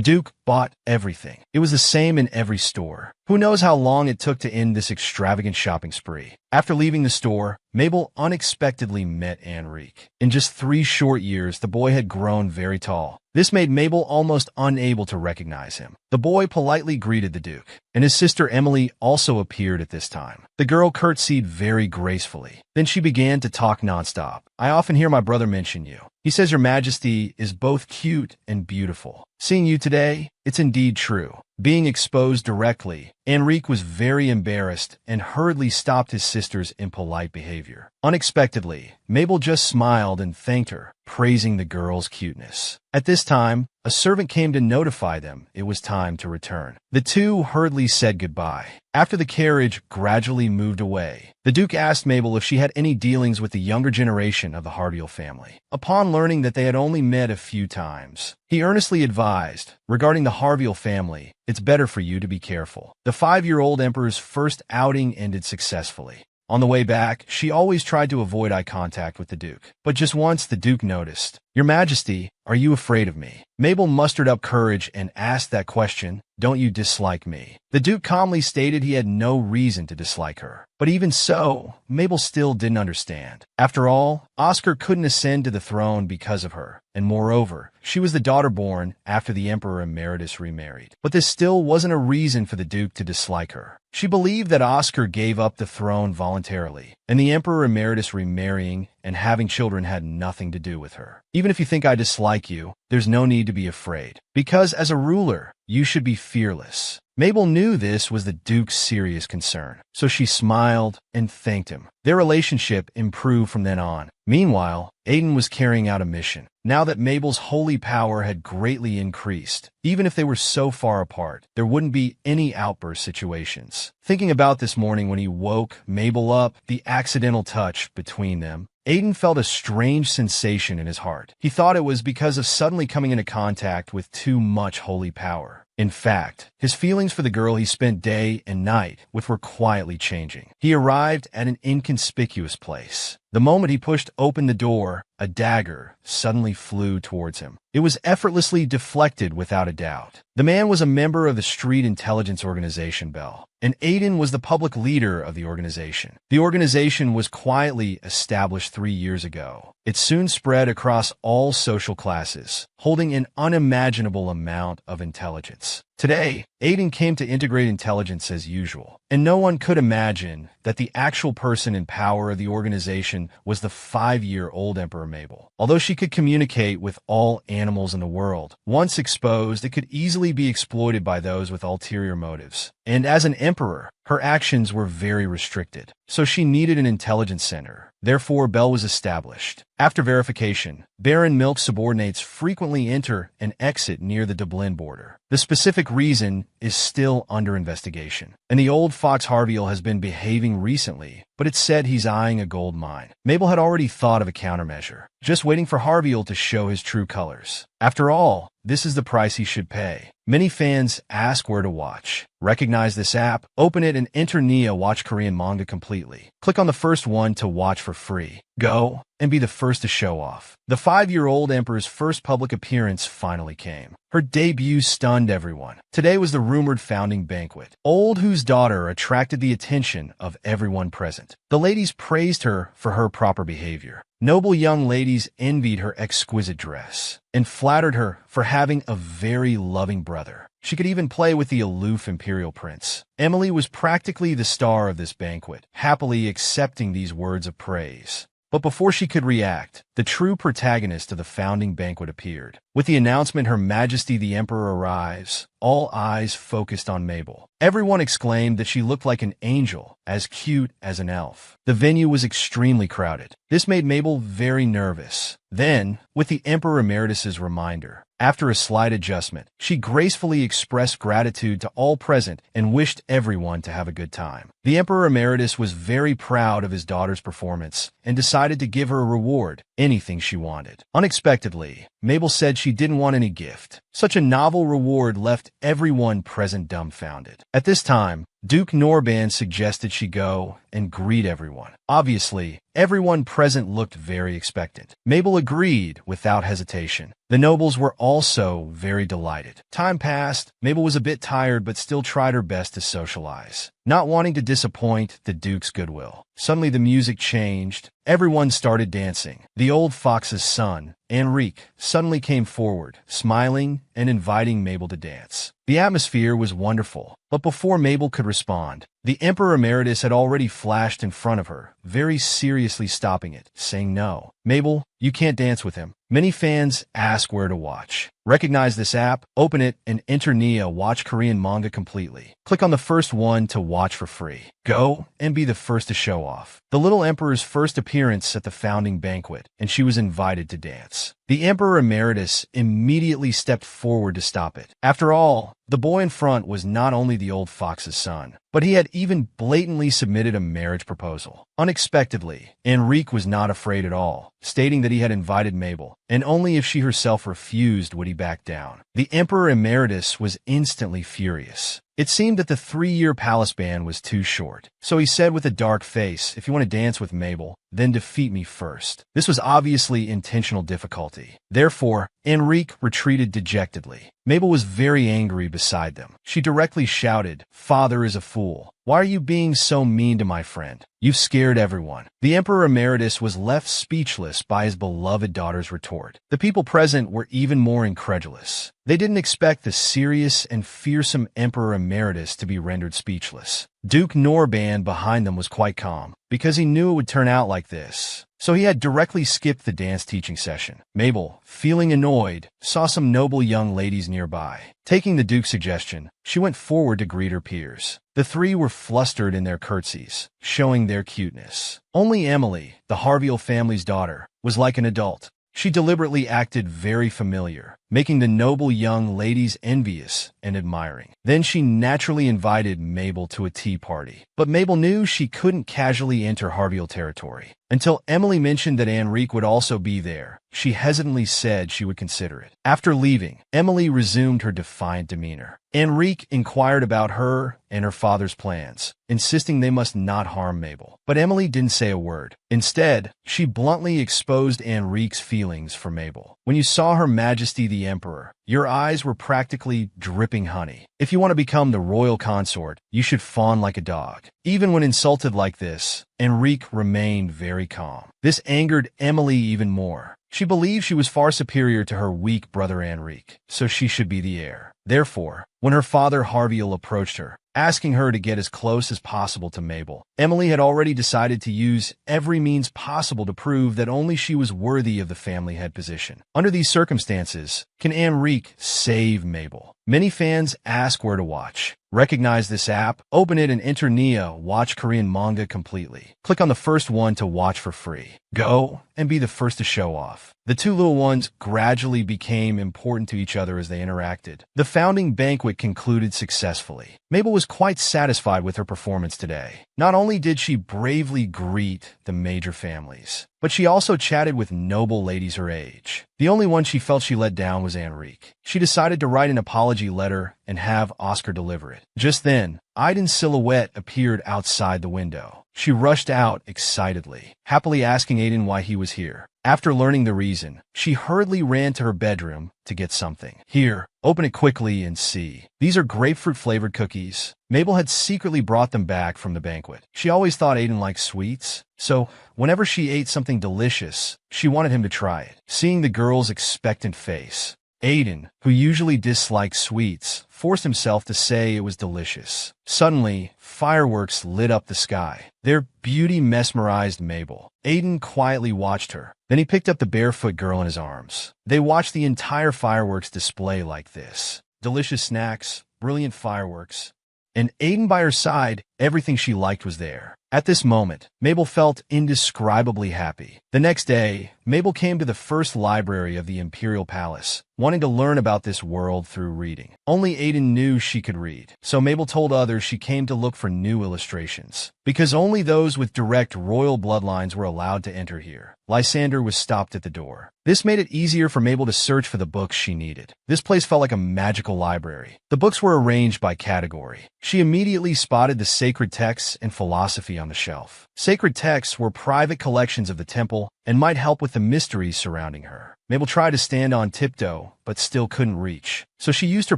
Duke bought everything. It was the same in every store. Who knows how long it took to end this extravagant shopping spree. After leaving the store, Mabel unexpectedly met Enrique. In just 3 short years, the boy had grown very tall. This made Mabel almost unable to recognize him. The boy politely greeted the Duke, and his sister Emily also appeared at this time. The girl curtsied very gracefully. Then she began to talk nonstop. "I often hear my brother mention you. He says your Majesty is both cute and beautiful." Seeing you today, it's indeed true. Being exposed directly, Enrique was very embarrassed and hurriedly stopped his sister's impolite behavior. Unexpectedly, Mabel just smiled and thanked her, praising the girl's cuteness. At this time, a servant came to notify them it was time to return. The two hurriedly said goodbye. After the carriage gradually moved away, the Duke asked Mabel if she had any dealings with the younger generation of the Harviel family. Upon learning that they had only met a few times, he earnestly advised, regarding the Harviel family, it's better for you to be careful. The 5-year-old emperor's first outing ended successfully. On the way back, she always tried to avoid eye contact with the Duke. But just once the Duke noticed, "Your Majesty, are you afraid of me?" Mabel mustered up courage and asked that question, "Don't you dislike me?" The Duke calmly stated he had no reason to dislike her. But even so, Mabel still didn't understand. After all, Oscar couldn't ascend to the throne because of her, and moreover, she was the daughter born after the Emperor Emeritus remarried. But this still wasn't a reason for the Duke to dislike her. She believed that Oscar gave up the throne voluntarily, and the Emperor Emeritus remarrying and having children had nothing to do with her. Even if you think I dislike you, there's no need to be afraid, because as a ruler, you should be fearless. Mabel knew this was the Duke's serious concern, so she smiled and thanked him. Their relationship improved from then on. Meanwhile, Aiden was carrying out a mission. Now that Mabel's holy power had greatly increased, even if they were so far apart, there wouldn't be any outburst situations. Thinking about this morning when he woke Mabel up, the accidental touch between them, Aiden felt a strange sensation in his heart. He thought it was because of suddenly coming into contact with too much holy power. In fact, his feelings for the girl he spent day and night with were quietly changing. He arrived at an inconspicuous place. The moment he pushed open the door, a dagger suddenly flew towards him. It was effortlessly deflected without a doubt. The man was a member of the Street Intelligence Organization, Bell, and Aiden was the public leader of the organization. The organization was quietly established 3 years ago. It soon spread across all social classes, holding an unimaginable amount of intelligence. Today, Aiden came to integrate intelligence as usual, and no one could imagine that the actual person in power of the organization was the 5-year-old Emperor Mabel. Although she could communicate with all animals in the world, once exposed, it could easily be exploited by those with ulterior motives. And as an emperor, her actions were very restricted, so she needed an intelligence center. Therefore, Bell was established. After verification, Baron Milk subordinates frequently enter and exit near the Dublin border. The specific reason is still under investigation, and the old Fox Harviel has been behaving recently, but it's said he's eyeing a gold mine. Mabel had already thought of a countermeasure, just waiting for Harviel to show his true colors. After all, this is the price he should pay. Many fans ask where to watch. Recognize this app? Open it and enter Nia Watch Korean Manga completely. Click on the first one to watch for free. Go and be the first to show off. The 5-year-old Emperor's first public appearance finally came. Her debut stunned everyone. Today was the rumored founding banquet. Old Who's daughter attracted the attention of everyone present. The ladies praised her for her proper behavior. Noble young ladies envied her exquisite dress and flattered her for having a very loving brother. She could even play with the aloof imperial prince. Emily was practically the star of this banquet, happily accepting these words of praise. But before she could react, the true protagonist of the founding banquet appeared. With the announcement Her Majesty the Emperor arrives, all eyes focused on Mabel. Everyone exclaimed that she looked like an angel, as cute as an elf. The venue was extremely crowded. This made Mabel very nervous. Then, with the Emperor Emeritus's reminder, after a slight adjustment, she gracefully expressed gratitude to all present and wished everyone to have a good time. The Emperor Emeritus was very proud of his daughter's performance and decided to give her a reward, anything she wanted. Unexpectedly, Mabel said she didn't want any gift. Such a novel reward left everyone present dumbfounded. At this time, Duke Norban suggested she go and greet everyone. Obviously, everyone present looked very expectant. Mabel agreed without hesitation. The nobles were also very delighted. Time passed. Mabel was a bit tired but still tried her best to socialize, not wanting to disappoint the Duke's goodwill. Suddenly the music changed. Everyone started dancing. The old fox's son, Enrique, suddenly came forward, smiling and inviting Mabel to dance. The atmosphere was wonderful, but before Mabel could respond, the Emperor Emeritus had already flashed in front of her, very seriously stopping it, saying no. Mabel, you can't dance with him. Many fans ask where to watch. Recognize this app, open it, and enter Nia watch Korean manga completely. Click on the first one to watch for free. Go and be the first to show off. The little emperor's first appearance at the founding banquet, and she was invited to dance. The Emperor Emeritus immediately stepped forward to stop it. After all, the boy in front was not only the old fox's son, but he had even blatantly submitted a marriage proposal. Unexpectedly, Enrique was not afraid at all, stating that he had invited Mabel, and only if she herself refused would he back down. The Emperor Emeritus was instantly furious. It seemed that the 3-year palace ban was too short. So he said with a dark face, if you want to dance with Mabel, then defeat me first. This was obviously intentional difficulty. Therefore, Enrique retreated dejectedly. Mabel was very angry beside them. She directly shouted, "Father is a fool. Why are you being so mean to my friend? You've scared everyone." The Emperor Emeritus was left speechless by his beloved daughter's retort. The people present were even more incredulous. They didn't expect the serious and fearsome Emperor Emeritus to be rendered speechless. Duke Norban behind them was quite calm, because he knew it would turn out like this. So he had directly skipped the dance teaching session. Mabel, feeling annoyed, saw some noble young ladies nearby. Taking the Duke's suggestion, she went forward to greet her peers. The three were flustered in their curtsies, showing their cuteness. Only Emily, the Harviel family's daughter, was like an adult. She deliberately acted very familiar, making the noble young ladies envious and admiring. Then she naturally invited Mabel to a tea party. But Mabel knew she couldn't casually enter Harviel territory. Until Emily mentioned that Enrique would also be there, she hesitantly said she would consider it. After leaving, Emily resumed her defiant demeanor. Enrique inquired about her and her father's plans, insisting they must not harm Mabel. But Emily didn't say a word. Instead, she bluntly exposed Enrique's feelings for Mabel. When you saw Her Majesty the Emperor, your eyes were practically dripping honey. If you want to become the royal consort, you should fawn like a dog. Even when insulted like this, Enrique remained very calm. This angered Emily even more. She believed she was far superior to her weak brother Enrique, so she should be the heir. Therefore, when her father Harviel approached her, asking her to get as close as possible to Mabel, Emily had already decided to use every means possible to prove that only she was worthy of the family head position. Under these circumstances, can Enrique save Mabel? Many fans ask where to watch. Recognize this app, open it and enter Nia watch Korean manga completely. Click on the first one to watch for free. Go and be the first to show off. The two little ones gradually became important to each other as they interacted. The founding banquet concluded successfully. Mabel was quite satisfied with her performance today. Not only did she bravely greet the major families, but she also chatted with noble ladies her age. The only one she felt she let down was Enrique. She decided to write an apology letter and have Oscar deliver it. Just then, Aiden's silhouette appeared outside the window. She rushed out excitedly, happily asking Aiden why he was here. After learning the reason, she hurriedly ran to her bedroom to get something. Here, open it quickly and see. These are grapefruit-flavored cookies. Mabel had secretly brought them back from the banquet. She always thought Aiden liked sweets, so whenever she ate something delicious, she wanted him to try it. Seeing the girl's expectant face, Aiden, who usually disliked sweets, forced himself to say it was delicious. Suddenly, fireworks lit up the sky. Their beauty mesmerized Mabel. Aiden quietly watched her. Then he picked up the barefoot girl in his arms. They watched the entire fireworks display like this. Delicious snacks, brilliant fireworks, and Aiden by her side, everything she liked was there. At this moment, Mabel felt indescribably happy. The next day, Mabel came to the first library of the Imperial Palace, wanting to learn about this world through reading. Only Aiden knew she could read, so Mabel told others she came to look for new illustrations, because only those with direct royal bloodlines were allowed to enter here. Lysander was stopped at the door. This made it easier for Mabel to search for the books she needed. This place felt like a magical library. The books were arranged by category. She immediately spotted the sacred texts and philosophy on the shelf. Sacred texts were private collections of the temple and might help with the mysteries surrounding her. Mabel tried to stand on tiptoe, but still couldn't reach, so she used her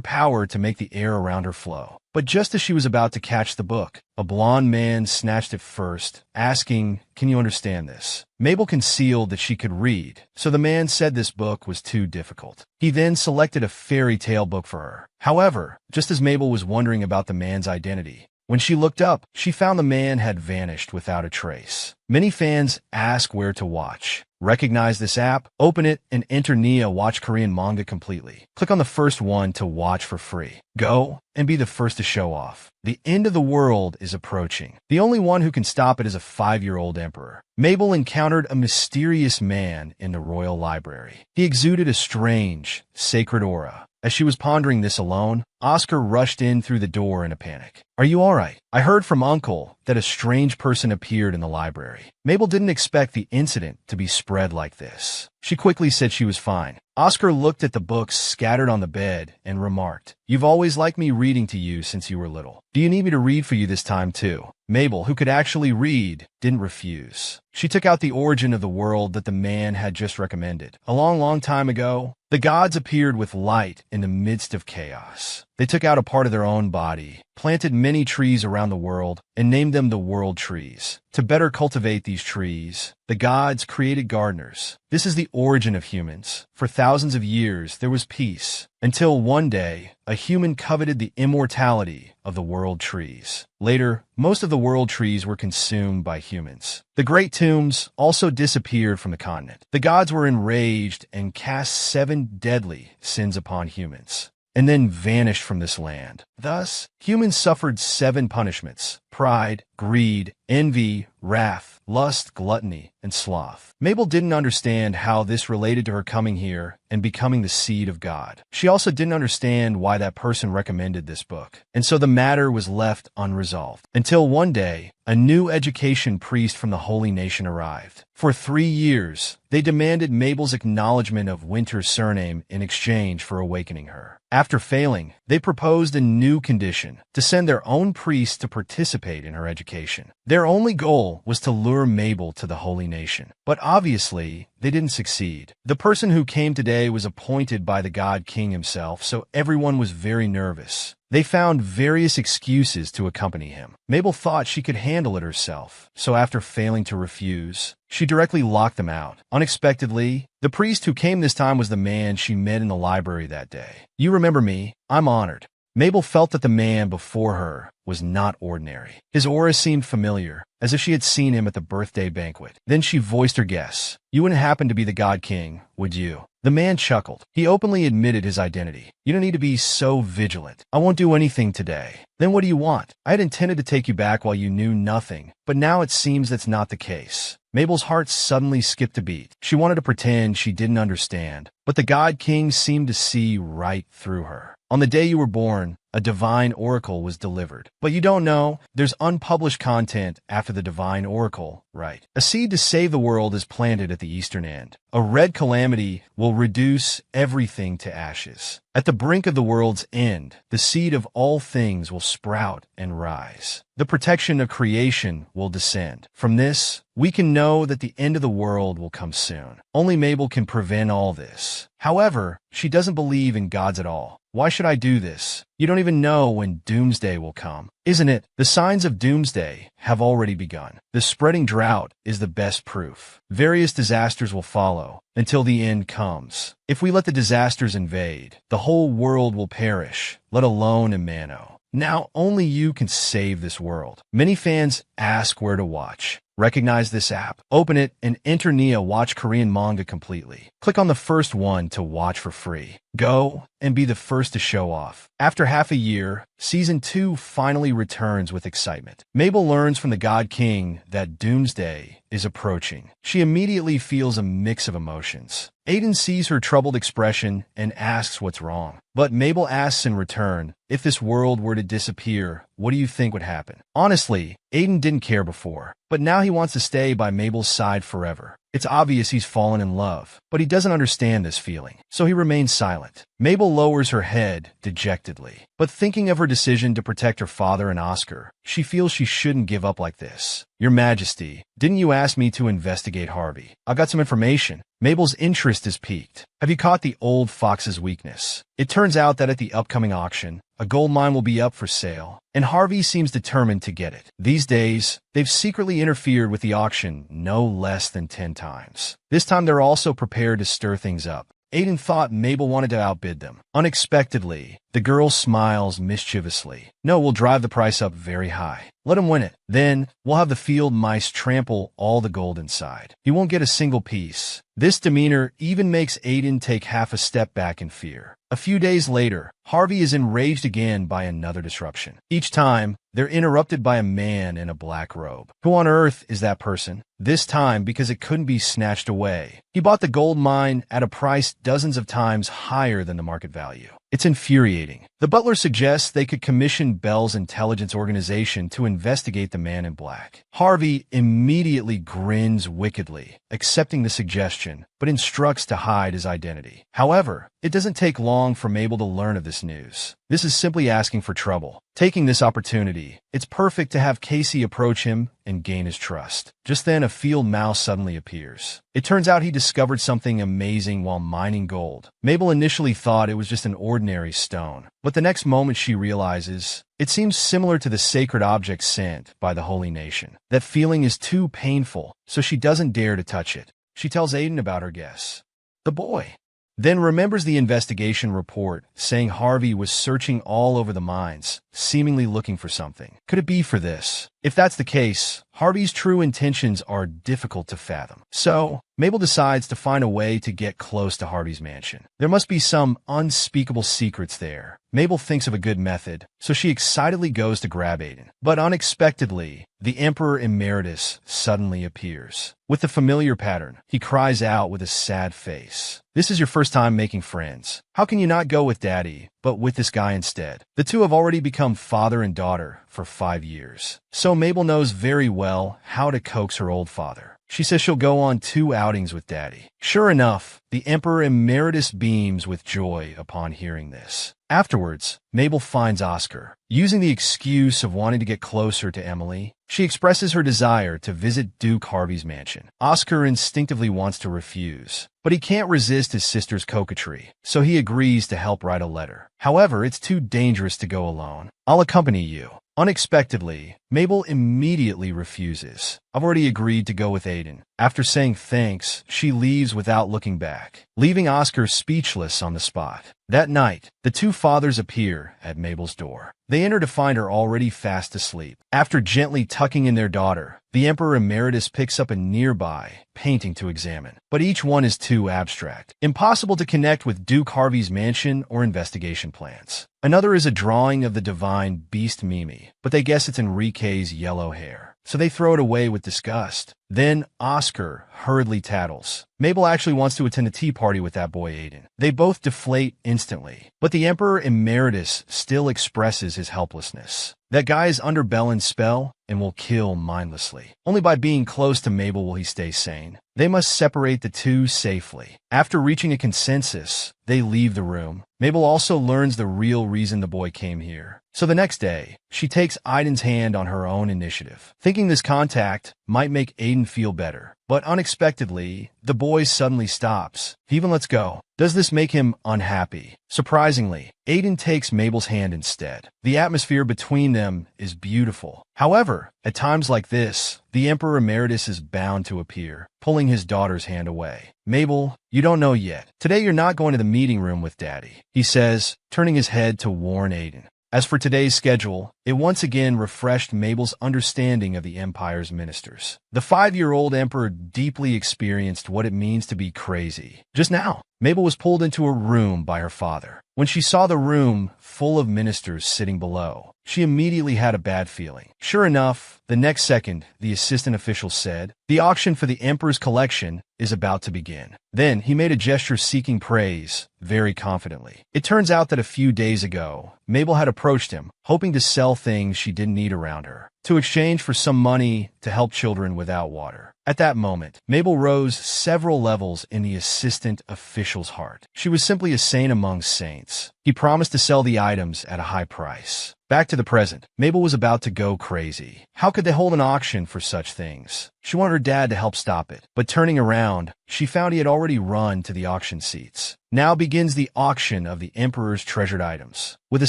power to make the air around her flow. But just as she was about to catch the book, a blond man snatched it first, asking, "Can you understand this?" Mabel concealed that she could read, so the man said this book was too difficult. He then selected a fairy tale book for her. However, just as Mabel was wondering about the man's identity, When she looked up, she found the man had vanished without a trace. Many fans ask where to watch. Recognize this app? Open it and enter Nia Watch Korean Manga completely. Click on the first one to watch for free. Go and be the first to show off. The end of the world is approaching. The only one who can stop it is a 5-year-old emperor. Mabel encountered a mysterious man in the royal library. He exuded a strange, sacred aura. As she was pondering this alone, Oscar rushed in through the door in a panic. "Are you all right? I heard from Uncle that a strange person appeared in the library." Mabel didn't expect the incident to be spread like this. She quickly said she was fine. Oscar looked at the books scattered on the bed and remarked, "You've always liked me reading to you since you were little. Do you need me to read for you this time too?" Mabel, who could actually read, didn't refuse. She took out the origin of the world that the man had just recommended. A long, long time ago, the gods appeared with light in the midst of chaos. They took out a part of their own body, planted many trees around the world, and named them the world trees. To better cultivate these trees, the gods created gardeners. This is the origin of humans. For thousands of years, there was peace, until one day, a human coveted the immortality of the world trees. Later, most of the world trees were consumed by humans. The great tombs also disappeared from the continent. The gods were enraged and cast 7 deadly sins upon humans, and then vanished from this land. Thus, humans suffered 7 punishments: pride, greed, envy, wrath, lust, gluttony, and sloth. Mabel didn't understand how this related to her coming here and becoming the seed of God. She also didn't understand why that person recommended this book, and so the matter was left unresolved. Until one day, a new education priest from the Holy Nation arrived. For 3 years, they demanded Mabel's acknowledgement of Winter's surname in exchange for awakening her. After failing, they proposed a new condition: to send their own priest to participate in her education. Their only goal was to lure Mabel to the Holy Nation. But obviously, they didn't succeed. The person who came today was appointed by the God King himself, so everyone was very nervous. They found various excuses to accompany him. Mabel thought she could handle it herself, so after failing to refuse, she directly locked them out. Unexpectedly, the priest who came this time was the man she met in the library that day. "You remember me? I'm honored." Mabel felt that the man before her was not ordinary. His aura seemed familiar, as if she had seen him at the birthday banquet. Then she voiced her guess. "You wouldn't happen to be the God King, would you?" The man chuckled. He openly admitted his identity. "You don't need to be so vigilant. I won't do anything today." "Then what do you want?" "I had intended to take you back while you knew nothing, but now it seems that's not the case." Mabel's heart suddenly skipped a beat. She wanted to pretend she didn't understand, but the God King seemed to see right through her. "On the day you were born, a divine oracle was delivered. But you don't know, there's unpublished content after the divine oracle, right? A seed to save the world is planted at the eastern end. A red calamity will reduce everything to ashes. At the brink of the world's end, the seed of all things will sprout and rise. The protection of creation will descend. From this, we can know that the end of the world will come soon. Only Mabel can prevent all this. However, she doesn't believe in gods at all. Why should I do this? You don't even know when doomsday will come, isn't it? The signs of doomsday have already begun. The spreading drought is the best proof. Various disasters will follow until the end comes. If we let the disasters invade, the whole world will perish, let alone Imano. Now only you can save this world. Many fans ask where to watch. Recognize this app? Open it and enter Nia Watch Korean Manga completely. Click on the first one to watch for free. Go and be the first to show off. After half a year, Season 2 finally returns with excitement. Mabel learns from the God King that doomsday is approaching. She immediately feels a mix of emotions. Aiden sees her troubled expression and asks what's wrong. But Mabel asks in return, if this world were to disappear, what do you think would happen? Honestly, Aiden didn't care before, but now he wants to stay by Mabel's side forever. It's obvious he's fallen in love, but he doesn't understand this feeling, so he remains silent. Mabel lowers her head dejectedly, but thinking of her decision to protect her father and Oscar, she feels she shouldn't give up like this. Your Majesty, didn't you ask me to investigate Harvey? I've got some information. Mabel's interest is piqued. Have you caught the old fox's weakness? It turns out that at the upcoming auction, a gold mine will be up for sale, and Harvey seems determined to get it. These days, they've secretly interfered with the auction no less than 10 times. This time they're also prepared to stir things up. Aiden thought Mabel wanted to outbid them. Unexpectedly, The girl smiles mischievously. No, we'll drive the price up very high. Let him win it. Then, we'll have the field mice trample all the gold inside. He won't get a single piece. This demeanor even makes Aiden take half a step back in fear. A few days later, Harvey is enraged again by another disruption. Each time, they're interrupted by a man in a black robe. Who on earth is that person? This time because it couldn't be snatched away. He bought the gold mine at a price dozens of times higher than the market value. It's infuriating. The butler suggests they could commission Bell's intelligence organization to investigate the man in black. Harvey immediately grins wickedly, accepting the suggestion, but instructs to hide his identity. However, it doesn't take long for Mabel to learn of this news. This is simply asking for trouble. Taking this opportunity, it's perfect to have Casey approach him and gain his trust. Just then, a field mouse suddenly appears. It turns out he discovered something amazing while mining gold. Mabel initially thought it was just an ordinary stone, but the next moment she realizes it seems similar to the sacred object sent by the Holy Nation. That feeling is too painful, so she doesn't dare to touch it. She tells Aiden about her guess. The boy then remembers the investigation report saying Harvey was searching all over the mines, seemingly looking for something. Could it be for this? If that's the case, Harvey's true intentions are difficult to fathom. So, Mabel decides to find a way to get close to Harvey's mansion. There must be some unspeakable secrets there. Mabel thinks of a good method, so she excitedly goes to grab Aiden. But unexpectedly, the Emperor Emeritus suddenly appears. With the familiar pattern, he cries out with a sad face. This is your first time making friends. How can you not go with Daddy, but with this guy instead? The two have already become father and daughter for 5 years. So Mabel knows very well how to coax her old father. She says she'll go on 2 outings with Daddy. Sure enough, the Emperor Emeritus beams with joy upon hearing this. Afterwards, Mabel finds Oscar. Using the excuse of wanting to get closer to Emily, she expresses her desire to visit Duke Harvey's mansion. Oscar instinctively wants to refuse, but he can't resist his sister's coquetry, so he agrees to help write a letter. However, it's too dangerous to go alone. I'll accompany you. Unexpectedly, Mabel immediately refuses. I've already agreed to go with Aiden. After saying thanks, she leaves without looking back, leaving Oscar speechless on the spot. That night, the two fathers appear at Mabel's door. They enter to find her already fast asleep. After gently tucking in their daughter, the Emperor Emeritus picks up a nearby painting to examine. But each one is too abstract, impossible to connect with Duke Harvey's mansion or investigation plans. Another is a drawing of the divine beast Mimi, but they guess it's Enrique's yellow hair, so they throw it away with disgust. Then Oscar hurriedly tattles. Mabel actually wants to attend a tea party with that boy Aiden. They both deflate instantly, but the Emperor Emeritus still expresses his helplessness. That guy is under Bellen's spell and will kill mindlessly. Only by being close to Mabel will he stay sane. They must separate the two safely. After reaching a consensus, they leave the room. Mabel also learns the real reason the boy came here. So the next day, she takes Aiden's hand on her own initiative, thinking this contact might make Aiden feel better. But unexpectedly, the boy suddenly stops. He even lets go. Does this make him unhappy? Surprisingly, Aiden takes Mabel's hand instead. The atmosphere between them is beautiful. However, at times like this, the Emperor Emeritus is bound to appear, pulling his daughter's hand away. Mabel, you don't know yet. Today you're not going to the meeting room with Daddy, he says, turning his head to warn Aiden. As for today's schedule, it once again refreshed Mabel's understanding of the Empire's ministers. The 5-year-old emperor deeply experienced what it means to be crazy. Just now, Mabel was pulled into a room by her father. When she saw the room full of ministers sitting below, she immediately had a bad feeling. Sure enough, the next second, the assistant official said, "The auction for the Emperor's collection is about to begin." Then he made a gesture seeking praise, very confidently. It turns out that a few days ago, Mabel had approached him, hoping to sell things she didn't need around her, to exchange for some money to help children without water. At that moment, Mabel rose several levels in the assistant official's heart. She was simply a saint among saints. He promised to sell the items at a high price. Back to the present, Mabel was about to go crazy. How could they hold an auction for such things? She wanted her dad to help stop it, but turning around, she found he had already run to the auction seats. Now begins the auction of the Emperor's treasured items. With a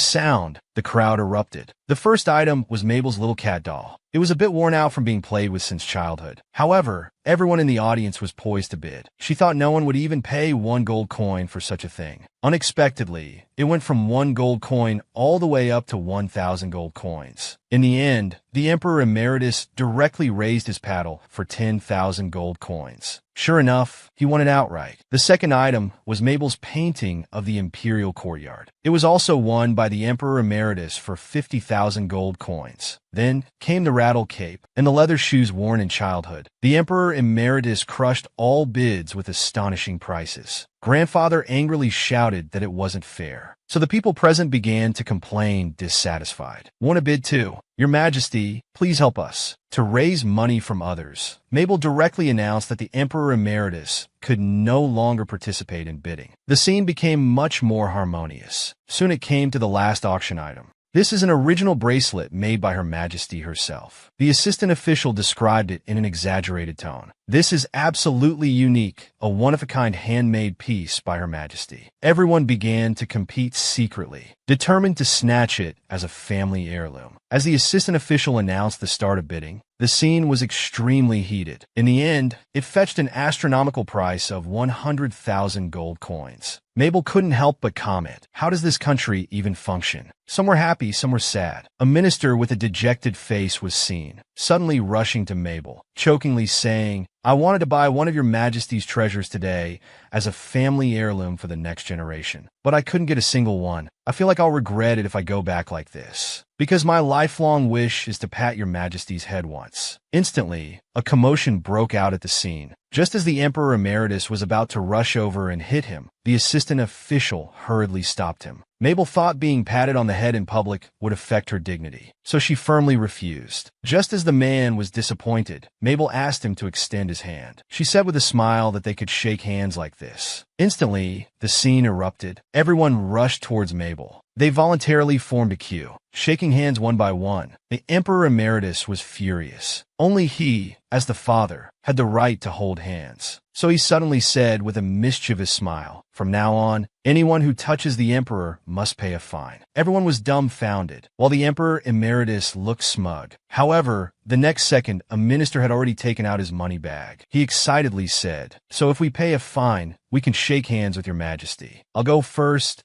sound, the crowd erupted. The first item was Mabel's little cat doll. It was a bit worn out from being played with since childhood. However, everyone in the audience was poised to bid. She thought no one would even pay 1 gold coin for such a thing. Unexpectedly, it went from 1 gold coin all the way up to 1,000 gold coins. In the end, the Emperor Emeritus directly raised his paddle for 10,000 gold coins. Sure enough, he won it outright. The second item was Mabel's painting of the imperial courtyard. It was also won by the Emperor Emeritus for 50,000 gold coins. Then came the rattle cape and the leather shoes worn in childhood. The Emperor Emeritus crushed all bids with astonishing prices. Grandfather angrily shouted that it wasn't fair. So the people present began to complain, dissatisfied. Want a bid too? Your Majesty, please help us. To raise money from others, Mabel directly announced that the Emperor Emeritus could no longer participate in bidding. The scene became much more harmonious. Soon it came to the last auction item. This is an original bracelet made by Her Majesty herself. The assistant official described it in an exaggerated tone. This is absolutely unique, a one-of-a-kind handmade piece by Her Majesty. Everyone began to compete secretly, determined to snatch it as a family heirloom. As the assistant official announced the start of bidding, the scene was extremely heated. In the end, it fetched an astronomical price of 100,000 gold coins. Mabel couldn't help but comment, how does this country even function? Some were happy, some were sad. A minister with a dejected face was seen, suddenly rushing to Mabel, chokingly saying, I wanted to buy one of your Majesty's treasures today as a family heirloom for the next generation, but I couldn't get a single one. I feel like I'll regret it if I go back like this, because my lifelong wish is to pat your Majesty's head once. Instantly, a commotion broke out at the scene. Just as the Emperor Emeritus was about to rush over and hit him, the assistant official hurriedly stopped him. Mabel thought being patted on the head in public would affect her dignity, so she firmly refused. Just as the man was disappointed, Mabel asked him to extend his hand. She said with a smile that they could shake hands like this. Instantly, the scene erupted. Everyone rushed towards Mabel. They voluntarily formed a queue, shaking hands one by one. The Emperor Emeritus was furious. Only he, as the father, had the right to hold hands. So he suddenly said with a mischievous smile, from now on, anyone who touches the Emperor must pay a fine. Everyone was dumbfounded, while the Emperor Emeritus looked smug. However, the next second, a minister had already taken out his money bag. He excitedly said, so if we pay a fine, we can shake hands with your Majesty. I'll go first.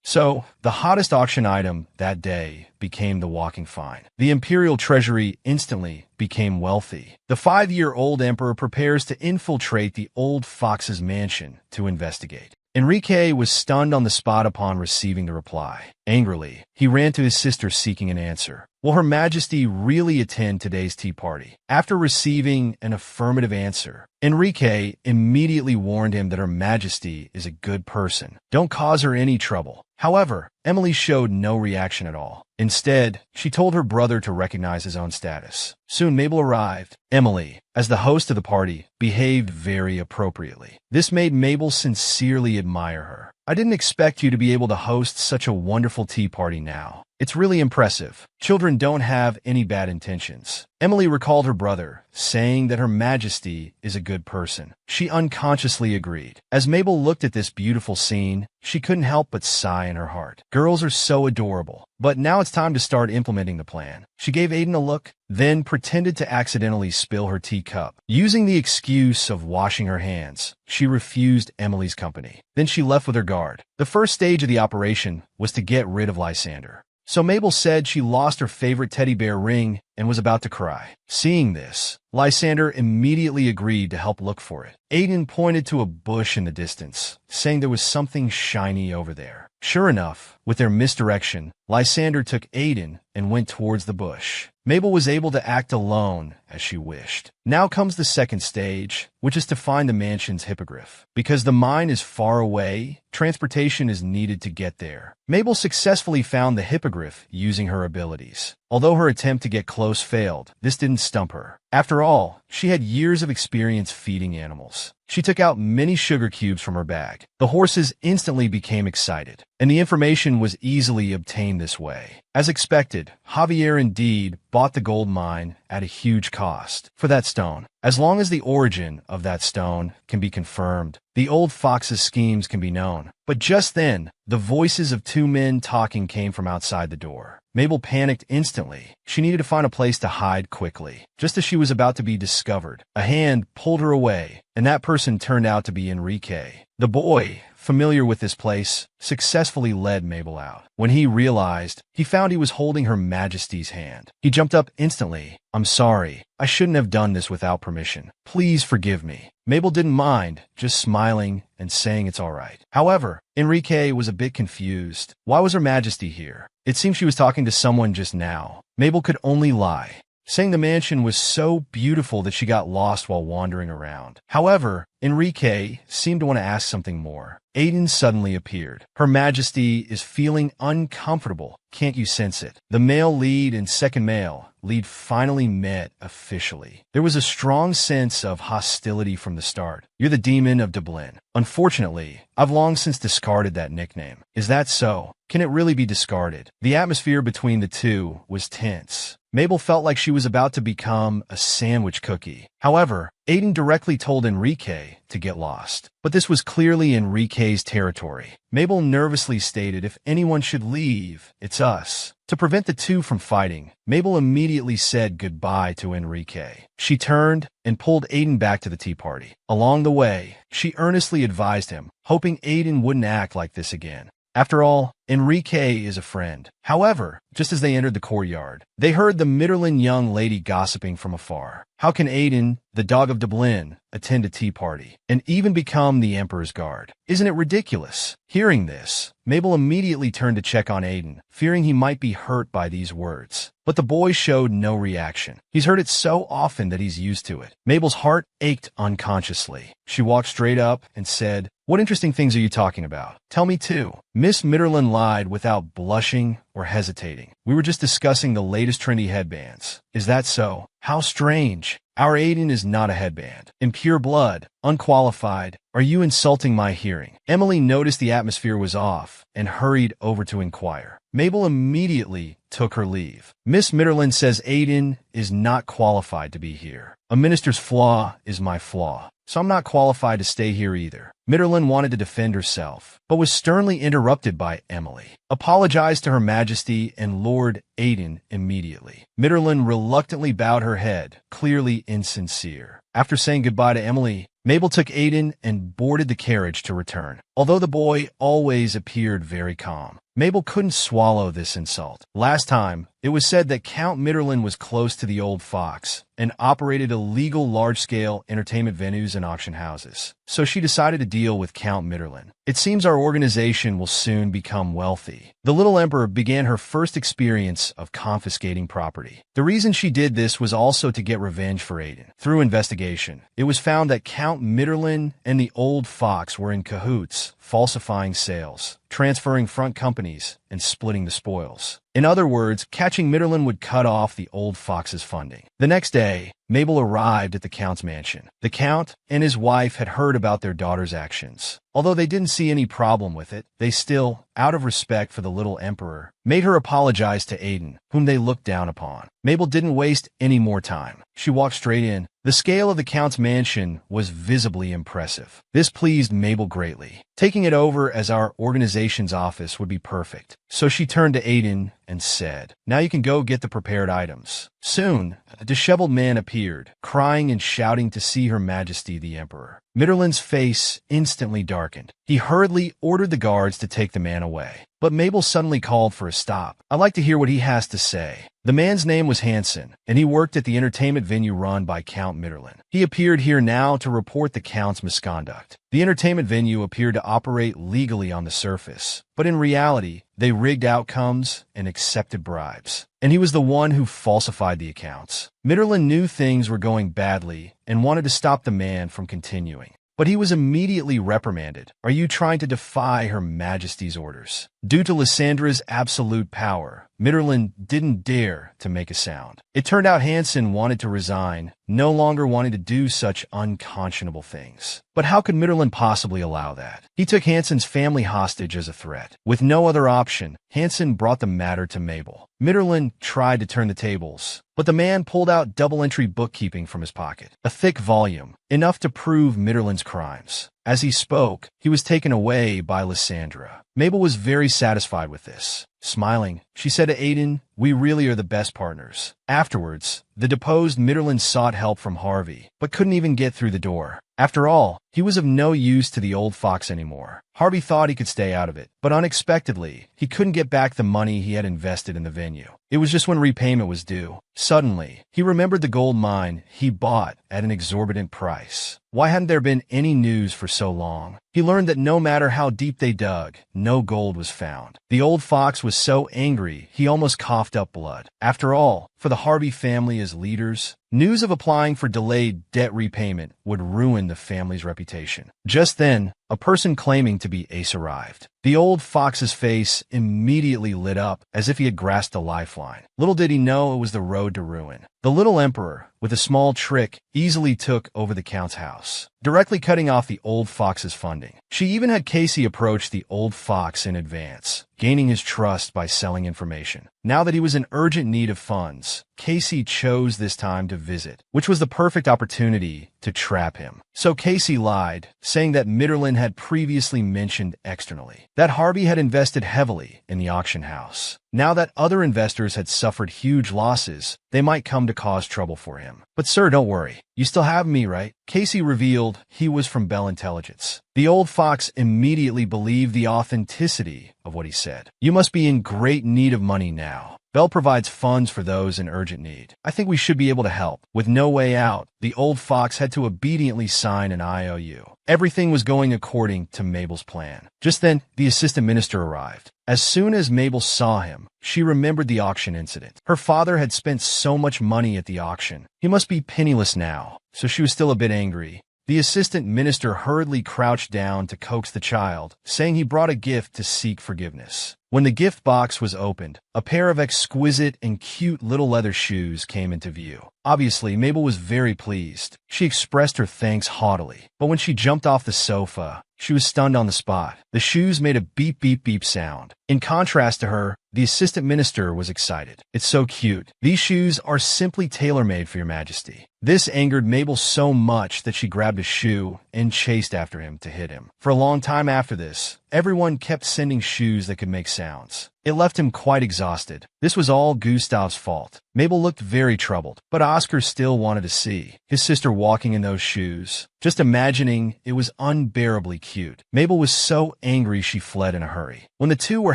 So, the hottest auction item that day became the walking fine. The imperial treasury instantly became wealthy. The 5-year-old emperor prepares to infiltrate the old fox's mansion to investigate. Enrique was stunned on the spot upon receiving the reply. Angrily, he ran to his sister seeking an answer. Will Her Majesty really attend today's tea party? After receiving an affirmative answer, Enrique immediately warned him that Her Majesty is a good person. Don't cause her any trouble. However, Emily showed no reaction at all. Instead, she told her brother to recognize his own status. Soon Mabel arrived. Emily, as the host of the party, behaved very appropriately. This made Mabel sincerely admire her. I didn't expect you to be able to host such a wonderful tea party now. It's really impressive. Children don't have any bad intentions. Emily recalled her brother, saying that Her Majesty is a good person. She unconsciously agreed. As Mabel looked at this beautiful scene, she couldn't help but sigh in her heart. Girls are so adorable. But now it's time to start implementing the plan. She gave Aiden a look, then pretended to accidentally spill her teacup. Using the excuse of washing her hands, she refused Emily's company. Then she left with her guard. The first stage of the operation was to get rid of Lysander. So Mabel said she lost her favorite teddy bear ring and was about to cry. Seeing this, Lysander immediately agreed to help look for it. Aiden pointed to a bush in the distance, saying there was something shiny over there. Sure enough, with their misdirection, Lysander took Aiden and went towards the bush. Mabel was able to act alone as she wished. Now comes the second stage, which is to find the mansion's hippogriff. Because the mine is far away, transportation is needed to get there. Mabel successfully found the hippogriff using her abilities. Although her attempt to get close failed, this didn't stump her. After all, she had years of experience feeding animals. She took out many sugar cubes from her bag. The horses instantly became excited, and the information was easily obtained this way. As expected, Javier indeed bought the gold mine at a huge cost for that stone. As long as the origin of that stone can be confirmed, the old fox's schemes can be known. But just then, the voices of two men talking came from outside the door. Mabel panicked instantly. She needed to find a place to hide quickly. Just as she was about to be discovered, a hand pulled her away, and that person turned out to be Enrique. The boy, familiar with this place, successfully led Mabel out. When he realized, he found he was holding Her Majesty's hand. He jumped up instantly. "I'm sorry. I shouldn't have done this without permission. Please forgive me." Mabel didn't mind, just smiling and saying it's all right. However, Enrique was a bit confused. Why was Her Majesty here? It seemed she was talking to someone just now. Mabel could only lie, saying the mansion was so beautiful that she got lost while wandering around. However, Enrique seemed to want to ask something more. Aiden suddenly appeared. "Her Majesty is feeling uncomfortable. Can't you sense it?" The male lead and second male lead finally met officially. There was a strong sense of hostility from the start. "You're the demon of Dublin. Unfortunately, I've long since discarded that nickname." "Is that so? Can it really be discarded?" The atmosphere between the two was tense. Mabel felt like she was about to become a sandwich cookie. However, Aiden directly told Enrique to get lost. But this was clearly Enrique's territory. Mabel nervously stated, "If anyone should leave, it's us." To prevent the two from fighting, Mabel immediately said goodbye to Enrique. She turned and pulled Aiden back to the tea party. Along the way, she earnestly advised him, hoping Aiden wouldn't act like this again. After all, Enrique is a friend. However, just as they entered the courtyard, they heard the Midderland young lady gossiping from afar. How can Aiden, the dog of Dublin, attend a tea party and even become the Emperor's guard? Isn't it ridiculous? Hearing this, Mabel immediately turned to check on Aiden, fearing he might be hurt by these words. But the boy showed no reaction. He's heard it so often that he's used to it. Mabel's heart ached unconsciously. She walked straight up and said, "What interesting things are you talking about? Tell me too." Miss Midderland lied without blushing or hesitating. "We were just discussing the latest trendy headbands." "Is that so? How strange. Our Aiden is not a headband. In pure blood, unqualified. Are you insulting my hearing?" Emily noticed the atmosphere was off and hurried over to inquire. Mabel immediately took her leave. "Miss Midderland says Aiden is not qualified to be here. A minister's flaw is my flaw, so I'm not qualified to stay here either." Midderland wanted to defend herself, but was sternly interrupted by Emily. "Apologize to Her Majesty and Lord Aiden immediately." Midderland reluctantly bowed her head, clearly insincere. After saying goodbye to Emily, Mabel took Aiden and boarded the carriage to return. Although the boy always appeared very calm, Mabel couldn't swallow this insult. Last time, it was said that Count Midderland was close to the Old Fox and operated illegal large-scale entertainment venues and auction houses. So she decided to deal with Count Midderland. "It seems our organization will soon become wealthy." The little emperor began her first experience of confiscating property. The reason she did this was also to get revenge for Aiden. Through investigation, it was found that Count Midderland and the Old Fox were in cahoots, falsifying sales, transferring front companies, and splitting the spoils. In other words, catching Midderland would cut off the Old Fox's funding. The next day, Mabel arrived at the Count's mansion. The Count and his wife had heard about their daughter's actions. Although they didn't see any problem with it, they still, out of respect for the little emperor, made her apologize to Aiden, whom they looked down upon. Mabel didn't waste any more time. She walked straight in. The scale of the Count's mansion was visibly impressive. This pleased Mabel greatly. Taking it over as our organization's office would be perfect. So she turned to Aiden and said, "Now you can go get the prepared items." Soon, a disheveled man appeared, crying and shouting to see Her Majesty the Emperor. Midderland's face instantly darkened. He hurriedly ordered the guards to take the man away. But Mabel suddenly called for a stop. "I'd like to hear what he has to say." The man's name was Hansen, and he worked at the entertainment venue run by Count Midderland. He appeared here now to report the Count's misconduct. The entertainment venue appeared to operate legally on the surface, but in reality, they rigged outcomes and accepted bribes. And he was the one who falsified the accounts. Midderland knew things were going badly and wanted to stop the man from continuing. But he was immediately reprimanded. "Are you trying to defy Her Majesty's orders?" Due to Lysandra's absolute power, Midderland didn't dare to make a sound. It turned out Hansen wanted to resign, no longer wanting to do such unconscionable things. But how could Midderland possibly allow that? He took Hansen's family hostage as a threat. With no other option, Hansen brought the matter to Mabel. Midderland tried to turn the tables, but the man pulled out double-entry bookkeeping from his pocket, a thick volume, enough to prove Midderland's crimes. As he spoke, he was taken away by Lysandra. Mabel was very satisfied with this. Smiling, she said to Aiden, "We really are the best partners." Afterwards, the deposed Mitterlund sought help from Harvey, but couldn't even get through the door. After all, he was of no use to the old fox anymore. Harvey thought he could stay out of it, but unexpectedly, he couldn't get back the money he had invested in the venue. It was just when repayment was due. Suddenly, he remembered the gold mine he bought at an exorbitant price. Why hadn't there been any news for so long? He learned that no matter how deep they dug, no gold was found. The old fox was so angry, he almost coughed up blood. After all, for the Harvey family as leaders, news of applying for delayed debt repayment would ruin the family's reputation. Just then, a person claiming to be Ace arrived. The old fox's face immediately lit up as if he had grasped a lifeline. Little did he know it was the road to ruin. The little emperor, with a small trick, easily took over the count's house, directly cutting off the old fox's funding. She even had Casey approach the old fox in advance, gaining his trust by selling information. Now that he was in urgent need of funds, Casey chose this time to visit, which was the perfect opportunity to trap him. So Casey lied, saying that Mitterlund had previously mentioned externally that Harvey had invested heavily in the auction house. Now that other investors had suffered huge losses, they might come to cause trouble for him. "But sir, don't worry. You still have me, right?" Casey revealed he was from Bell Intelligence. The old fox immediately believed the authenticity of what he said. "You must be in great need of money now. Bell provides funds for those in urgent need. I think we should be able to help." With no way out, the old fox had to obediently sign an IOU. Everything was going according to Mabel's plan. Just then, the assistant minister arrived. As soon as Mabel saw him, she remembered the auction incident. Her father had spent so much money at the auction. He must be penniless now, so she was still a bit angry. The assistant minister hurriedly crouched down to coax the child, saying he brought a gift to seek forgiveness. When the gift box was opened, a pair of exquisite and cute little leather shoes came into view. Obviously, Mabel was very pleased. She expressed her thanks haughtily, but when she jumped off the sofa, she was stunned on the spot. The shoes made a beep beep beep sound. In contrast to her, the assistant minister was excited. "It's so cute. These shoes are simply tailor-made for your majesty." This angered Mabel so much that she grabbed a shoe and chased after him to hit him. For a long time after this, everyone kept sending shoes that could make sounds. It left him quite exhausted. This was all Gustav's fault. Mabel looked very troubled, but Oscar still wanted to see his sister walking in those shoes. Just imagining it was unbearably cute. Mabel was so angry she fled in a hurry. When the two were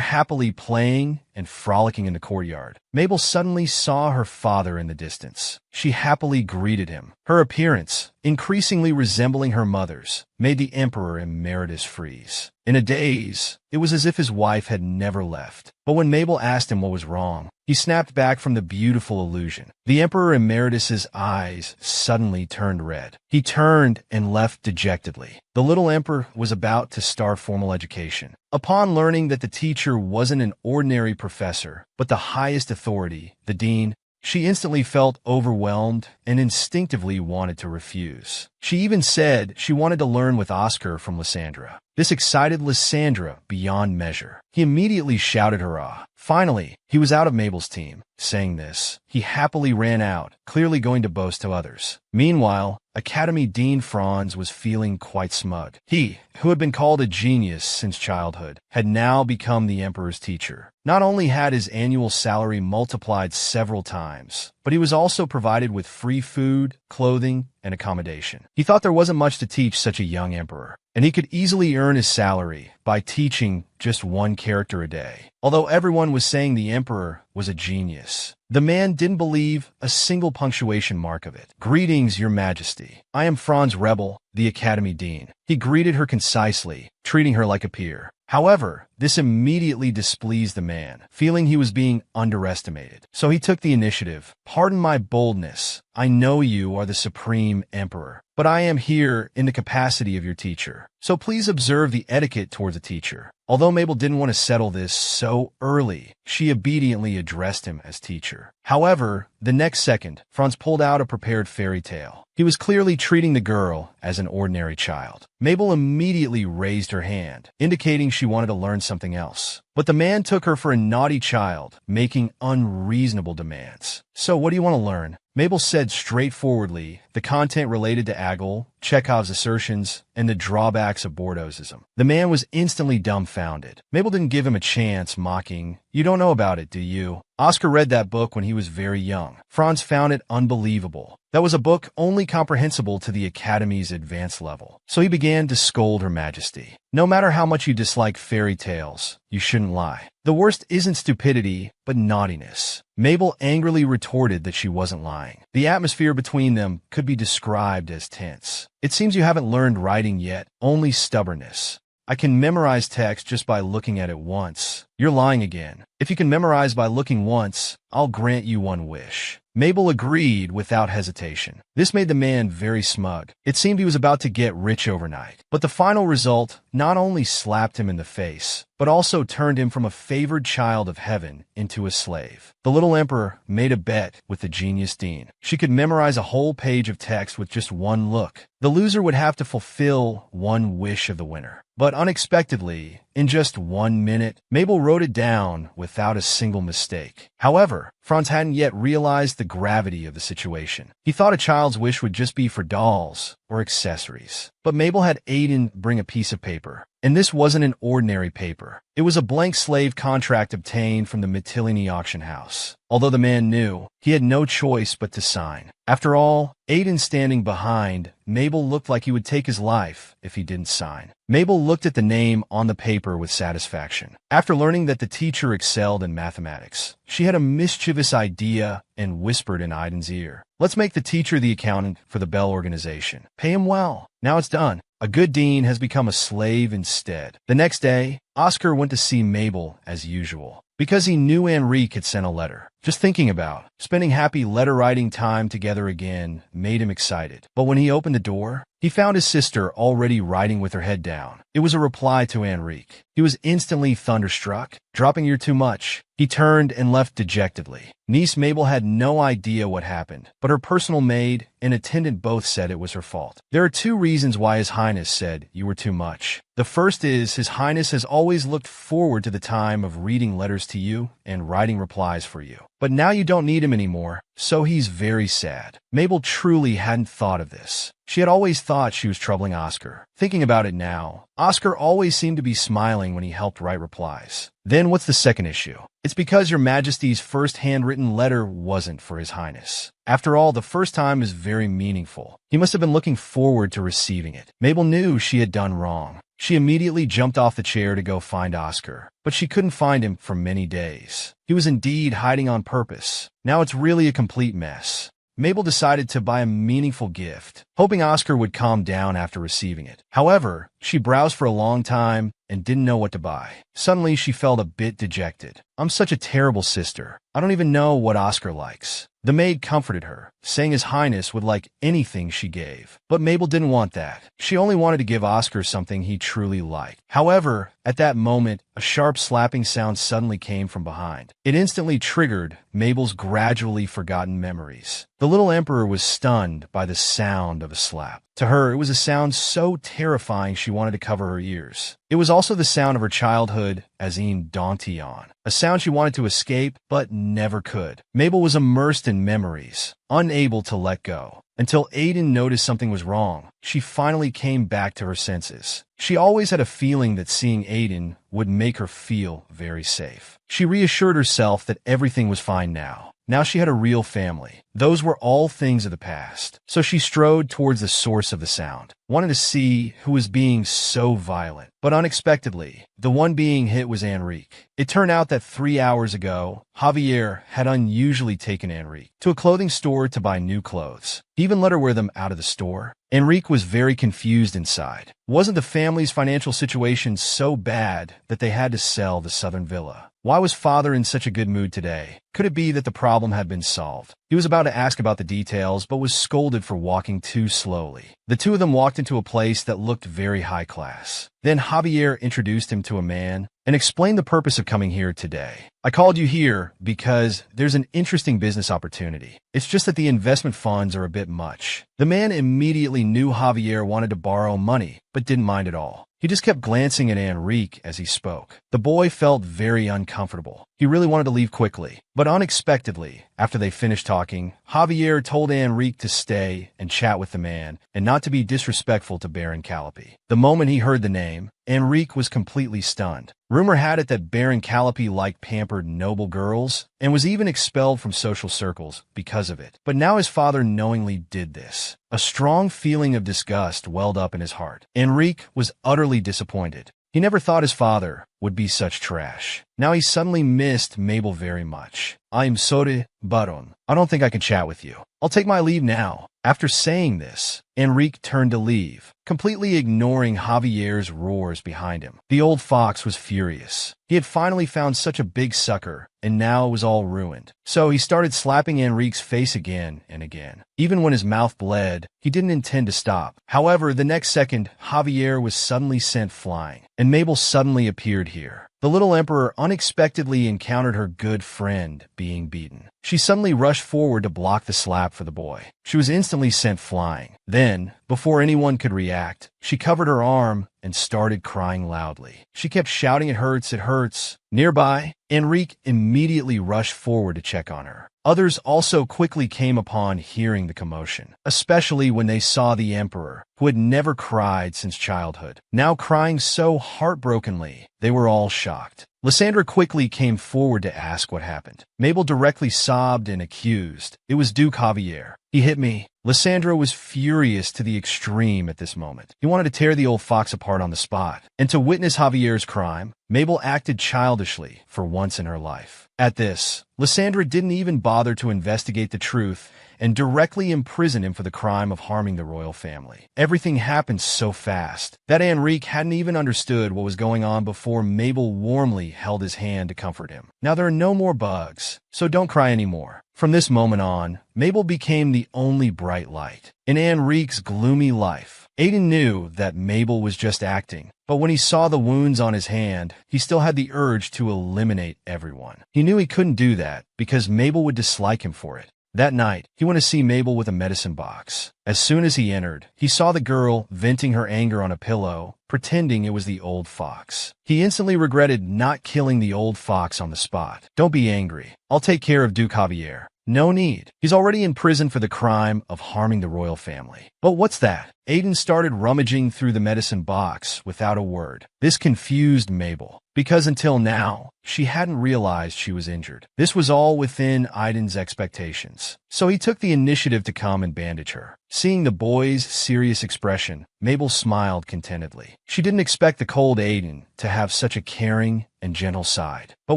happily playing and frolicking in the courtyard, Mabel suddenly saw her father in the distance. She happily greeted him. Her appearance, increasingly resembling her mother's, made the Emperor Emeritus freeze. In a daze, it was as if his wife had never left. But when Mabel asked him what was wrong, he snapped back from the beautiful illusion. The Emperor Emeritus's eyes suddenly turned red. He turned and left dejectedly. The little emperor was about to start formal education. Upon learning that the teacher wasn't an ordinary professor, but the highest authority, the dean, she instantly felt overwhelmed and instinctively wanted to refuse. She even said she wanted to learn with Oscar from Lysandra. This excited Lysandra beyond measure. He immediately shouted hurrah. Finally, he was out of Mabel's team. Saying this, he happily ran out, clearly going to boast to others. Meanwhile, Academy Dean Franz was feeling quite smug. He, who had been called a genius since childhood, had now become the Emperor's teacher. Not only had his annual salary multiplied several times, but he was also provided with free food, clothing, and accommodation. He thought there wasn't much to teach such a young emperor, and he could easily earn his salary by teaching just one character a day. Although everyone was saying the emperor was a genius, the man didn't believe a single punctuation mark of it. "Greetings, your majesty. I am Franz Rebel, the Academy Dean." He greeted her concisely, treating her like a peer. However, this immediately displeased the man, feeling he was being underestimated. So he took the initiative. "Pardon my boldness. I know you are the supreme emperor, but I am here in the capacity of your teacher. So please observe the etiquette towards a teacher." Although Mabel didn't want to settle this so early, she obediently addressed him as teacher. However, the next second, Franz pulled out a prepared fairy tale. He was clearly treating the girl as an ordinary child. Mabel immediately raised her hand, indicating she wanted to learn something else. But the man took her for a naughty child, making unreasonable demands. So what do you want to learn? Mabel said straightforwardly, the content related to Agel, Chekhov's assertions, and the drawbacks of Bordeauxism. The man was instantly dumbfounded. Mabel didn't give him a chance, mocking, "You don't know about it, do you?" Oscar read that book when he was very young. Franz found it unbelievable. That was a book only comprehensible to the Academy's advanced level. So he began to scold Her Majesty. No matter how much you dislike fairy tales, you shouldn't lie. The worst isn't stupidity, but naughtiness. Mabel angrily retorted that she wasn't lying. The atmosphere between them could be described as tense. "It seems you haven't learned writing yet, only stubbornness. I can memorize text just by looking at it once. You're lying again. If you can memorize by looking once, I'll grant you one wish." Mabel agreed without hesitation. This made the man very smug. It seemed he was about to get rich overnight. But the final result not only slapped him in the face, but also turned him from a favored child of heaven into a slave. The little emperor made a bet with the genius dean. She could memorize a whole page of text with just one look. The loser would have to fulfill one wish of the winner. But unexpectedly, in just 1 minute, Mabel wrote it down without a single mistake. However, Franz hadn't yet realized the gravity of the situation. He thought a child's wish would just be for dolls or accessories. But Mabel had Aiden bring a piece of paper. And this wasn't an ordinary paper. It was a blank slave contract obtained from the Mytilene auction house. Although the man knew, he had no choice but to sign. After all, Aiden standing behind, Mabel looked like he would take his life if he didn't sign. Mabel looked at the name on the paper with satisfaction. After learning that the teacher excelled in mathematics, she had a mischievous idea and whispered in Aiden's ear, "Let's make the teacher the accountant for the Bell organization. Pay him well." Now it's done. A good dean has become a slave instead. The next day, Oscar went to see Mabel as usual, because he knew Enrique had sent a letter. Just thinking about spending happy letter-writing time together again made him excited. But when he opened the door, he found his sister already writing with her head down. It was a reply to Enrique. He was instantly thunderstruck. Dropping "You're too much," he turned and left dejectedly. Niece Mabel had no idea what happened, but her personal maid and attendant both said it was her fault. There are 2 reasons why His Highness said "you were too much." The first is His Highness has always looked forward to the time of reading letters to you and writing replies for you. But now you don't need him anymore, so he's very sad. Mabel truly hadn't thought of this. She had always thought she was troubling Oscar. Thinking about it now, Oscar always seemed to be smiling when he helped write replies. Then what's the second issue? It's because Your Majesty's first handwritten letter wasn't for His Highness. After all, the first time is very meaningful. He must have been looking forward to receiving it. Mabel knew she had done wrong. She immediately jumped off the chair to go find Oscar, but she couldn't find him for many days. He was indeed hiding on purpose. Now it's really a complete mess. Mabel decided to buy a meaningful gift, hoping Oscar would calm down after receiving it. However, she browsed for a long time and didn't know what to buy. Suddenly, she felt a bit dejected. "I'm such a terrible sister. I don't even know what Oscar likes." The maid comforted her, saying His Highness would like anything she gave. But Mabel didn't want that. She only wanted to give Oscar something he truly liked. However, at that moment, a sharp slapping sound suddenly came from behind. It instantly triggered Mabel's gradually forgotten memories. The little emperor was stunned by the sound of a slap. To her, it was a sound so terrifying she wanted to cover her ears. It was also the sound of her childhood as in Dantion, a sound she wanted to escape but never could. Mabel was immersed in memories, unable to let go. Until Aiden noticed something was wrong, she finally came back to her senses. She always had a feeling that seeing Aiden would make her feel very safe. She reassured herself that everything was fine now. Now she had a real family. Those were all things of the past. So she strode towards the source of the sound, wanted to see who was being so violent. But unexpectedly, the one being hit was Enrique. It turned out that 3 hours ago, Javier had unusually taken Enrique to a clothing store to buy new clothes. He even let her wear them out of the store. Enrique was very confused inside. Wasn't the family's financial situation so bad that they had to sell the southern villa? Why was father in such a good mood today? Could it be that the problem had been solved? He was about to ask about the details, but was scolded for walking too slowly. The two of them walked into a place that looked very high class. Then Javier introduced him to a man and explained the purpose of coming here today. "I called you here because there's an interesting business opportunity. It's just that the investment funds are a bit much." The man immediately knew Javier wanted to borrow money, but didn't mind at all. He just kept glancing at Enrique as he spoke. The boy felt very uncomfortable. He really wanted to leave quickly. But unexpectedly, after they finished talking, Javier told Enrique to stay and chat with the man and not to be disrespectful to Baron Calliope. The moment he heard the name, Enrique was completely stunned. Rumor had it that Baron Calliope liked pampered noble girls and was even expelled from social circles because of it. But now his father knowingly did this. A strong feeling of disgust welled up in his heart. Enrique was utterly disappointed. He never thought his father would be such trash. Now he suddenly missed Mabel very much. "I'm sorry, Baron. I don't think I can chat with you. I'll take my leave now." After saying this, Enrique turned to leave, completely ignoring Javier's roars behind him. The old fox was furious. He had finally found such a big sucker, and now it was all ruined. So he started slapping Enrique's face again and again. Even when his mouth bled, he didn't intend to stop. However, the next second, Javier was suddenly sent flying, and Mabel suddenly appeared here. The little emperor unexpectedly encountered her good friend being beaten. She suddenly rushed forward to block the slap for the boy. She was instantly sent flying. Then, before anyone could react, she covered her arm and started crying loudly. She kept shouting, "It hurts, it hurts." Nearby, Enrique immediately rushed forward to check on her. Others also quickly came upon hearing the commotion, especially when they saw the emperor, who had never cried since childhood, now crying so heartbrokenly. They were all shocked. Lysandra quickly came forward to ask what happened. Mabel directly sobbed and accused. "It was Duke Javier. He hit me." Lysandra was furious to the extreme at this moment. He wanted to tear the old fox apart on the spot. And to witness Javier's crime, Mabel acted childishly for once in her life. At this, Lysandra didn't even bother to investigate the truth and directly imprison him for the crime of harming the royal family. Everything happened so fast that Enrique hadn't even understood what was going on before Mabel warmly held his hand to comfort him. "Now there are no more bugs, so don't cry anymore." From this moment on, Mabel became the only bright light in Enrique's gloomy life. Aiden knew that Mabel was just acting, but when he saw the wounds on his hand, he still had the urge to eliminate everyone. He knew he couldn't do that because Mabel would dislike him for it. That night, he went to see Mabel with a medicine box. As soon as he entered, he saw the girl venting her anger on a pillow, pretending it was the old fox. He instantly regretted not killing the old fox on the spot. "Don't be angry. I'll take care of Duke Javier." "No need. He's already in prison for the crime of harming the royal family." "But what's that?" Aiden started rummaging through the medicine box without a word. This confused Mabel, because until now, she hadn't realized she was injured. This was all within Aiden's expectations. So he took the initiative to come and bandage her. Seeing the boy's serious expression, Mabel smiled contentedly. She didn't expect the cold Aiden to have such a caring and gentle side. But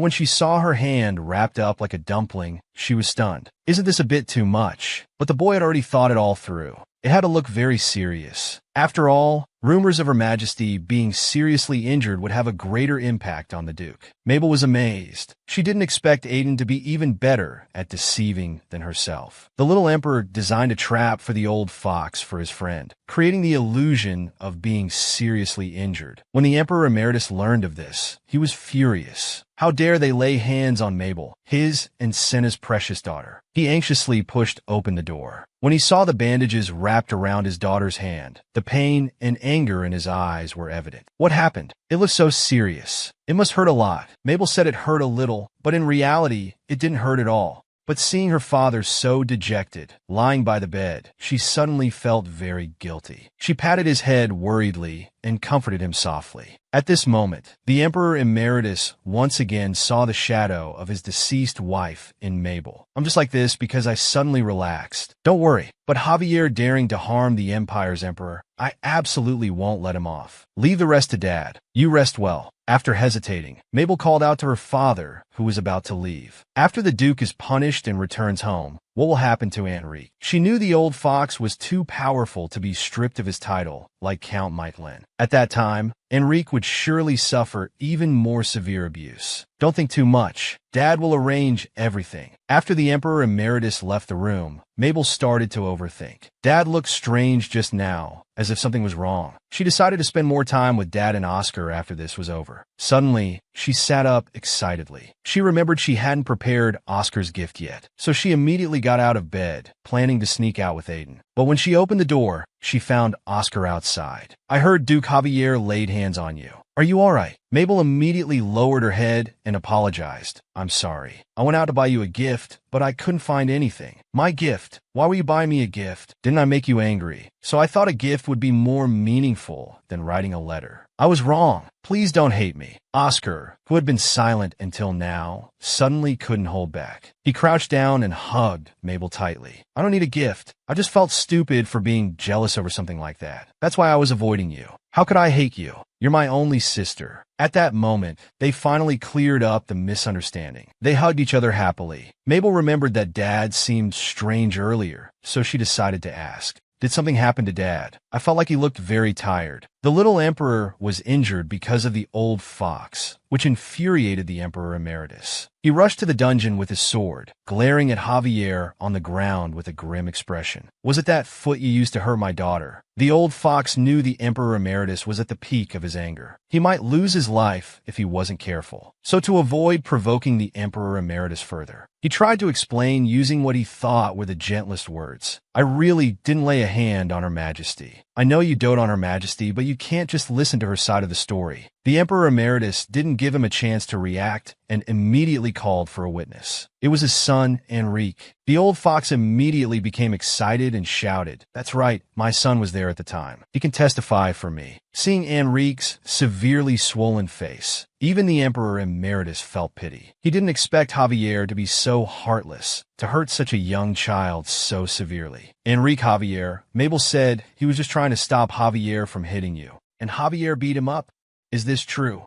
when she saw her hand wrapped up like a dumpling, she was stunned. Isn't this a bit too much? But the boy had already thought it all through. It had to look very serious. After all, rumors of Her Majesty being seriously injured would have a greater impact on the Duke. Mabel was amazed. She didn't expect Aiden to be even better at deceiving than herself. The little emperor designed a trap for the old fox for his friend, creating the illusion of being seriously injured. When the Emperor Emeritus learned of this, he was furious. How dare they lay hands on Mabel, his and Senna's precious daughter? He anxiously pushed open the door. When he saw the bandages wrapped around his daughter's hand, the pain and anger in his eyes were evident. What happened? It looked so serious. It must hurt a lot. Mabel said it hurt a little, but in reality, it didn't hurt at all. But seeing her father so dejected, lying by the bed, she suddenly felt very guilty. She patted his head worriedly and comforted him softly. At this moment, the Emperor Emeritus once again saw the shadow of his deceased wife in Mabel. "I'm just like this because I suddenly relaxed. Don't worry, but Javier daring to harm the Empire's Emperor, I absolutely won't let him off. Leave the rest to Dad. You rest well." After hesitating, Mabel called out to her father, who was about to leave. After the Duke is punished and returns home, what will happen to Enrique? She knew the old fox was too powerful to be stripped of his title, like Count Maitlin. At that time, Enrique would surely suffer even more severe abuse. "Don't think too much. Dad will arrange everything." After the Emperor Emeritus left the room, Mabel started to overthink. Dad looked strange just now, as if something was wrong. She decided to spend more time with Dad and Oscar after this was over. Suddenly, she sat up excitedly. She remembered she hadn't prepared Oscar's gift yet, so she immediately got out of bed, planning to sneak out with Aiden. But when she opened the door, she found Oscar outside. "I heard Duke Javier laid hands on you. Are you all right?" Mabel immediately lowered her head and apologized. "I'm sorry. I went out to buy you a gift, but I couldn't find anything." "My gift? Why were you buying me a gift? Didn't I make you angry? So I thought a gift would be more meaningful than writing a letter. I was wrong. Please don't hate me." Oscar, who had been silent until now, suddenly couldn't hold back. He crouched down and hugged Mabel tightly. "I don't need a gift. I just felt stupid for being jealous over something like that. That's why I was avoiding you. How could I hate you? You're my only sister." At that moment, they finally cleared up the misunderstanding. They hugged each other happily. Mabel remembered that Dad seemed strange earlier, so she decided to ask, "Did something happen to Dad? I felt like he looked very tired." The little emperor was injured because of the old fox, which infuriated the Emperor Emeritus. He rushed to the dungeon with his sword, glaring at Javier on the ground with a grim expression. "Was it that foot you used to hurt my daughter?" The old fox knew the Emperor Emeritus was at the peak of his anger. He might lose his life if he wasn't careful. So to avoid provoking the Emperor Emeritus further, he tried to explain using what he thought were the gentlest words. "I really didn't lay a hand on Her Majesty. I know you dote on Her Majesty, but you can't just listen to her side of the story." The Emperor Emeritus didn't give him a chance to react and immediately called for a witness. It was his son, Enrique. The old fox immediately became excited and shouted, "That's right, my son was there at the time. He can testify for me." Seeing Enrique's severely swollen face, even the Emperor Emeritus felt pity. He didn't expect Javier to be so heartless, to hurt such a young child so severely. "Enrique Javier," Mabel said, "he was just trying to stop Javier from hitting you. And Javier beat him up. Is this true?"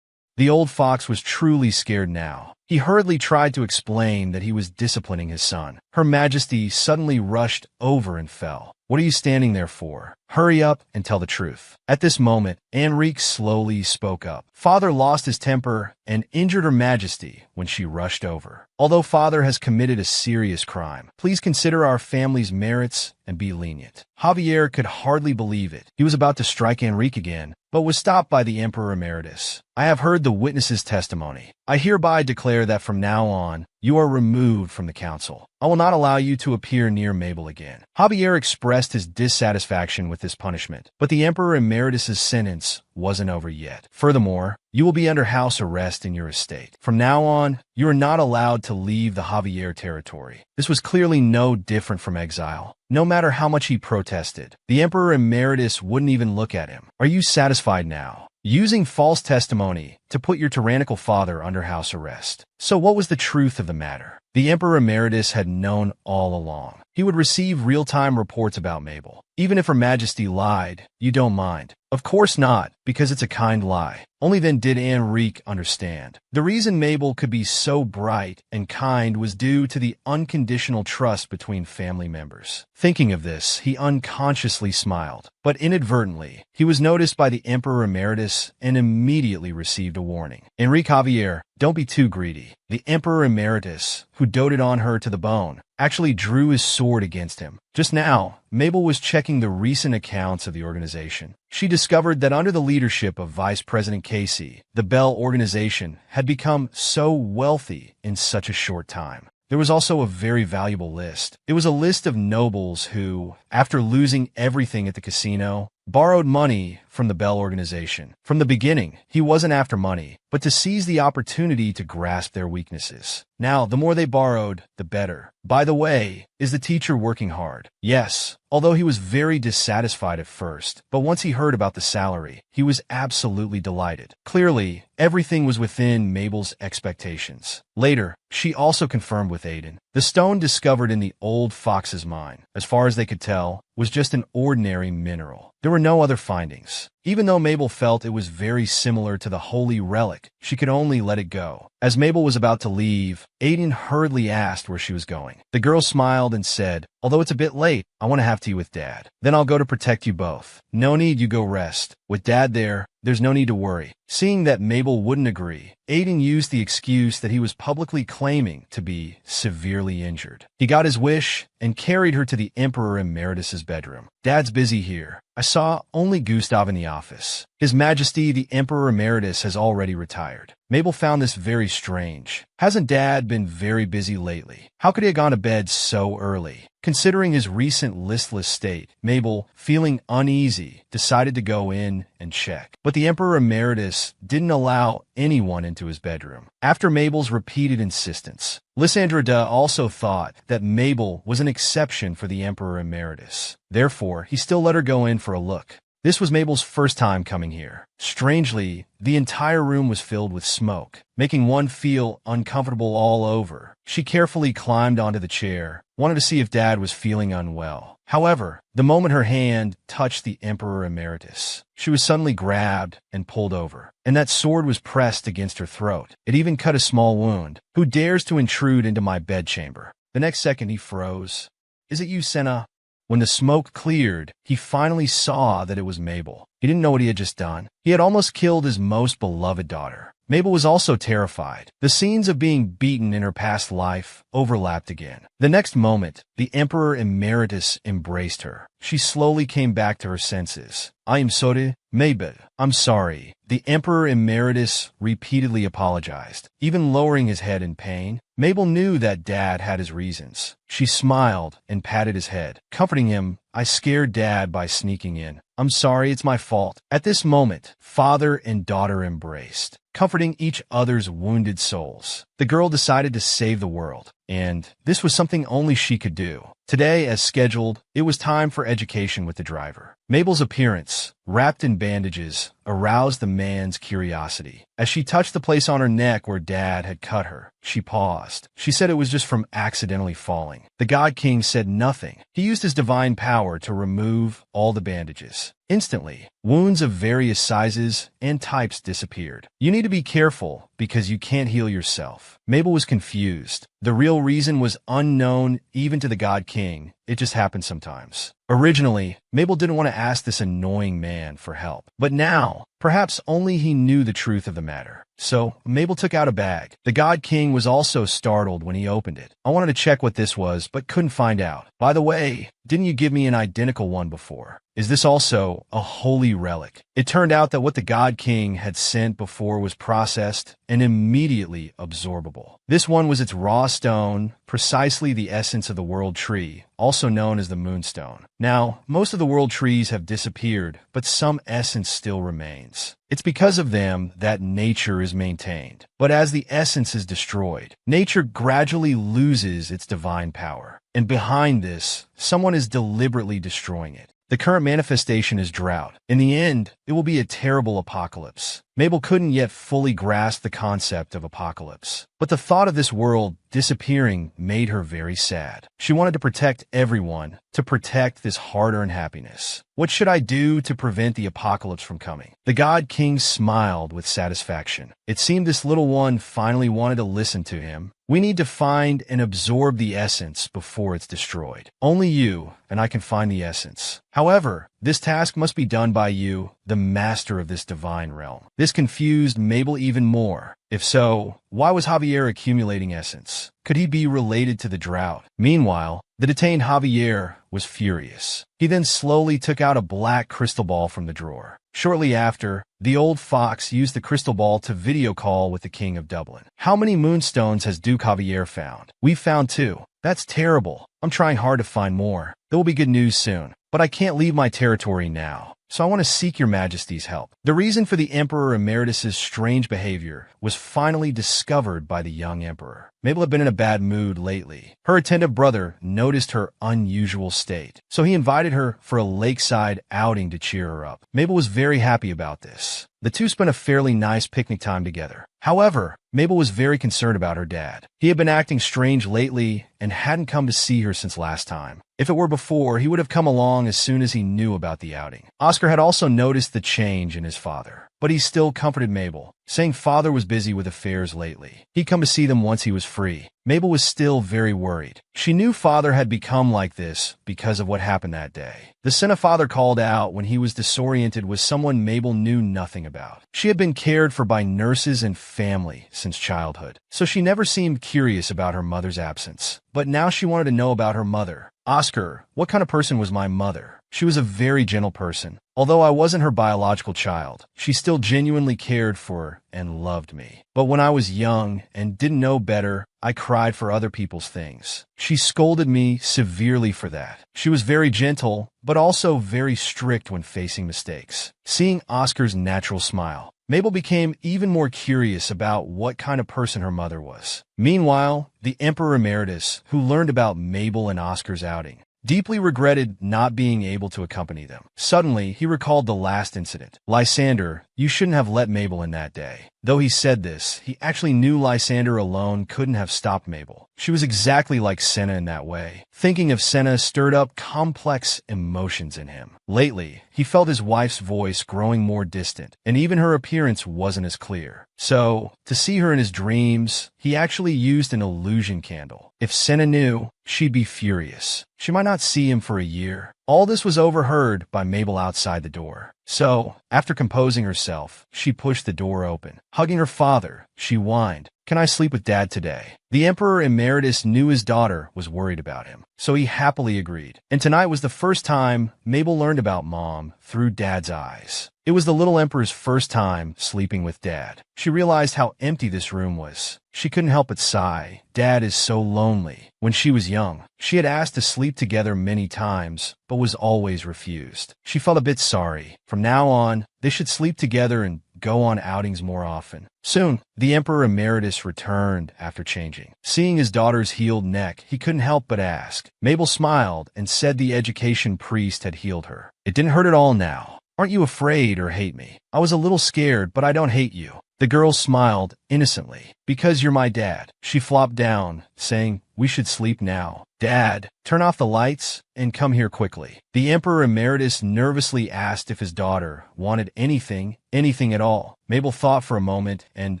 The old fox was truly scared now. He hurriedly tried to explain that he was disciplining his son. Her Majesty suddenly rushed over and fell. "What are you standing there for? Hurry up and tell the truth." At this moment, Enrique slowly spoke up. "Father lost his temper and injured Her Majesty when she rushed over. Although Father has committed a serious crime, please consider our family's merits and be lenient." Javier could hardly believe it. He was about to strike Enrique again, but was stopped by the Emperor Emeritus. "I have heard the witness's testimony. I hereby declare that from now on, you are removed from the council. I will not allow you to appear near Mabel again." Javier expressed his dissatisfaction with this punishment, but the Emperor Emeritus's sentence wasn't over yet. "Furthermore, you will be under house arrest in your estate. From now on, you are not allowed to leave the Javier territory." This was clearly no different from exile. No matter how much he protested, the Emperor Emeritus wouldn't even look at him. "Are you satisfied now? Using false testimony to put your tyrannical father under house arrest." So what was the truth of the matter? The Emperor Emeritus had known all along. He would receive real-time reports about Mabel. Even if Her Majesty lied, you don't mind. Of course not, because it's a kind lie. Only then did Enrique understand. The reason Mabel could be so bright and kind was due to the unconditional trust between family members. Thinking of this, he unconsciously smiled. But inadvertently, he was noticed by the Emperor Emeritus and immediately received a warning. "Enrique Javier, don't be too greedy." The Emperor Emeritus, who doted on her to the bone, actually drew his sword against him. Just now, Mabel was checking the recent accounts of the organization. She discovered that under the leadership of Vice President Casey, the Bell organization had become so wealthy in such a short time. There was also a very valuable list. It was a list of nobles who, after losing everything at the casino, borrowed money from the Bell organization. From the beginning, he wasn't after money, but to seize the opportunity to grasp their weaknesses. Now, the more they borrowed, the better. By the way, is the teacher working hard? Yes, although he was very dissatisfied at first, but once he heard about the salary, he was absolutely delighted. Clearly, everything was within Mabel's expectations. Later, she also confirmed with Aiden. The stone discovered in the old fox's mine, as far as they could tell, was just an ordinary mineral. There were no other findings. Even though Mabel felt it was very similar to the holy relic, she could only let it go. As Mabel was about to leave, Aiden hurriedly asked where she was going. The girl smiled and said, "Although it's a bit late, I want to have tea with Dad. Then I'll go to protect you both." "No need, you go rest. With Dad there's no need to worry." Seeing that Mabel wouldn't agree, Aiden used the excuse that he was publicly claiming to be severely injured. He got his wish and carried her to the Emperor Emeritus's bedroom. "Dad's busy here. I saw only Gustav in the office. His Majesty the Emperor Emeritus has already retired." Mabel found this very strange. Hasn't Dad been very busy lately? How could he have gone to bed so early? Considering his recent listless state, Mabel, feeling uneasy, decided to go in and check. But the Emperor Emeritus didn't allow anyone into his bedroom. After Mabel's repeated insistence, Lysandra also thought that Mabel was an exception for the Emperor Emeritus. Therefore, he still let her go in for a look. This was Mabel's first time coming here. Strangely, the entire room was filled with smoke, making one feel uncomfortable all over. She carefully climbed onto the chair, wanted to see if Dad was feeling unwell. However, the moment her hand touched the Emperor Emeritus, she was suddenly grabbed and pulled over, and that sword was pressed against her throat. It even cut a small wound. "Who dares to intrude into my bedchamber?" The next second he froze. "Is it you, Senna?" When the smoke cleared, he finally saw that it was Mabel. He didn't know what he had just done. He had almost killed his most beloved daughter. Mabel was also terrified. The scenes of being beaten in her past life overlapped again. The next moment, the Emperor Emeritus embraced her. She slowly came back to her senses. "I am sorry, Mabel. I'm sorry." The Emperor Emeritus repeatedly apologized, even lowering his head in pain. Mabel knew that Dad had his reasons. She smiled and patted his head, comforting him. "I scared Dad by sneaking in. I'm sorry, it's my fault." At this moment, father and daughter embraced, comforting each other's wounded souls. The girl decided to save the world, and this was something only she could do. Today, as scheduled, it was time for education with the driver. Mabel's appearance, wrapped in bandages, aroused the man's curiosity. As she touched the place on her neck where Dad had cut her, she paused. She said it was just from accidentally falling. The God King said nothing. He used his divine power to remove all the bandages. Instantly, wounds of various sizes and types disappeared. "You need to be careful because you can't heal yourself." Mabel was confused. The real reason was unknown even to the God King. It just happened sometimes. Originally, Mabel didn't want to ask this annoying man for help. But now, perhaps only he knew the truth of the matter. So, Mabel took out a bag. The God King was also startled when he opened it. "I wanted to check what this was, but couldn't find out. By the way, didn't you give me an identical one before? Is this also a holy relic?" It turned out that what the God King had sent before was processed and immediately absorbable. This one was its raw stone, precisely the essence of the world tree, also known as the moonstone. Now, most of the world trees have disappeared, but some essence still remains. It's because of them that nature is maintained. But as the essence is destroyed, nature gradually loses its divine power. And behind this, someone is deliberately destroying it. The current manifestation is drought. In the end, it will be a terrible apocalypse. Mabel couldn't yet fully grasp the concept of apocalypse, but the thought of this world disappearing made her very sad. She wanted to protect everyone, to protect this hard-earned happiness. "What should I do to prevent the apocalypse from coming?" The God King smiled with satisfaction. It seemed this little one finally wanted to listen to him. "We need to find and absorb the essence before it's destroyed. Only you and I can find the essence. However, this task must be done by you, the master of this divine realm." This confused Mabel even more. If so, why was Javier accumulating essence? Could he be related to the drought? Meanwhile, the detained Javier was furious. He then slowly took out a black crystal ball from the drawer. Shortly after, the old fox used the crystal ball to video call with the King of Dublin. "How many moonstones has Duke Javier found?" "We've found 2. "That's terrible. I'm trying hard to find more. There will be good news soon. But I can't leave my territory now, so I want to seek your majesty's help." The reason for the Emperor Emeritus's strange behavior was finally discovered by the young emperor. Mabel had been in a bad mood lately. Her attentive brother noticed her unusual state, so he invited her for a lakeside outing to cheer her up. Mabel was very happy about this. The two spent a fairly nice picnic time together. However, Mabel was very concerned about her dad. He had been acting strange lately and hadn't come to see her since last time. If it were before, he would have come along as soon as he knew about the outing. Oscar had also noticed the change in his father, but he still comforted Mabel, saying father was busy with affairs lately. He'd come to see them once he was free. Mabel was still very worried. She knew father had become like this because of what happened that day. The Senna father called out when he was disoriented was someone Mabel knew nothing about. She had been cared for by nurses and family since childhood, so she never seemed curious about her mother's absence. But now she wanted to know about her mother. "Oscar, what kind of person was my mother?" "She was a very gentle person. Although I wasn't her biological child, she still genuinely cared for and loved me. But when I was young and didn't know better, I cried for other people's things. She scolded me severely for that. She was very gentle, but also very strict when facing mistakes. Seeing Oscar's natural smile, Mabel became even more curious about what kind of person her mother was. Meanwhile, the Emperor Emeritus, who learned about Mabel and Oscar's outing, deeply regretted not being able to accompany them. Suddenly, he recalled the last incident. Lysander, you shouldn't have let Mabel in that day. Though he said this, he actually knew Lysander alone couldn't have stopped Mabel. She was exactly like Senna in that way. Thinking of Senna stirred up complex emotions in him. Lately, he felt his wife's voice growing more distant, and even her appearance wasn't as clear. So, to see her in his dreams, he actually used an illusion candle. If Senna knew, she'd be furious. She might not see him for a year. All this was overheard by Mabel outside the door. So, after composing herself, she pushed the door open. Hugging her father, she whined, "Can I sleep with Dad today?" The Emperor Emeritus knew his daughter was worried about him, so he happily agreed. And tonight was the first time Mabel learned about Mom through Dad's eyes. It was the little Emperor's first time sleeping with Dad. She realized how empty this room was. She couldn't help but sigh. Dad is so lonely. When she was young, she had asked to sleep together many times, but was always refused. She felt a bit sorry. From now on, they should sleep together and go on outings more often. Soon, the Emperor Emeritus returned after changing. Seeing his daughter's healed neck, he couldn't help but ask. Mabel smiled and said the education priest had healed her. It didn't hurt at all now. Aren't you afraid or hate me? I was a little scared, but I don't hate you. The girl smiled innocently. Because you're my dad. She flopped down, saying, we should sleep now. Dad, turn off the lights and come here quickly. The Emperor Emeritus nervously asked if his daughter wanted anything at all. Mabel thought for a moment and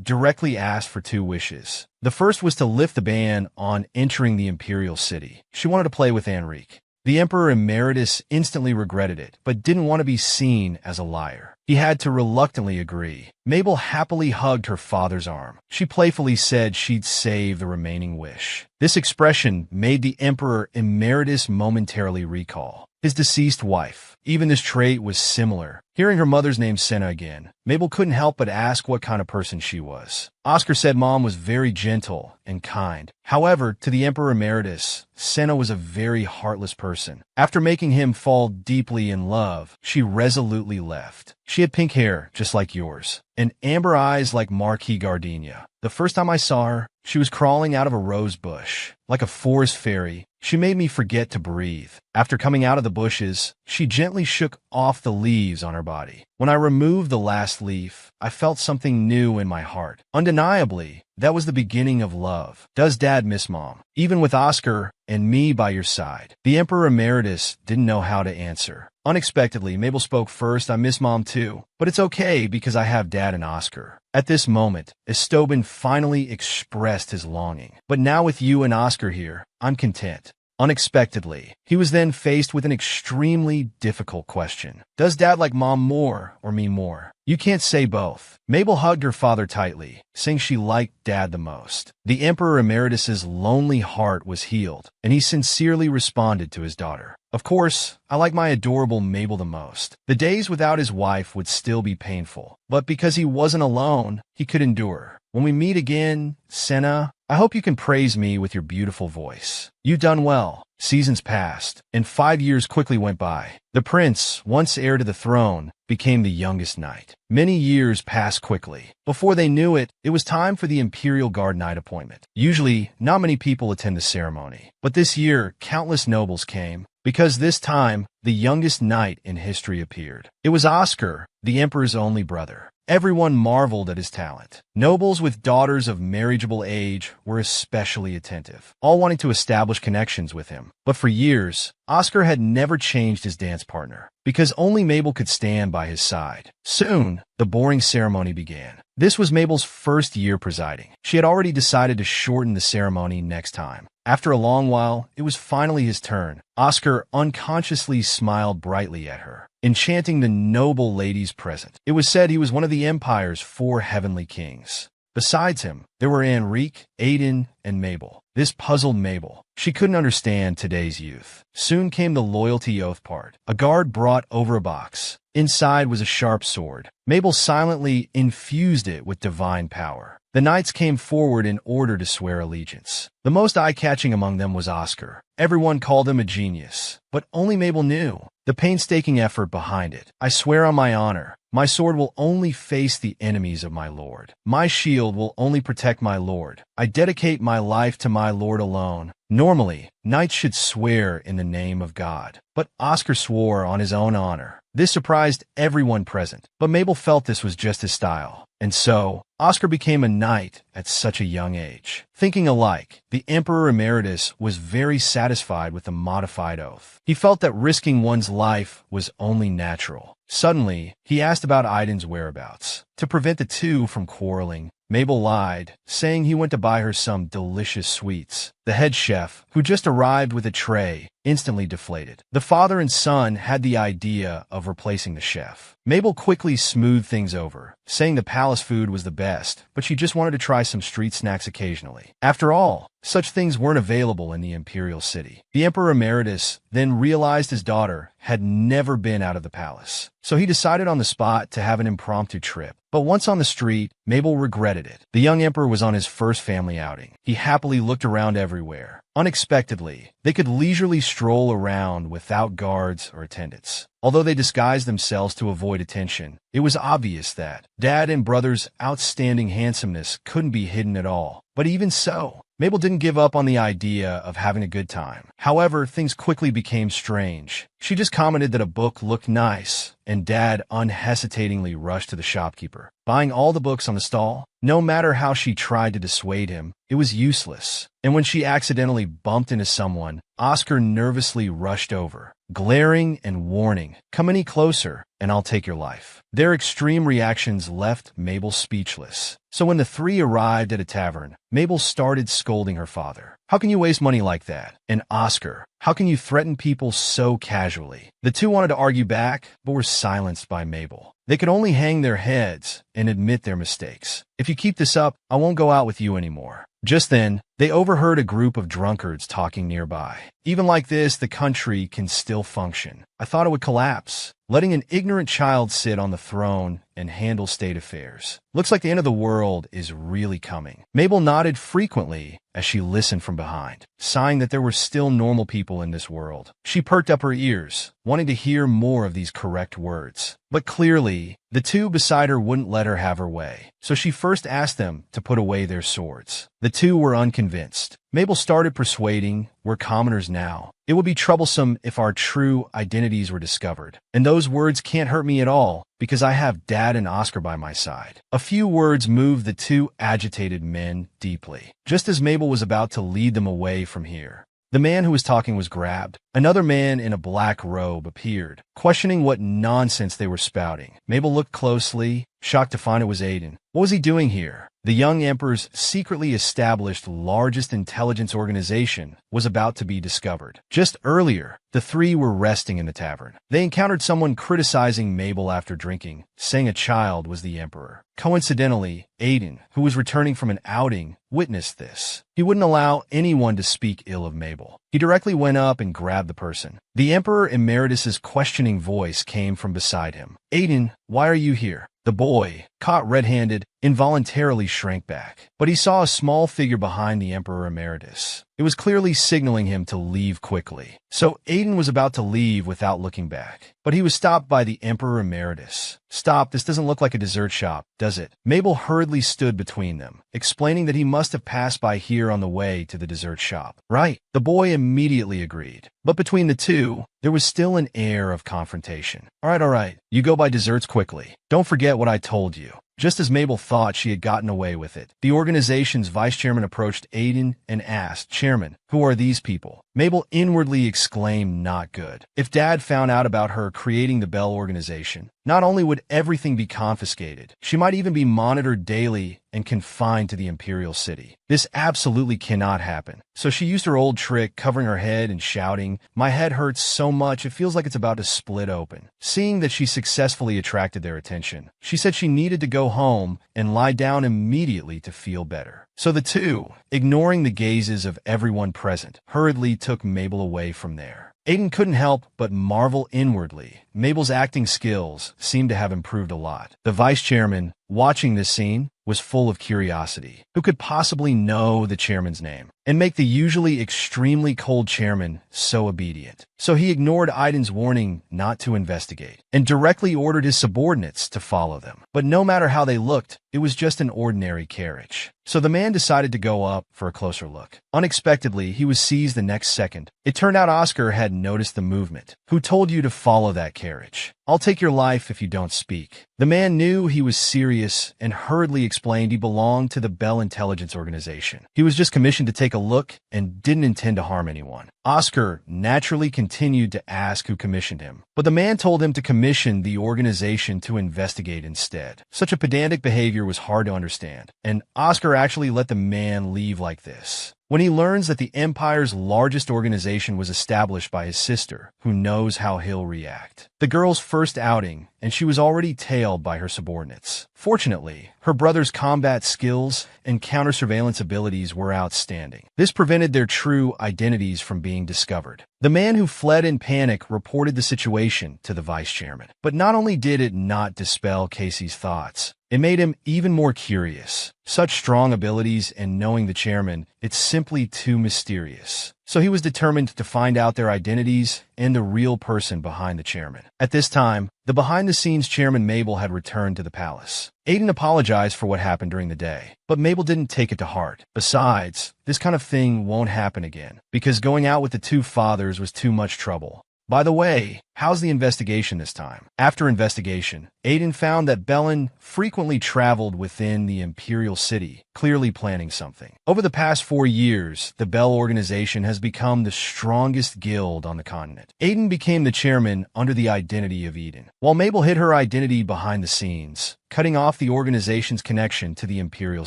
directly asked for 2 wishes. The first was to lift the ban on entering the imperial city. She wanted to play with Enrique. The Emperor Emeritus instantly regretted it, but didn't want to be seen as a liar. He had to reluctantly agree. Mabel happily hugged her father's arm. She playfully said she'd save the remaining wish. This expression made the Emperor Emeritus momentarily recall his deceased wife. Even this trait was similar. Hearing her mother's name Senna again, Mabel couldn't help but ask what kind of person she was. Oscar said Mom was very gentle and kind. However, to the Emperor Emeritus, Senna was a very heartless person. After making him fall deeply in love, she resolutely left. She had pink hair, just like yours, and amber eyes like Marquis Gardenia. The first time I saw her, she was crawling out of a rose bush. Like a forest fairy, she made me forget to breathe. After coming out of the bushes, she gently shook off the leaves on her body. When I removed the last leaf, I felt something new in my heart. Undeniably, that was the beginning of love. Does Dad miss Mom? Even with Oscar and me by your side? The Emperor Emeritus didn't know how to answer. Unexpectedly, Mabel spoke first. I miss Mom too, but it's okay because I have Dad and Oscar. At this moment, Estoban finally expressed his longing. But now with you and Oscar here, I'm content. Unexpectedly, he was then faced with an extremely difficult question. Does Dad like Mom more or me more? You can't say both. Mabel hugged her father tightly, saying she liked Dad the most. The Emperor Emeritus's lonely heart was healed, and he sincerely responded to his daughter. Of course, I like my adorable Mabel the most. The days without his wife would still be painful, but because he wasn't alone, he could endure. When we meet again, Senna, I hope you can praise me with your beautiful voice. You've done well. Seasons passed, and 5 years quickly went by. The prince, once heir to the throne, became the youngest knight. Many years passed quickly. Before they knew it, it was time for the Imperial Guard Knight appointment. Usually, not many people attend the ceremony, but this year, countless nobles came, because this time, the youngest knight in history appeared. It was Oscar, the Emperor's only brother. Everyone marveled at his talent. Nobles with daughters of marriageable age were especially attentive, all wanting to establish connections with him. But for years, Oscar had never changed his dance partner, because only Mabel could stand by his side. Soon, the boring ceremony began. This was Mabel's first year presiding. She had already decided to shorten the ceremony next time. After a long while, it was finally his turn. Oscar unconsciously smiled brightly at her, enchanting the noble ladies present. It was said he was one of the Empire's 4 heavenly kings. Besides him, there were Enrique, Aiden, and Mabel. This puzzled Mabel. She couldn't understand today's youth. Soon came the loyalty oath part. A guard brought over a box. Inside was a sharp sword. Mabel silently infused it with divine power. The knights came forward in order to swear allegiance. The most eye-catching among them was Oscar. Everyone called him a genius, but only Mabel knew the painstaking effort behind it. I swear on my honor, my sword will only face the enemies of my lord. My shield will only protect my lord. I dedicate my life to my lord alone. Normally, knights should swear in the name of God, but Oscar swore on his own honor. This surprised everyone present, but Mabel felt this was just his style. And so, Oscar became a knight at such a young age. Thinking alike, the Emperor Emeritus was very satisfied with the modified oath. He felt that risking one's life was only natural. Suddenly, he asked about Aiden's whereabouts. To prevent the two from quarreling, Mabel lied, saying he went to buy her some delicious sweets. The head chef, who just arrived with a tray, instantly deflated. The father and son had the idea of replacing the chef. Mabel quickly smoothed things over, saying the palace food was the best, but she just wanted to try some street snacks occasionally. After all, such things weren't available in the imperial city. The Emperor Emeritus then realized his daughter had never been out of the palace, so he decided on the spot to have an impromptu trip. But once on the street, Mabel regretted it. The young emperor was on his first family outing. He happily looked around everywhere. Unexpectedly, they could leisurely stroll around without guards or attendants. Although they disguised themselves to avoid attention, it was obvious that Dad and brother's outstanding handsomeness couldn't be hidden at all. But even so, Mabel didn't give up on the idea of having a good time. However, things quickly became strange. She just commented that a book looked nice, and Dad unhesitatingly rushed to the shopkeeper, buying all the books on the stall. No matter how she tried to dissuade him, it was useless. And when she accidentally bumped into someone, Oscar nervously rushed over, glaring and warning, "Come any closer, and I'll take your life." Their extreme reactions left Mabel speechless. So when the three arrived at a tavern, Mabel started scolding her father. "How can you waste money like that?" And Oscar, "How can you threaten people so casually?" The two wanted to argue back, but were silenced by Mabel. They could only hang their heads and admit their mistakes. "If you keep this up, I won't go out with you anymore." Just then, they overheard a group of drunkards talking nearby. "Even like this, the country can still function. I thought it would collapse, letting an ignorant child sit on the throne and handle state affairs. Looks like the end of the world is really coming." Mabel nodded frequently as she listened from behind, sighing that there were still normal people in this world. She perked up her ears, wanting to hear more of these correct words. But clearly, the two beside her wouldn't let her have her way, so she first asked them to put away their swords. The two were unconvinced. Mabel started persuading, "We're commoners now. It would be troublesome if our true identities were discovered. And those words can't hurt me at all, because I have Dad and Oscar by my side." A few words moved the two agitated men deeply. Just as Mabel was about to lead them away from here, the man who was talking was grabbed. Another man in a black robe appeared, questioning what nonsense they were spouting. Mabel looked closely, shocked to find it was Aiden. What was he doing here? The young emperor's secretly established largest intelligence organization was about to be discovered. Just earlier, the three were resting in the tavern. They encountered someone criticizing Mabel after drinking, saying a child was the emperor. Coincidentally, Aiden, who was returning from an outing, witnessed this. He wouldn't allow anyone to speak ill of Mabel. He directly went up and grabbed the person. The Emperor Emeritus's questioning voice came from beside him. "Aiden, why are you here?" The boy, caught red-handed, involuntarily shrank back, but he saw a small figure behind the Emperor Emeritus. It was clearly signaling him to leave quickly. So Aiden was about to leave without looking back, but he was stopped by the Emperor Emeritus. "Stop, this doesn't look like a dessert shop, does it?" Mabel hurriedly stood between them, explaining that he must have passed by here on the way to the dessert shop. "Right." The boy immediately agreed. But between the two, there was still an air of confrontation. All right, you go buy desserts quickly. Don't forget what I told you." Just as Mabel thought she had gotten away with it, the organization's vice chairman approached Aiden and asked, "Chairman, who are these people?" Mabel inwardly exclaimed, "Not good." If Dad found out about her creating the Bell organization, not only would everything be confiscated, she might even be monitored daily and confined to the imperial city. This absolutely cannot happen. So she used her old trick, covering her head and shouting, "My head hurts so much it feels like it's about to split open." Seeing that she successfully attracted their attention, she said she needed to go home and lie down immediately to feel better. So the two, ignoring the gazes of everyone present, hurriedly took Mabel away from there. Aiden couldn't help but marvel inwardly. Mabel's acting skills seemed to have improved a lot. The vice chairman, watching this scene, was full of curiosity. Who could possibly know the chairman's name and make the usually extremely cold chairman so obedient? So he ignored Aiden's warning not to investigate and directly ordered his subordinates to follow them. But no matter how they looked, it was just an ordinary carriage. So the man decided to go up for a closer look. Unexpectedly, he was seized the next second. It turned out Oscar had noticed the movement. Who told you to follow that carriage? I'll take your life if you don't speak. The man knew he was serious and hurriedly explained he belonged to the Bell Intelligence Organization. He was just commissioned to take a look and didn't intend to harm anyone. Oscar naturally continued to ask who commissioned him, but the man told him to commission the organization to investigate instead. Such a pedantic behavior was hard to understand, and Oscar actually let the man leave like this. When he learns that the Empire's largest organization was established by his sister, who knows how he'll react. The girl's first outing, and she was already tailed by her subordinates. Fortunately, her brother's combat skills and counter-surveillance abilities were outstanding. This prevented their true identities from being discovered. The man who fled in panic reported the situation to the vice chairman. But not only did it not dispel Casey's thoughts, it made him even more curious. Such strong abilities and knowing the chairman, it's simply too mysterious. So he was determined to find out their identities and the real person behind the chairman. At this time, the behind-the-scenes chairman Mabel had returned to the palace. Aiden apologized for what happened during the day, but Mabel didn't take it to heart. Besides, this kind of thing won't happen again, because going out with the two fathers was too much trouble. By the way, how's the investigation this time? After investigation, Aiden found that Bellin frequently traveled within the Imperial City, clearly planning something. Over the past 4 years, the Bell organization has become the strongest guild on the continent. Aiden became the chairman under the identity of Eden, while Mabel hid her identity behind the scenes, cutting off the organization's connection to the Imperial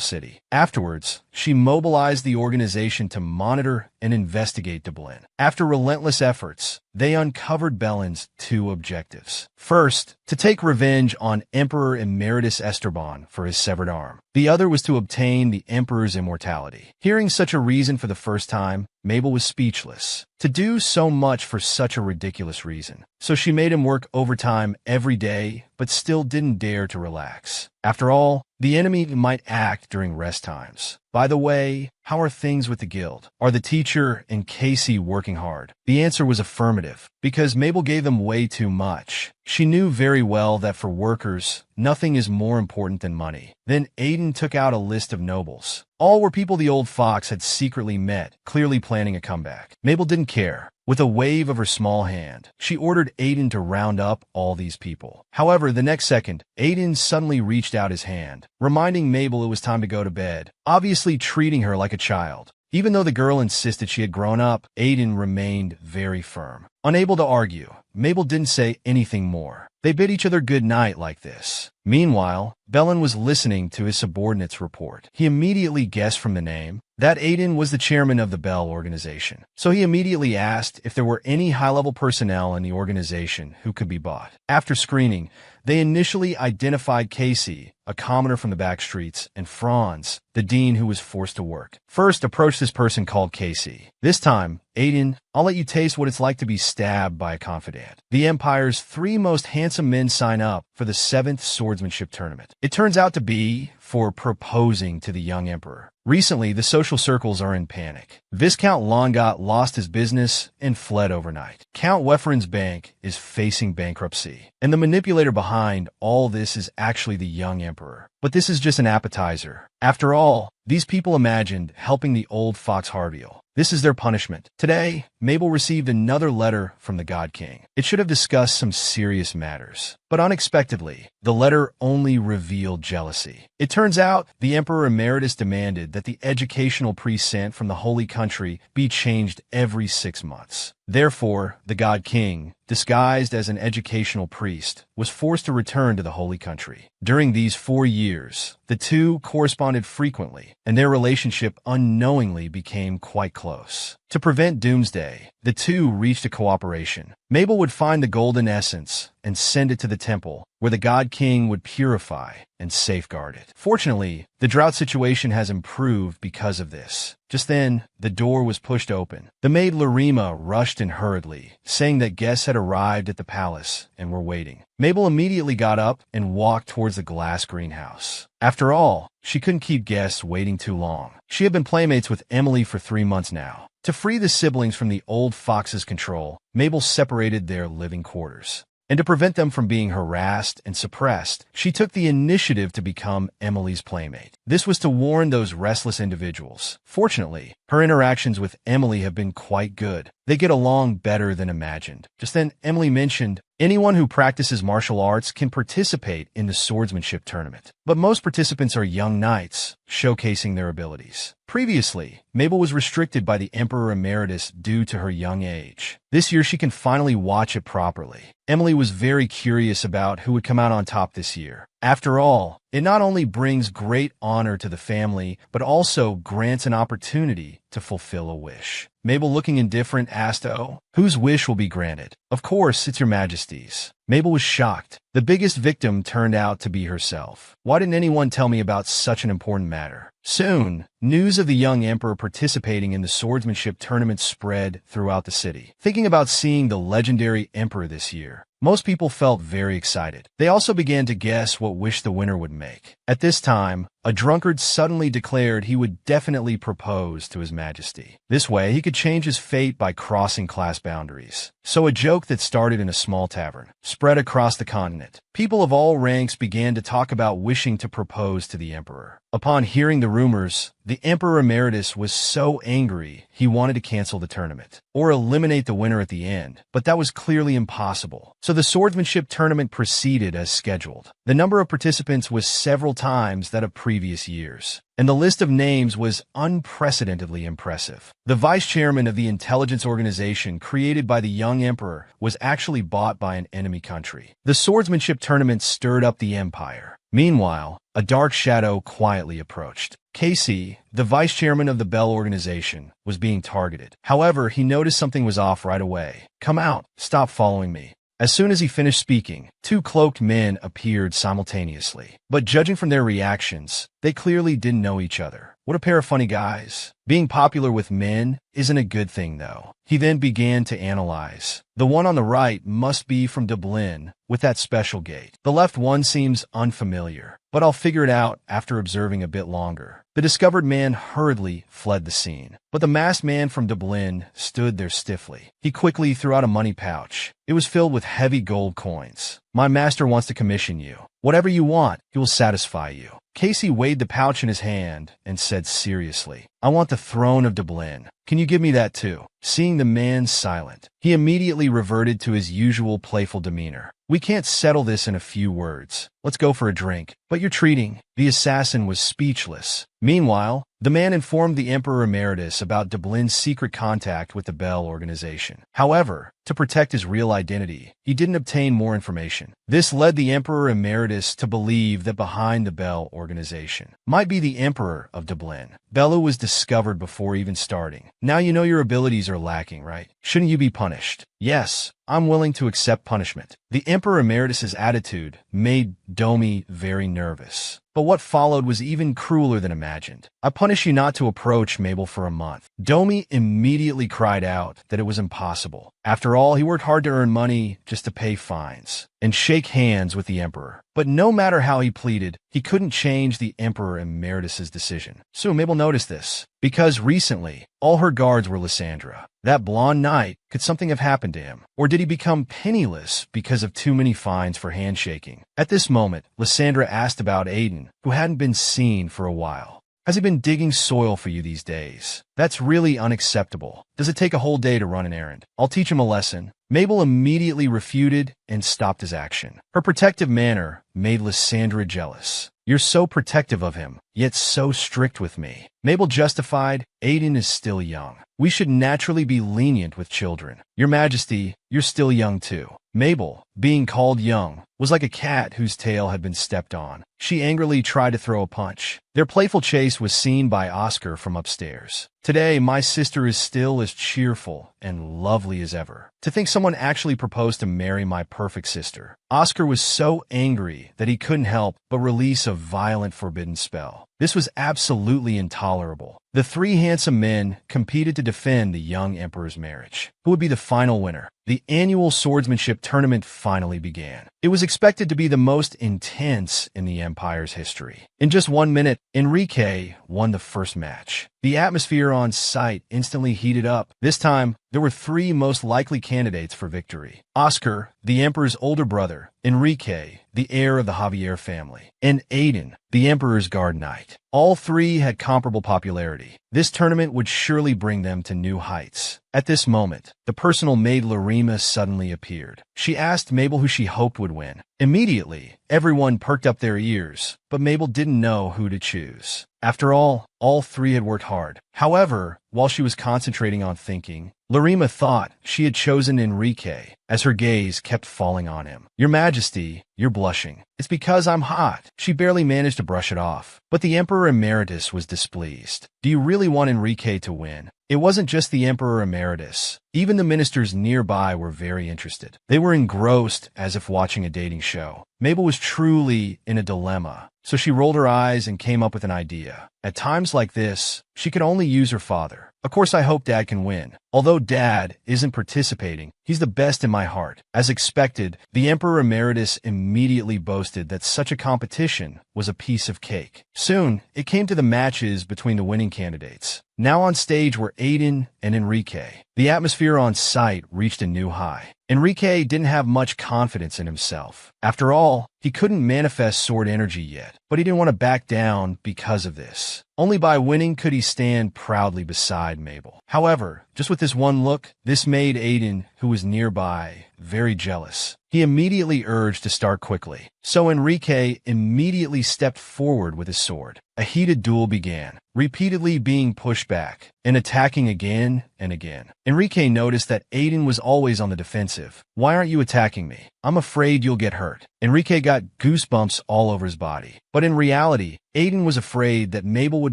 City. Afterwards, she mobilized the organization to monitor and investigate Dublin. After relentless efforts, they uncovered Bellin's two objectives. First, to take revenge on Emperor Emeritus Esteban for his severed arm. The other was to obtain the Emperor's immortality. Hearing such a reason for the first time, Mabel was speechless. To do so much for such a ridiculous reason. So she made him work overtime every day, but still didn't dare to relax. After all, the enemy might act during rest times. By the way, how are things with the guild? Are the teacher and Casey working hard? The answer was affirmative, because Mabel gave them way too much. She knew very well that for workers, nothing is more important than money. Then Aiden took out a list of nobles. All were people the old fox had secretly met, clearly planning a comeback. Mabel didn't care. With a wave of her small hand, she ordered Aiden to round up all these people. However, the next second, Aiden suddenly reached out his hand, reminding Mabel it was time to go to bed, obviously treating her like a child. Even though the girl insisted she had grown up, Aiden remained very firm. Unable to argue, Mabel didn't say anything more. They bid each other good night like this. Meanwhile, Bellin was listening to his subordinate's report. He immediately guessed from the name that Aiden was the chairman of the Bell organization. So he immediately asked if there were any high-level personnel in the organization who could be bought. After screening, they initially identified Casey, a commoner from the back streets, and Franz, the dean who was forced to work. First approached this person called Casey. This time, Aiden, I'll let you taste what it's like to be stabbed by a confidant. The Empire's 3 most handsome men sign up for the 7th swordsmanship tournament. It turns out to be for proposing to the young emperor. Recently, the social circles are in panic. Viscount Longot lost his business and fled overnight. Count Wefren's bank is facing bankruptcy. And the manipulator behind all this is actually the young emperor. But this is just an appetizer. After all, these people imagined helping the old Fox Harviel. This is their punishment. Today, Mabel received another letter from the God King. It should have discussed some serious matters. But unexpectedly, the letter only revealed jealousy. It turns out the Emperor Emeritus demanded that the educational priest sent from the Holy Country be changed every 6 months. Therefore, the God King, disguised as an educational priest, was forced to return to the Holy Country. During these 4 years, the two corresponded frequently, and their relationship unknowingly became quite close. To prevent doomsday, the two reached a cooperation. Mabel would find the golden essence and send it to the temple, where the God King would purify and safeguard it. Fortunately, the drought situation has improved because of this. Just then, the door was pushed open. The maid Larima rushed in hurriedly, saying that guests had arrived at the palace and were waiting. Mabel immediately got up and walked towards the glass greenhouse. After all, she couldn't keep guests waiting too long. She had been playmates with Emily for 3 months now. To free the siblings from the old fox's control, Mabel separated their living quarters. And to prevent them from being harassed and suppressed, she took the initiative to become Emily's playmate. This was to warn those restless individuals. Fortunately, her interactions with Emily have been quite good. They get along better than imagined. Just then, Emily mentioned, anyone who practices martial arts can participate in the swordsmanship tournament. But most participants are young knights, showcasing their abilities. Previously, Mabel was restricted by the Emperor Emeritus due to her young age. This year, she can finally watch it properly. Emily was very curious about who would come out on top this year. After all, it not only brings great honor to the family, but also grants an opportunity to fulfill a wish. Mabel, looking indifferent, asked, "Oh, whose wish will be granted?" "Of course, it's your Majesty's." Mabel was shocked. The biggest victim turned out to be herself. Why didn't anyone tell me about such an important matter? Soon, news of the young emperor participating in the swordsmanship tournament spread throughout the city. Thinking about seeing the legendary emperor this year, most people felt very excited. They also began to guess what wish the winner would make. At this time, a drunkard suddenly declared he would definitely propose to His Majesty. This way, he could change his fate by crossing class boundaries. So a joke that started in a small tavern spread across the continent. People of all ranks began to talk about wishing to propose to the emperor. Upon hearing the rumors, the Emperor Emeritus was so angry he wanted to cancel the tournament or eliminate the winner at the end, but that was clearly impossible. So the swordsmanship tournament proceeded as scheduled. The number of participants was several times that of previous years, and the list of names was unprecedentedly impressive. The vice chairman of the intelligence organization created by the young emperor was actually bought by an enemy country. The swordsmanship tournament stirred up the empire. Meanwhile, a dark shadow quietly approached. Casey, the vice chairman of the Bell organization, was being targeted. However, he noticed something was off right away. "Come out. Stop following me." As soon as he finished speaking, 2 cloaked men appeared simultaneously. But judging from their reactions, they clearly didn't know each other. What a pair of funny guys. Being popular with men isn't a good thing, though. He then began to analyze. The one on the right must be from Dublin, with that special gait. The left one seems unfamiliar, but I'll figure it out after observing a bit longer. The discovered man hurriedly fled the scene, but the masked man from Dublin stood there stiffly. He quickly threw out a money pouch. It was filled with heavy gold coins. "My master wants to commission you. Whatever you want, he will satisfy you." Casey weighed the pouch in his hand and said seriously, "I want the throne of Dublin. Can you give me that too?" Seeing the man silent, he immediately reverted to his usual playful demeanor. "We can't settle this in a few words. Let's go for a drink." "But you're treating." The assassin was speechless. Meanwhile, the man informed the Emperor Emeritus about Dublin's secret contact with the Bell organization. However, to protect his real identity, he didn't obtain more information. This led the Emperor Emeritus to believe that behind the Bell organization might be the Emperor of Dublin. Bellu was discovered before even starting. "Now you know your abilities are lacking, right? Shouldn't you be punished?" "Yes, I'm willing to accept punishment." The Emperor Emeritus's attitude made Domi very nervous. But what followed was even crueler than imagined. "I punish you not to approach Mabel for a month." Domi immediately cried out that it was impossible. After all, he worked hard to earn money just to pay fines and shake hands with the emperor. But no matter how he pleaded, he couldn't change the Emperor Emeritus's decision. Soon Mabel noticed this, because recently, all her guards were Lysandra. That blonde knight, could something have happened to him? Or did he become penniless because of too many fines for handshaking? At this moment, Lysandra asked about Aiden, who hadn't been seen for a while. "Has he been digging soil for you these days? That's really unacceptable. Does it take a whole day to run an errand? I'll teach him a lesson." Mabel immediately refuted and stopped his action. Her protective manner made Lysandra jealous. "You're so protective of him. yet so strict with me. Mabel justified, Aiden is still young. We should naturally be lenient with children. Your Majesty, you're still young too. Mabel, being called young, was like a cat whose tail had been stepped on. She angrily tried to throw a punch. Their playful chase was seen by Oscar from upstairs. Today, my sister is still as cheerful and lovely as ever. To think someone actually proposed to marry my perfect sister. Oscar was so angry that he couldn't help but release a violent forbidden spell. This was absolutely intolerable. The three handsome men competed to defend the young emperor's marriage. Who would be the final winner? The annual swordsmanship tournament finally began. It was expected to be the most intense in the empire's history. In just 1 minute, Enrique won the first match. The atmosphere on site instantly heated up. This time, there were three most likely candidates for victory. Oscar, the emperor's older brother, Enrique, the heir of the Javier family, and Aiden, the emperor's guard knight. All three had comparable popularity. This tournament would surely bring them to new heights. At this moment, the personal maid Larima suddenly appeared. She asked Mabel who she hoped would win. Immediately, everyone perked up their ears, but Mabel didn't know who to choose. After all three had worked hard. However, while she was concentrating on thinking, Larima thought she had chosen Enrique, as her gaze kept falling on him. Your Majesty, you're blushing. It's because I'm hot. She barely managed to brush it off. But the Emperor Emeritus was displeased. Do you really want Enrique to win? It wasn't just the Emperor Emeritus. Even the ministers nearby were very interested. They were engrossed as if watching a dating show. Mabel was truly in a dilemma, so she rolled her eyes and came up with an idea. At times like this, she could only use her father. Of course, I hope Dad can win. Although Dad isn't participating, he's the best in my heart. As expected, the Emperor Emeritus immediately boasted that such a competition was a piece of cake. Soon, it came to the matches between the winning candidates. Now on stage were Aiden and Enrique. The atmosphere on site reached a new high. Enrique didn't have much confidence in himself. After all, he couldn't manifest sword energy yet, but he didn't want to back down because of this. Only by winning could he stand proudly beside Mabel. However, just with this one look, this made Aiden, who was nearby, very jealous. He immediately urged to start quickly. So Enrique immediately stepped forward with his sword. A heated duel began, repeatedly being pushed back and attacking again and again. Enrique noticed that Aiden was always on the defensive. Why aren't you attacking me? I'm afraid you'll get hurt. Enrique got goosebumps all over his body. But in reality, Aiden was afraid that Mabel would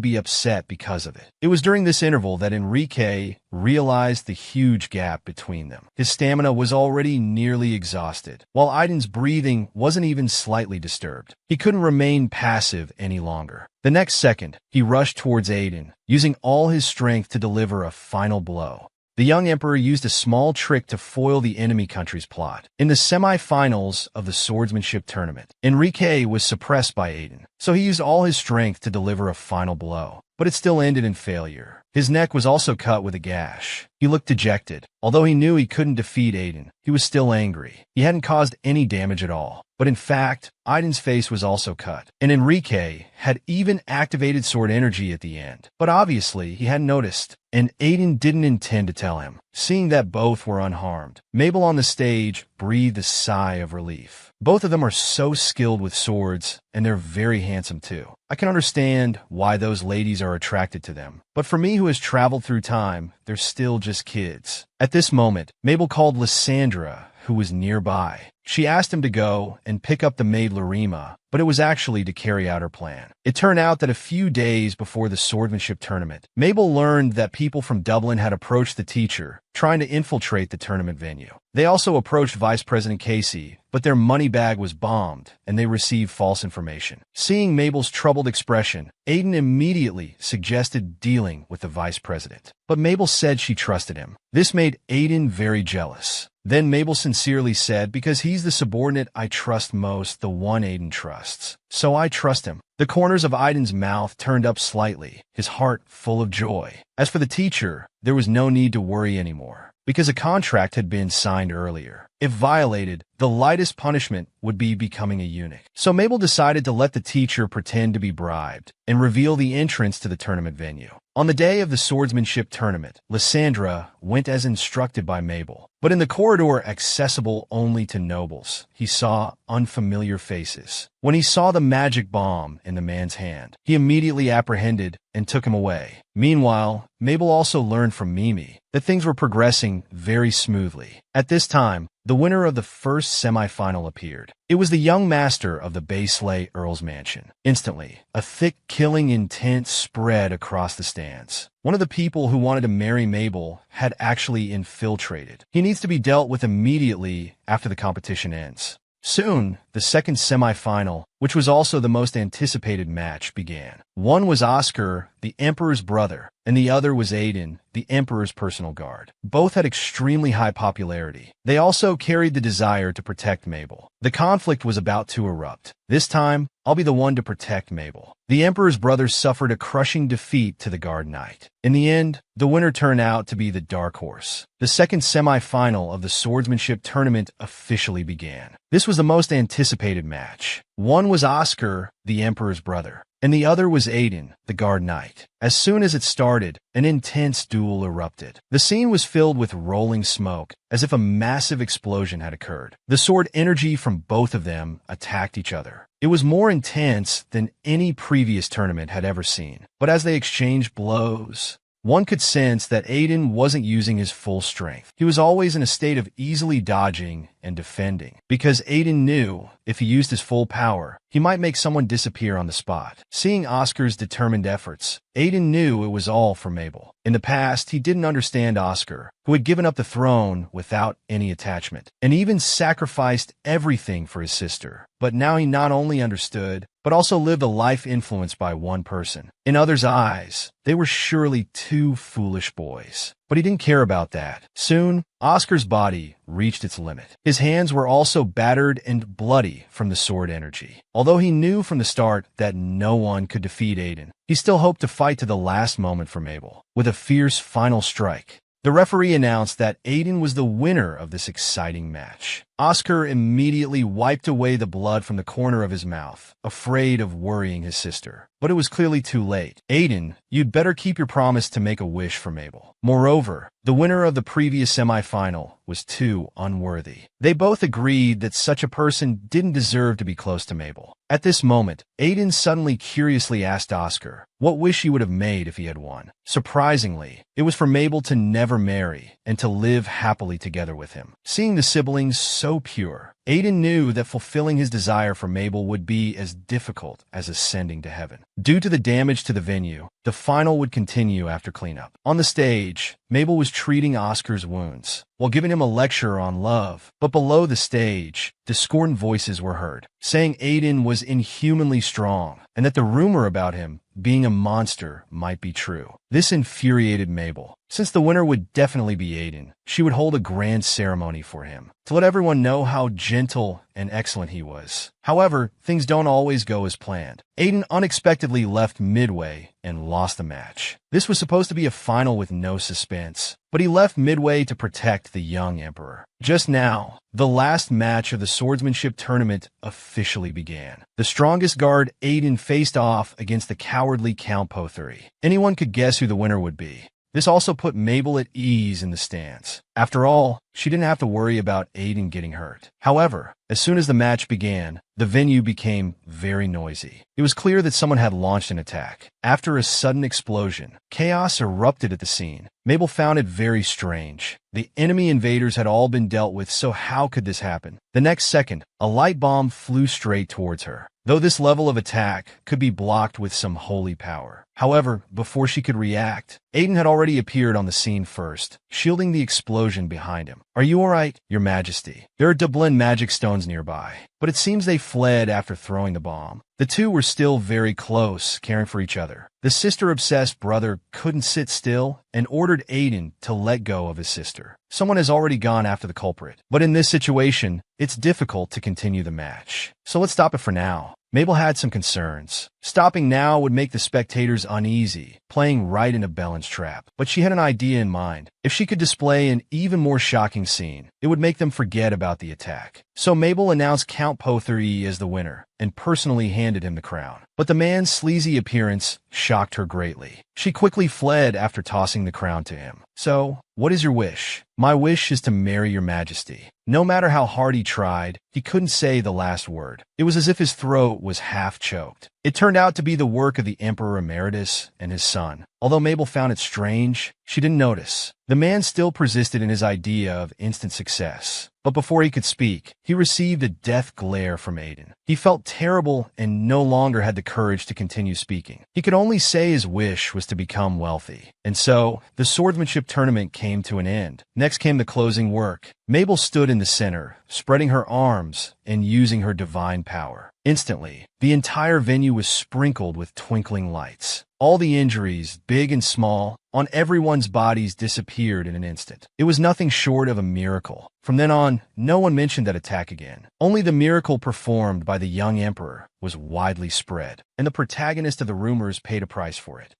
be upset because of it. It was during this interval that Enrique realized the huge gap between them. His stamina was already nearly exhausted, while Aiden's breathing wasn't even slightly disturbed. He couldn't remain passive any longer. The next second, he rushed towards Aiden, using all his strength to deliver a final blow. The young emperor used a small trick to foil the enemy country's plot. In the semi-finals of the swordsmanship tournament, Enrique was suppressed by Aiden, so he used all his strength to deliver a final blow. But it still ended in failure. His neck was also cut with a gash. He looked dejected. Although he knew he couldn't defeat Aiden, he was still angry. He hadn't caused any damage at all. But in fact, Aiden's face was also cut, and Enrique had even activated sword energy at the end. But obviously, he hadn't noticed, and Aiden didn't intend to tell him. Seeing that both were unharmed, Mabel on the stage breathed a sigh of relief. Both of them are so skilled with swords, and they're very handsome too. I can understand why those ladies are attracted to them. But for me who has traveled through time, they're still just kids. At this moment, Mabel called Lysandra, who was nearby. She asked him to go and pick up the maid Larima, but it was actually to carry out her plan. It turned out that a few days before the swordsmanship tournament, Mabel learned that people from Dublin had approached the teacher, trying to infiltrate the tournament venue. They also approached Vice President Casey, but their money bag was bombed, and they received false information. Seeing Mabel's troubled expression, Aiden immediately suggested dealing with the vice president. But Mabel said she trusted him. This made Aiden very jealous. Then Mabel sincerely said, because he's the subordinate I trust most, the one Aiden trusts. So I trust him. The corners of Aiden's mouth turned up slightly, his heart full of joy. As for the teacher, there was no need to worry anymore, because a contract had been signed earlier. If violated, the lightest punishment would be becoming a eunuch. So Mabel decided to let the teacher pretend to be bribed and reveal the entrance to the tournament venue. On the day of the swordsmanship tournament, Lysandra went as instructed by Mabel. But in the corridor accessible only to nobles, he saw unfamiliar faces. When he saw the magic bomb in the man's hand, he immediately apprehended and took him away. Meanwhile, Mabel also learned from Mimi that things were progressing very smoothly. At this time, the winner of the first semi-final appeared. It was the young master of the Baysley Earl's mansion. Instantly, a thick, killing intent spread across the stands. One of the people who wanted to marry Mabel had actually infiltrated. He needs to be dealt with immediately after the competition ends. Soon, the second semi-final, which was also the most anticipated match, began. One was Oscar, the Emperor's brother, and the other was Aiden, the Emperor's personal guard. Both had extremely high popularity. They also carried the desire to protect Mabel. The conflict was about to erupt. This time, I'll be the one to protect Mabel. The Emperor's brother suffered a crushing defeat to the Guard Knight. In the end, the winner turned out to be the Dark Horse. The second semi-final of the swordsmanship tournament officially began. This was the most anticipated match. One was Oscar, the Emperor's brother, and the other was Aiden, the Guard Knight. As soon as it started, an intense duel erupted. The scene was filled with rolling smoke, as if a massive explosion had occurred. The sword energy from both of them attacked each other. It was more intense than any previous tournament had ever seen. But as they exchanged blows, one could sense that Aiden wasn't using his full strength. He was always in a state of easily dodging and defending, because Aiden knew if he used his full power, he might make someone disappear on the spot. Seeing Oscar's determined efforts, Aiden knew it was all for Mabel. In the past, he didn't understand Oscar, who had given up the throne without any attachment, and even sacrificed everything for his sister. But now he not only understood, but also lived a life influenced by one person. In others' eyes, they were surely two foolish boys. But he didn't care about that. Soon, Oscar's body reached its limit. His hands were also battered and bloody from the sword energy. Although he knew from the start that no one could defeat Aiden, he still hoped to fight to the last moment for Mabel. With a fierce final strike, the referee announced that Aiden was the winner of this exciting match. Oscar immediately wiped away the blood from the corner of his mouth, afraid of worrying his sister. But it was clearly too late. Aiden, you'd better keep your promise to make a wish for Mabel. Moreover, the winner of the previous semi-final was too unworthy. They both agreed that such a person didn't deserve to be close to Mabel. At this moment, Aiden suddenly curiously asked Oscar what wish he would have made if he had won. Surprisingly, it was for Mabel to never marry and to live happily together with him. Seeing the siblings so pure, Aiden knew that fulfilling his desire for Mabel would be as difficult as ascending to heaven. Due to the damage to the venue, the final would continue after cleanup. On the stage, Mabel was treating Oscar's wounds while giving him a lecture on love. But below the stage, discordant voices were heard, saying Aiden was inhumanly strong and that the rumor about him being a monster might be true. This infuriated Mabel. Since the winner would definitely be Aiden, she would hold a grand ceremony for him to let everyone know how gentle and excellent he was. However, things don't always go as planned. Aiden unexpectedly left midway and lost the match. This was supposed to be a final with no suspense, but he left midway to protect the young emperor. Just now, the last match of the swordsmanship tournament officially began. The strongest guard, Aiden, faced off against the cowardly Count Potheri. Anyone could guess who the winner would be. This also put Mabel at ease in the stands. After all, she didn't have to worry about Aiden getting hurt. However, as soon as the match began, the venue became very noisy. It was clear that someone had launched an attack. After a sudden explosion, chaos erupted at the scene. Mabel found it very strange. The enemy invaders had all been dealt with, so how could this happen? The next second, a light bomb flew straight towards her, though this level of attack could be blocked with some holy power. However, before she could react, Aiden had already appeared on the scene first, shielding the explosion behind him. "Are you alright, Your Majesty? There are Dublin magic stones nearby." But it seems they fled after throwing the bomb. The two were still very close, caring for each other. The sister-obsessed brother couldn't sit still and ordered Aiden to let go of his sister. Someone has already gone after the culprit. But in this situation, it's difficult to continue the match. So let's stop it for now. Mabel had some concerns. Stopping now would make the spectators uneasy, playing right into Belen's trap. But she had an idea in mind. If she could display an even more shocking scene, it would make them forget about the attack. So Mabel announced Count Pothery as the winner and personally handed him the crown. But the man's sleazy appearance shocked her greatly. She quickly fled after tossing the crown to him. "So, what is your wish?" "My wish is to marry your majesty." No matter how hard he tried, he couldn't say the last word. It was as if his throat was half choked. It turned out to be the work of the Emperor Emeritus and his son. Although Mabel found it strange, she didn't notice. The man still persisted in his idea of instant success. But before he could speak, he received a death glare from Aiden. He felt terrible and no longer had the courage to continue speaking. He could only say his wish was to become wealthy. And so, the swordsmanship tournament came to an end. Next came the closing work. Mabel stood in the center, spreading her arms and using her divine power. Instantly, the entire venue was sprinkled with twinkling lights. All the injuries, big and small, on everyone's bodies disappeared in an instant. It was nothing short of a miracle. From then on, no one mentioned that attack again. Only the miracle performed by the young emperor was widely spread, and the protagonist of the rumors paid a price for it.